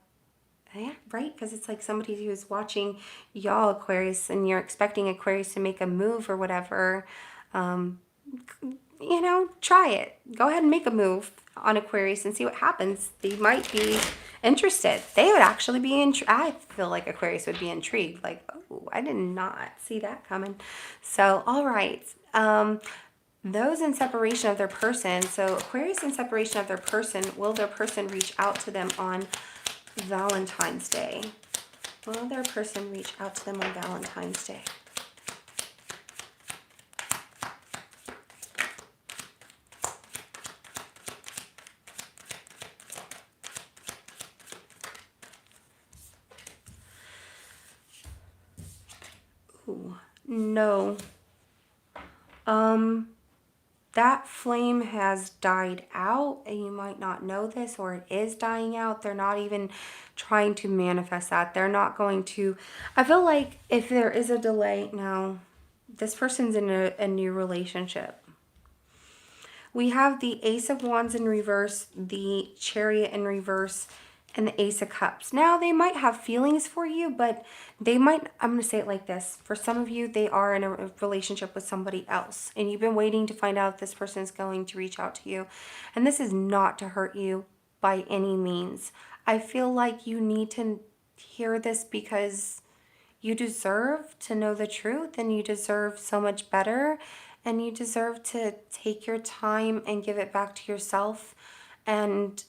right? Because it's like somebody who's watching y'all, Aquarius, and you're expecting Aquarius to make a move or whatever. you know, try it. Go ahead and make a move on Aquarius and see what happens. They might be interested. They would actually be I feel like Aquarius would be intrigued. Like, oh, I did not see that coming. So, all right. Those in separation of their person. So Aquarius in separation of their person. Will their person reach out to them on Valentine's Day? Will their person reach out to them on Valentine's Day? Ooh, no. That flame has died out, and you might not know this, or it is dying out. They're not even trying to manifest that. They're not going to, I feel like if there is a delay now, this person's in a new relationship. We have the Ace of Wands in reverse, the Chariot in reverse, and the Ace of Cups. Now, they might have feelings for you, but they might, I'm going to say it like this. For some of you, they are in a relationship with somebody else, and you've been waiting to find out if this person is going to reach out to you. And this is not to hurt you by any means. I feel like you need to hear this because you deserve to know the truth, and you deserve so much better, and you deserve to take your time and give it back to yourself and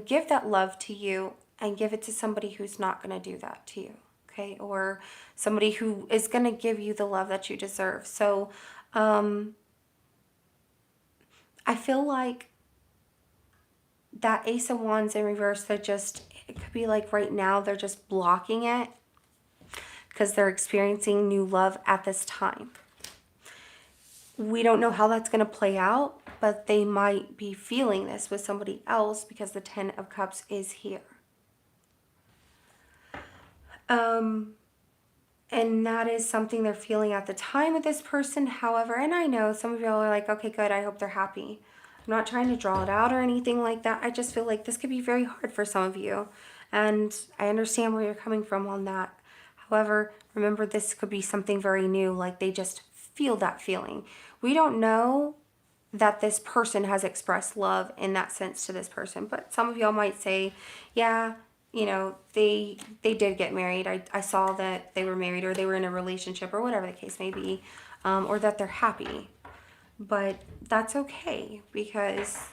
give that love to you and give it to somebody who's not going to do that to you, okay? Or somebody who is going to give you the love that you deserve. So I feel like that Ace of Wands in reverse, it could be like right now they're just blocking it because they're experiencing new love at this time. We don't know how that's going to play out, but they might be feeling this with somebody else because the Ten of Cups is here. And that is something they're feeling at the time with this person. However, and I know some of y'all are like, okay, good, I hope they're happy. I'm not trying to draw it out or anything like that. I just feel like this could be very hard for some of you. And I understand where you're coming from on that. However, remember, this could be something very new, like they just feel that feeling. We don't know that this person has expressed love in that sense to this person, but some of y'all might say, yeah, you know, they did get married. I saw that they were married, or they were in a relationship, or whatever the case may be, or that they're happy. But that's okay, because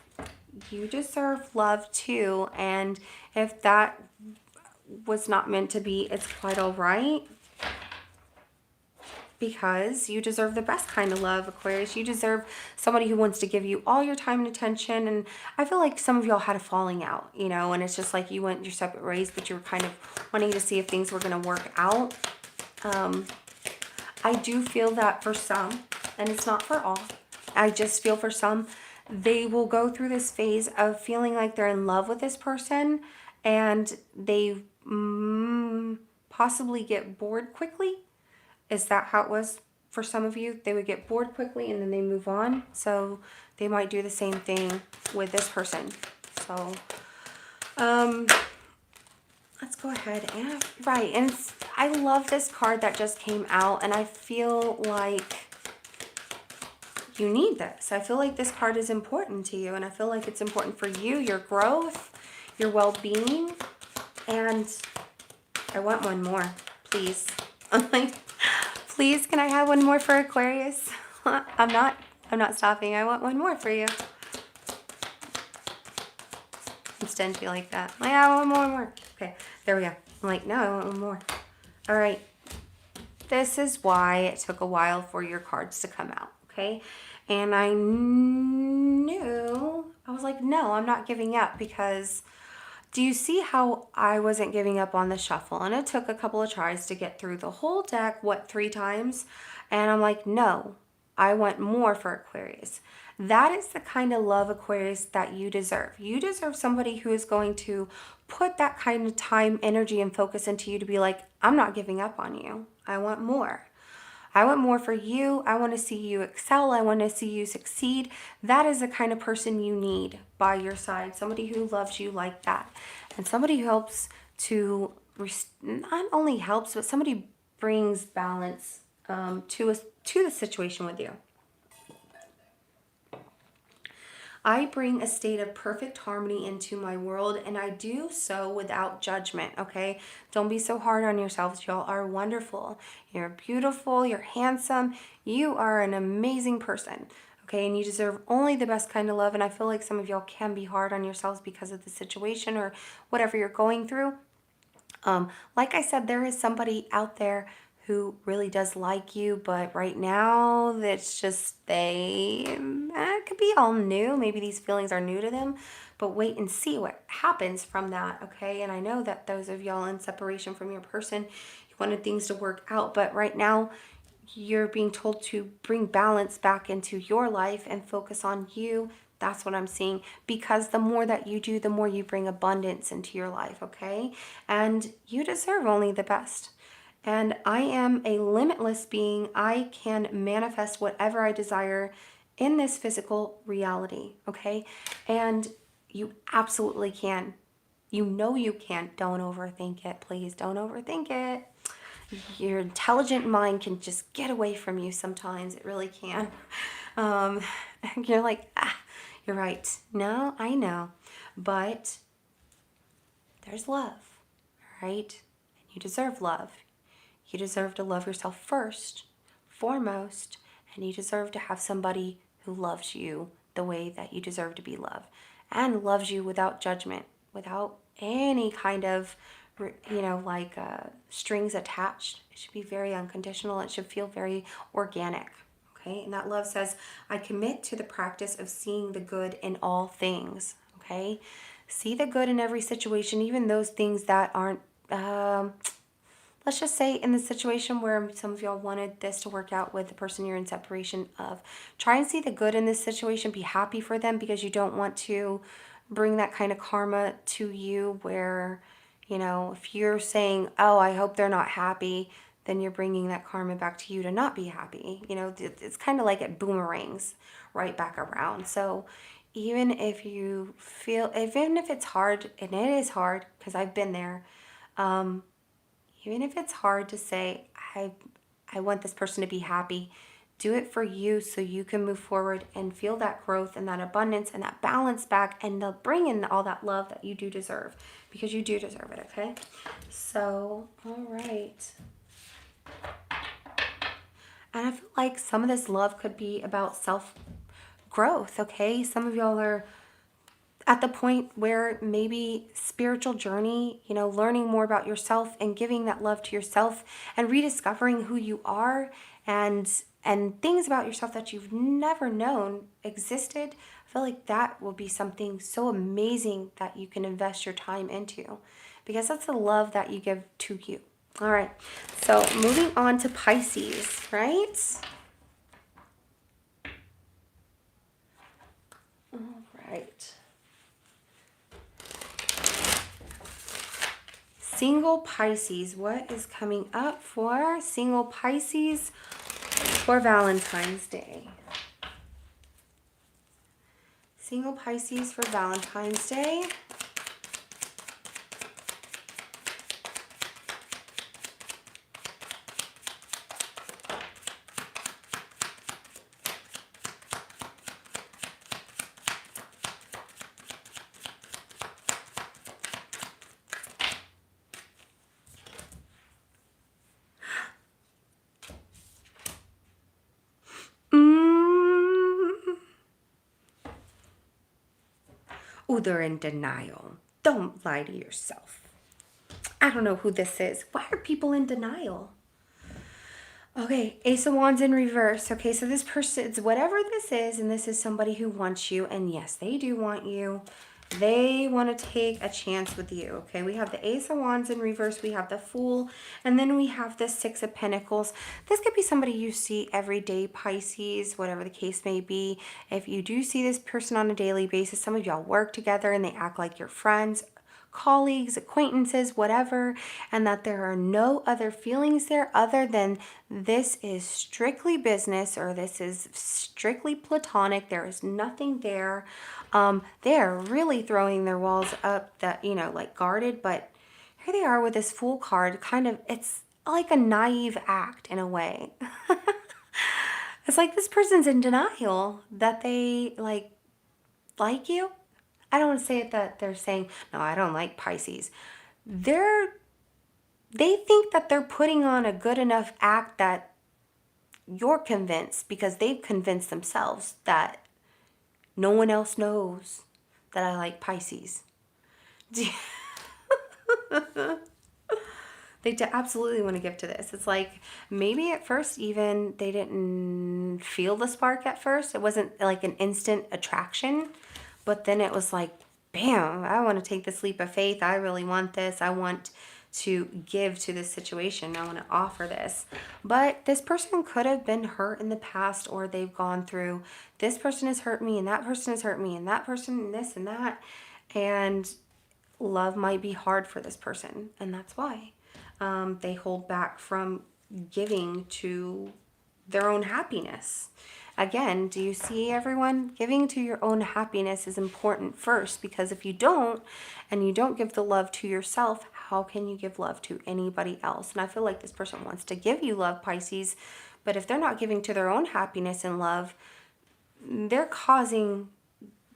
you deserve love too, and if that was not meant to be, it's quite all right, because you deserve the best kind of love, Aquarius. You deserve somebody who wants to give you all your time and attention. And I feel like some of y'all had a falling out, you know, and it's just like you went your separate ways, but you were kind of wanting to see if things were going to work out. I do feel that for some, and it's not for all, I just feel for some, they will go through this phase of feeling like they're in love with this person, and they possibly get bored quickly. Is that how it was for some of you? They would get bored quickly and then they move on. So they might do the same thing with this person. So let's go ahead and, right. And I love this card that just came out, and I feel like you need this. I feel like this card is important to you, and I feel like it's important for you, your growth, your well-being. And I want one more, please. Please, can I have one more for Aquarius? I'm not stopping. I want one more for you. I'm stingy like that. Like, I want one more. Okay, there we go. I'm like, no, I want one more. All right. This is why it took a while for your cards to come out, okay? And I knew, I was like, no, I'm not giving up, because do you see how I wasn't giving up on the shuffle? And it took a couple of tries to get through the whole deck, 3 times? And I'm like, no, I want more for Aquarius. That is the kind of love, Aquarius, that you deserve. You deserve somebody who is going to put that kind of time, energy, and focus into you to be like, I'm not giving up on you. I want more. I want more for you. I want to see you excel. I want to see you succeed. That is the kind of person you need by your side. Somebody who loves you like that. And somebody who helps to, not only helps, but somebody brings balance to the situation with you. I bring a state of perfect harmony into my world, and I do so without judgment, okay? Don't be so hard on yourselves. Y'all are wonderful. You're beautiful. You're handsome. You are an amazing person, okay? And you deserve only the best kind of love. And I feel like some of y'all can be hard on yourselves because of the situation or whatever you're going through. Like I said, there is somebody out there who really does like you, but right now it's just it could be all new. Maybe these feelings are new to them, but wait and see what happens from that, okay? And I know that those of y'all in separation from your person, you wanted things to work out, but right now you're being told to bring balance back into your life and focus on you. That's what I'm seeing, because the more that you do, the more you bring abundance into your life, okay? And you deserve only the best. And I am a limitless being. I can manifest whatever I desire in this physical reality, okay? And you absolutely can. You know you can. Don't overthink it, please. Don't overthink it. Your intelligent mind can just get away from you sometimes. It really can. You're like, you're right. No, I know. But there's love, right? And you deserve love. You deserve to love yourself first, foremost, and you deserve to have somebody who loves you the way that you deserve to be loved and loves you without judgment, without any kind of, strings attached. It should be very unconditional. It should feel very organic. Okay, and that love says, I commit to the practice of seeing the good in all things. Okay, see the good in every situation, even those things that aren't, let's just say in the situation where some of y'all wanted this to work out with the person you're in separation of. Try and see the good in this situation. Be happy for them, because you don't want to bring that kind of karma to you where, if you're saying, oh, I hope they're not happy, then you're bringing that karma back to you to not be happy. It's kind of like it boomerangs right back around. So even if you feel, even if it's hard, and it is hard because I've been there, even if it's hard to say, I want this person to be happy, do it for you so you can move forward and feel that growth and that abundance and that balance back, and they'll bring in all that love that you do deserve, because you do deserve it, okay? So, all right. And I feel like some of this love could be about self-growth, okay? Some of y'all are at the point where maybe spiritual journey, learning more about yourself and giving that love to yourself and rediscovering who you are, and things about yourself that you've never known existed. I feel like that will be something so amazing that you can invest your time into, because that's the love that you give to you. All right, so moving on to Pisces, right? All right. Single Pisces, what is coming up for single Pisces for Valentine's Day? Single Pisces for Valentine's Day. Oh, they're in denial. Don't lie to yourself. I don't know who this is. Why are people in denial? Okay, Ace of Wands in reverse. Okay, so this person, it's whatever this is, and this is somebody who wants you, and yes, they do want you. They want to take a chance with you, okay? We have the Ace of Wands in reverse, we have the Fool, and then we have the Six of Pentacles. This could be somebody you see every day, Pisces, whatever the case may be. If you do see this person on a daily basis, some of y'all work together and they act like your friends, colleagues, acquaintances, whatever, and that there are no other feelings there other than this is strictly business, or this is strictly platonic. There is nothing there. They are really throwing their walls up that, like guarded, but here they are with this Fool card. Kind of, it's like a naive act in a way. It's like this person's in denial that they like you. I don't want to say it that they're saying, no, I don't like Pisces. They think that they're putting on a good enough act that you're convinced, because they've convinced themselves that no one else knows that I like Pisces. They absolutely want to give to this. It's like, maybe at first even they didn't feel the spark at first. It wasn't like an instant attraction, but then it was like, bam, I want to take this leap of faith. I really want this. I want to give to this situation. I want to offer this. But this person could have been hurt in the past, or they've gone through, this person has hurt me and that person has hurt me and that person and this and that. And love might be hard for this person. And that's why they hold back from giving to their own happiness. Again, do you see, everyone? Giving to your own happiness is important first, because if you don't, and you don't give the love to yourself, how can you give love to anybody else? And I feel like this person wants to give you love, Pisces, but if they're not giving to their own happiness and love, they're causing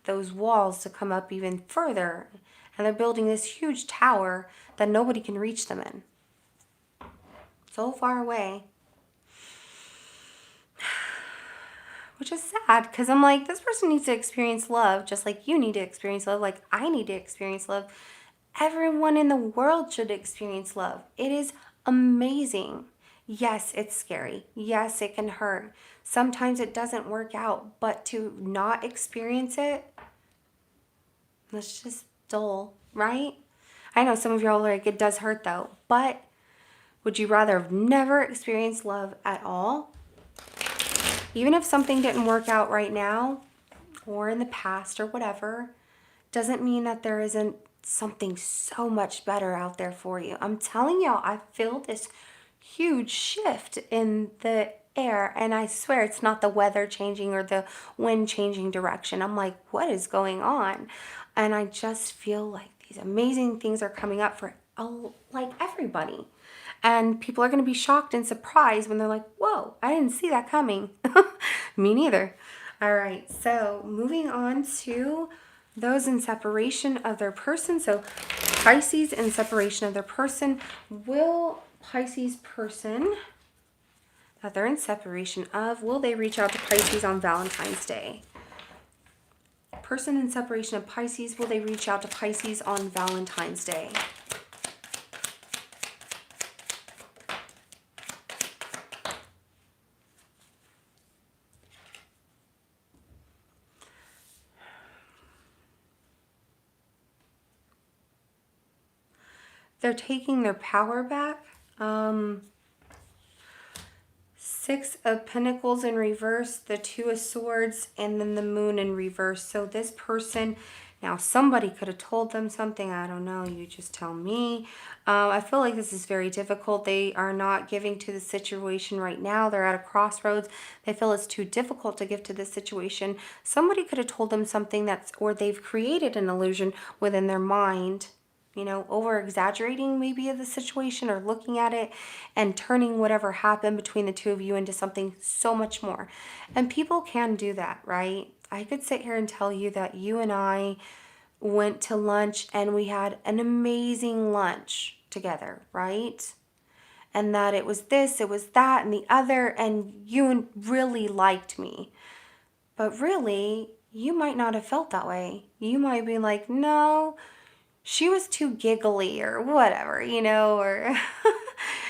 those walls to come up even further, and they're building this huge tower that nobody can reach them in. So far away. Which is sad, because I'm like, this person needs to experience love just like you need to experience love, like I need to experience love. Everyone in the world should experience love. It is amazing. Yes, it's scary. Yes, it can hurt. Sometimes it doesn't work out, but to not experience it, that's just dull, right? I know some of y'all are like, it does hurt though, but would you rather have never experienced love at all? Even if something didn't work out right now or in the past or whatever, doesn't mean that there isn't something so much better out there for you. I'm telling y'all, I feel this huge shift in the air, and I swear it's not the weather changing or the wind changing direction. I'm like, what is going on? And I just feel like these amazing things are coming up for like everybody. And people are going to be shocked and surprised when they're like, whoa, I didn't see that coming. Me neither. All right, so moving on to those in separation of their person. So Pisces in separation of their person. Will Pisces person that they're in separation of, will they reach out to Pisces on Valentine's Day? Person in separation of Pisces, will they reach out to Pisces on Valentine's Day? They're taking their power back. Six of Pentacles in reverse, the Two of Swords, and then the Moon in reverse. So this person, now somebody could have told them something. I don't know. You just tell me. I feel like this is very difficult. They are not giving to the situation right now. They're at a crossroads. They feel it's too difficult to give to this situation. Somebody could have told them something or they've created an illusion within their mind, you know, over exaggerating maybe of the situation, or looking at it and turning whatever happened between the two of you into something so much more. And people can do that, right? I could sit here and tell you that you and I went to lunch and we had an amazing lunch together, right? And that it was this, it was that, and the other, and you really liked me. But really, you might not have felt that way. You might be like, no, she was too giggly or whatever, you know, or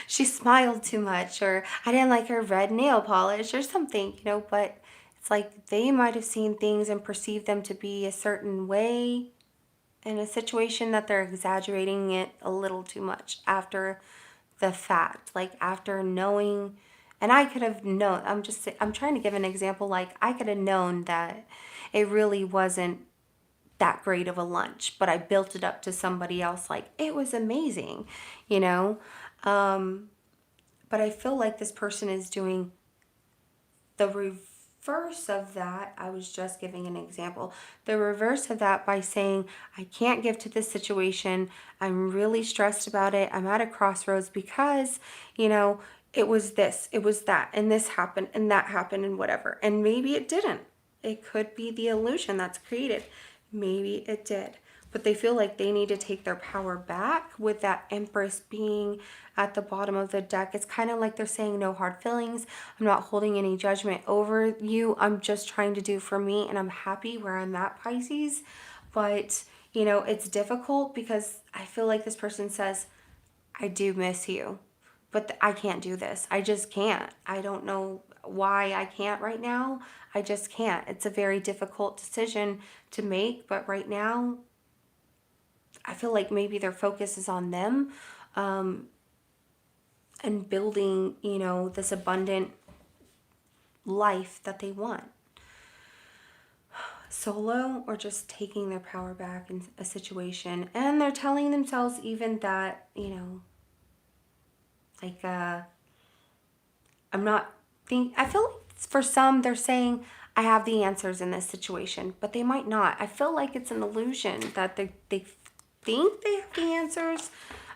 she smiled too much, or I didn't like her red nail polish or something, you know. But it's like they might have seen things and perceived them to be a certain way in a situation, that they're exaggerating it a little too much after the fact, like after knowing. And I could have known, I'm trying to give an example, like I could have known that it really wasn't that great of a lunch, but I built it up to somebody else like it was amazing, you know. But I feel like this person is doing the reverse of that. I was just giving an example. The reverse of that by saying, I can't give to this situation. I'm really stressed about it. I'm at a crossroads because, you know, it was this, it was that, and this happened, and that happened, and whatever. And maybe it didn't. it could be the illusion that's created. Maybe it did. But they feel like they need to take their power back with that Empress being at the bottom of the deck. It's kind of like they're saying no hard feelings. I'm not holding any judgment over you. I'm just trying to do for me, and I'm happy where I'm at, Pisces. But, you know, it's difficult because I feel like this person says, I do miss you, but I can't do this. I just can't. I don't know why I can't right now. I just can't. It's a very difficult decision to make, but right now, I feel like maybe their focus is on them, and building, you know, this abundant life that they want. Solo, or just taking their power back in a situation. And they're telling themselves even that, you know, like, I feel like for some, they're saying, I have the answers in this situation, but they might not. I feel like it's an illusion that they think they have the answers.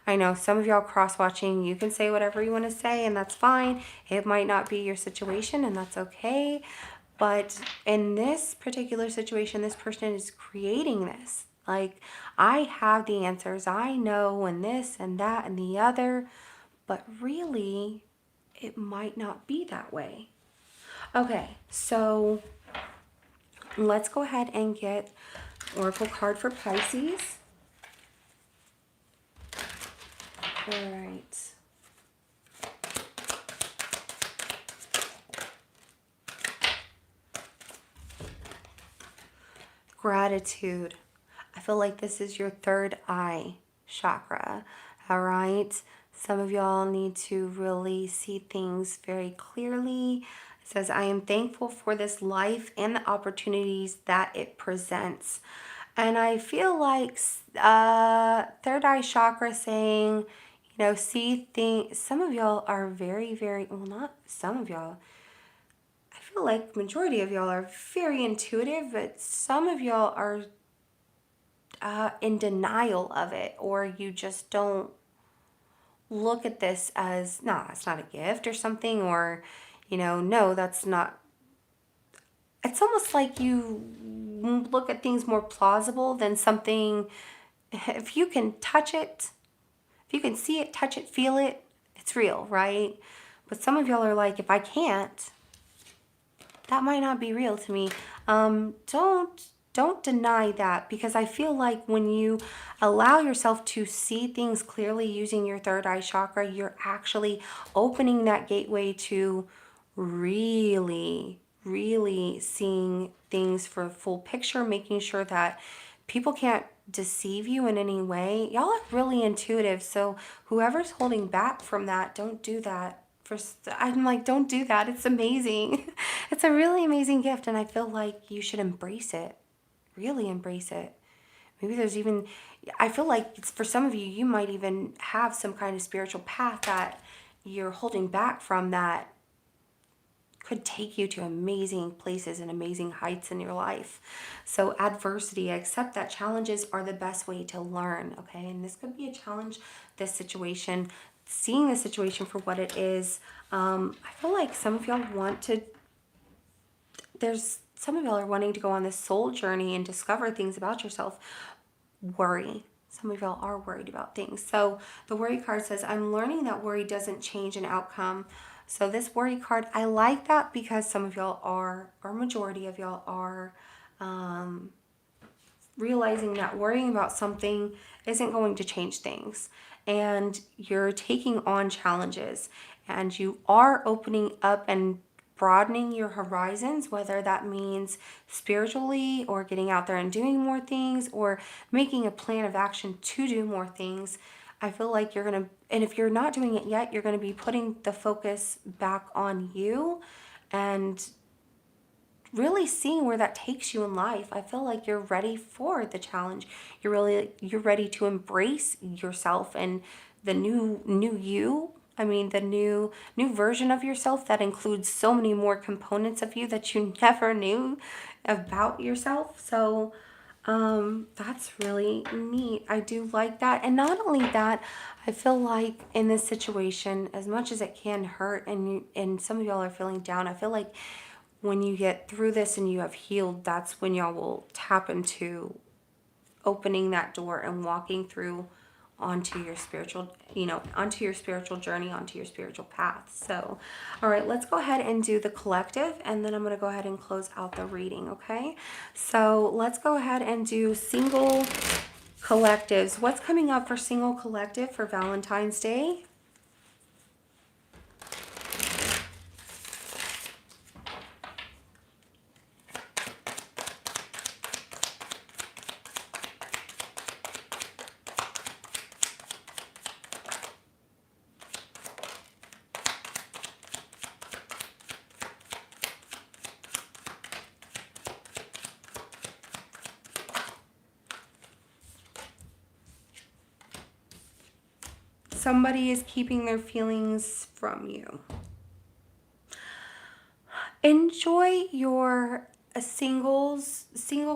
I know some of y'all cross-watching, you can say whatever you want to say, and that's fine. It might not be your situation, and that's okay. But in this particular situation, this person is creating this. Like, I have the answers. I know, and this and that and the other. But really, it might not be that way. Okay, so let's go ahead and get Oracle card for Pisces. All right. Gratitude. I feel like this is your third eye chakra. All right. Some of y'all need to really see things very clearly. It says, I am thankful for this life and the opportunities that it presents. And I feel like third eye chakra saying, you know, see things. Some of y'all are very, very, well, not some of y'all. I feel like majority of y'all are very intuitive, but some of y'all are in denial of it, or you just don't look at this as, no, it's not a gift or something, or, you know, no, that's not. It's almost like you look at things more plausible than something. If you can touch it, if you can see it, touch it, feel it, it's real, right? But some of y'all are like, if I can't, that might not be real to me. Don't deny that, because I feel like when you allow yourself to see things clearly using your third eye chakra, you're actually opening that gateway to really, really seeing things for a full picture, making sure that people can't deceive you in any way. Y'all are really intuitive, so whoever's holding back from that, don't do that. I'm like, don't do that. It's amazing. It's a really amazing gift, and I feel like you should embrace it. Really embrace it. Maybe there's even, I feel like for some of you, you might even have some kind of spiritual path that you're holding back from that could take you to amazing places and amazing heights in your life. So adversity, accept that challenges are the best way to learn, okay? And this could be a challenge, this situation, seeing the situation for what it is. I feel like some of y'all some of y'all are wanting to go on this soul journey and discover things about yourself. Worry. Some of y'all are worried about things. So the worry card says, I'm learning that worry doesn't change an outcome. So this worry card, I like that because some of y'all are, or majority of y'all are, realizing that worrying about something isn't going to change things. And you're taking on challenges, and you are opening up and broadening your horizons, whether that means spiritually or getting out there and doing more things or making a plan of action to do more things. I feel like you're going to, and if you're not doing it yet, you're going to be putting the focus back on you and really seeing where that takes you in life. I feel like you're ready for the challenge. You're ready to embrace yourself and the new you. I mean, the new version of yourself that includes so many more components of you that you never knew about yourself. So that's really neat. I do like that. And not only that, I feel like in this situation, as much as it can hurt, and some of y'all are feeling down, I feel like when you get through this and you have healed, that's when y'all will tap into opening that door and walking through onto your spiritual, onto your spiritual journey, onto your spiritual path. So, all right, let's go ahead and do the collective, and then I'm going to go ahead and close out the reading, okay? So let's go ahead and do single collectives. What's coming up for single collective for Valentine's Day? Somebody is keeping their feelings from you. Enjoy your single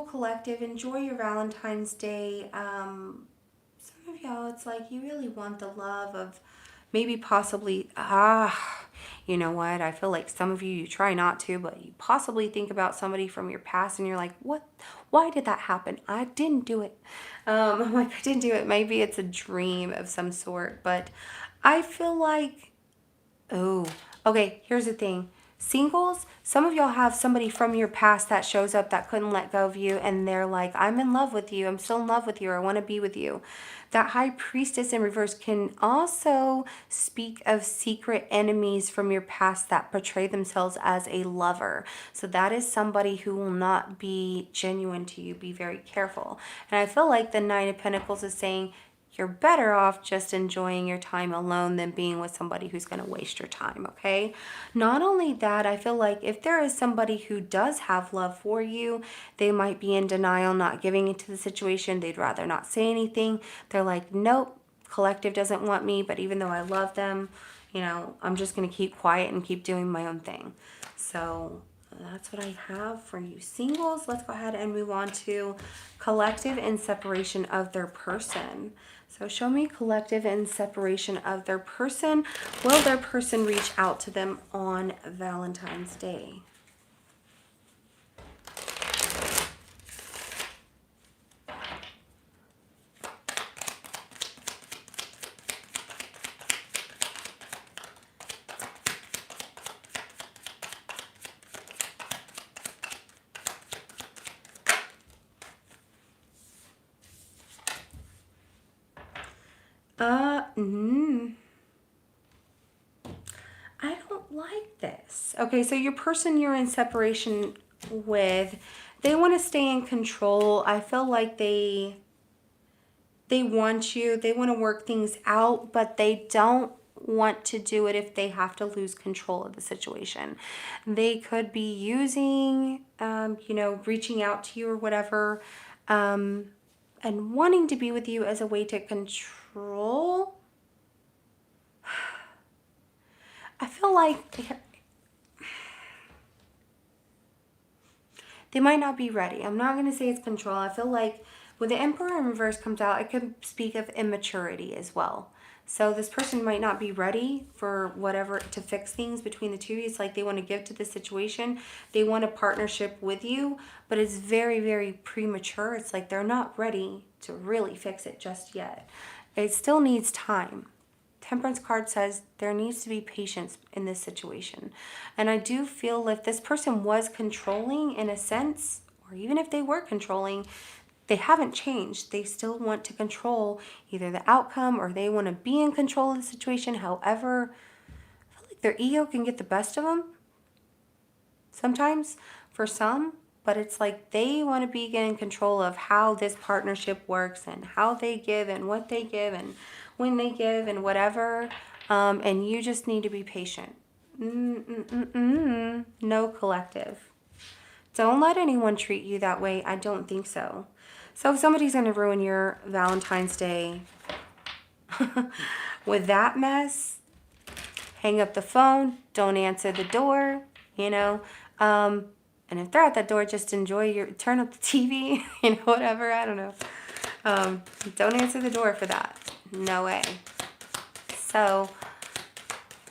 collective. Enjoy your Valentine's Day. Some of y'all, it's like you really want the love of maybe possibly, you know what? I feel like some of you try not to, but you possibly think about somebody from your past and you're like, what? Why did that happen? I didn't do it. I'm like, I didn't do it. Maybe it's a dream of some sort, but I feel like, oh, okay, here's the thing. Singles, some of y'all have somebody from your past that shows up that couldn't let go of you, and they're like, I'm in love with you. I'm still in love with you. Or I want to be with you. That High Priestess in reverse can also speak of secret enemies from your past that portray themselves as a lover. So that is somebody who will not be genuine to you. Be very careful. And I feel like the Nine of Pentacles is saying, you're better off just enjoying your time alone than being with somebody who's going to waste your time, okay? Not only that, I feel like if there is somebody who does have love for you, they might be in denial, not giving into the situation. They'd rather not say anything. They're like, nope, collective doesn't want me, but even though I love them, I'm just going to keep quiet and keep doing my own thing. So that's what I have for you singles. Let's go ahead and move on to collective and separation of their person. So show me collective and separation of their person. Will their person reach out to them on Valentine's Day? I don't like this. Okay, so your person you're in separation with, they want to stay in control. I feel like they want you. They want to work things out, but they don't want to do it if they have to lose control of the situation. They could be using, reaching out to you or whatever, and wanting to be with you as a way to control. I feel like they might not be ready. I'm not going to say it's control. I feel like when the Emperor in reverse comes out, it could speak of immaturity as well. So this person might not be ready for whatever to fix things between the two. It's like they want to give to the situation. They want a partnership with you, but it's very, very premature. It's like they're not ready to really fix it just yet. It still needs time. Temperance card says there needs to be patience in this situation. And I do feel if this person was controlling in a sense, or even if they were controlling, they haven't changed. They still want to control either the outcome or they want to be in control of the situation. However, I feel like their ego can get the best of them sometimes for some, but it's like they want to be in control of how this partnership works and how they give and what they give and when they give and whatever. And you just need to be patient. No collective. Don't let anyone treat you that way. I don't think so. So if somebody's going to ruin your Valentine's Day with that mess, hang up the phone, don't answer the door, and if they're at that door, just turn up the TV, whatever, I don't know. Don't answer the door for that. No way. So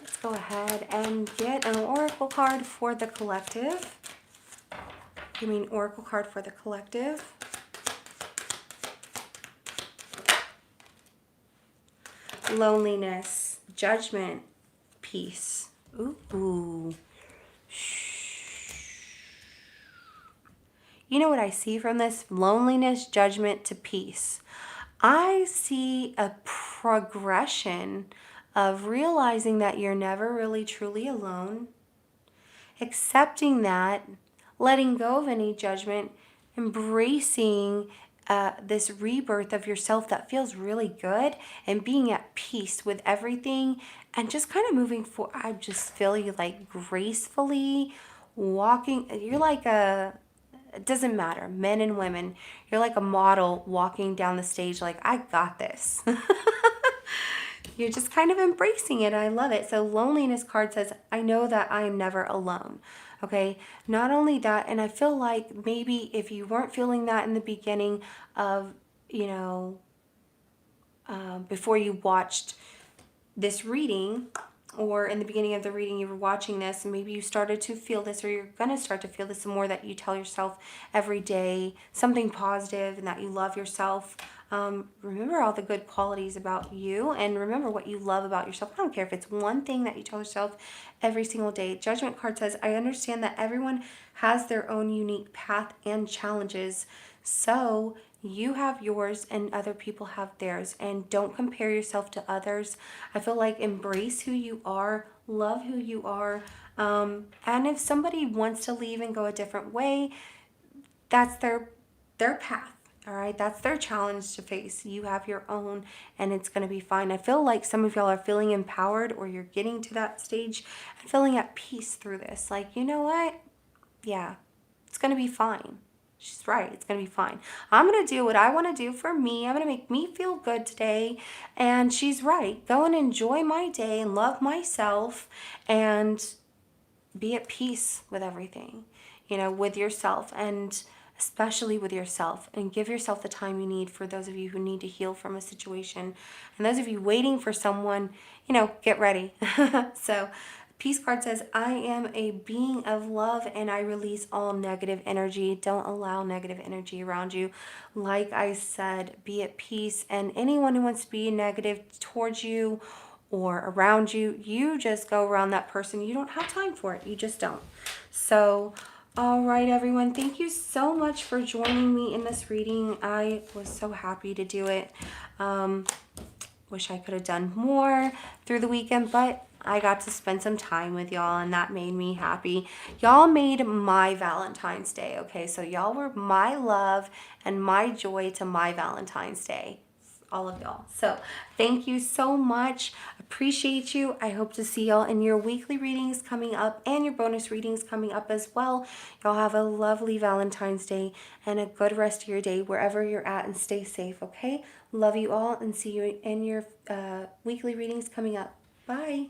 let's go ahead and get an oracle card for the collective. Give me an oracle card for the collective. Loneliness, judgment, peace. Ooh. You know what I see from this? Loneliness, judgment to peace. I see a progression of realizing that you're never really truly alone, accepting that, letting go of any judgment, embracing this rebirth of yourself that feels really good, and being at peace with everything, and just kind of moving forward. I just feel you like gracefully walking. You're like it doesn't matter, men and women, you're like a model walking down the stage like, I got this. You're just kind of embracing it. I love it. So loneliness card says, I know that I am never alone. Okay. Not only that, and I feel like maybe if you weren't feeling that in the beginning of, before you watched this reading, or in the beginning of the reading you were watching this, and maybe you started to feel this, or you're going to start to feel this the more that you tell yourself every day something positive and that you love yourself. Remember all the good qualities about you, and remember what you love about yourself. I don't care if it's one thing that you tell yourself every single day. Judgment card says, I understand that everyone has their own unique path and challenges. So you have yours and other people have theirs, and don't compare yourself to others. I feel like embrace who you are, love who you are. And if somebody wants to leave and go a different way, that's their path. All right, that's their challenge to face. You have your own, and it's going to be fine. I feel like some of y'all are feeling empowered, or you're getting to that stage and feeling at peace through this. Like, you know what? Yeah, it's going to be fine. She's right. It's going to be fine. I'm going to do what I want to do for me. I'm going to make me feel good today. And she's right. Go and enjoy my day and love myself and be at peace with everything, with yourself, and especially with yourself, and give yourself the time you need. For those of you who need to heal from a situation, and those of you waiting for someone, get ready. So Peace card says, I am a being of love and I release all negative energy. Don't allow negative energy around you. Like I said, be at peace, and anyone who wants to be negative towards you or around you, you just go around that person. You don't have time for it. You just don't. So, all right, everyone. Thank you so much for joining me in this reading. I was so happy to do it. Wish I could have done more through the weekend, but I got to spend some time with y'all, and that made me happy. Y'all made my Valentine's Day, okay? So y'all were my love and my joy to my Valentine's Day. All of y'all. So thank you so much. Appreciate you. I hope to see y'all in your weekly readings coming up and your bonus readings coming up as well. Y'all have a lovely Valentine's Day and a good rest of your day wherever you're at, and stay safe, okay? Love you all, and see you in your weekly readings coming up. Bye.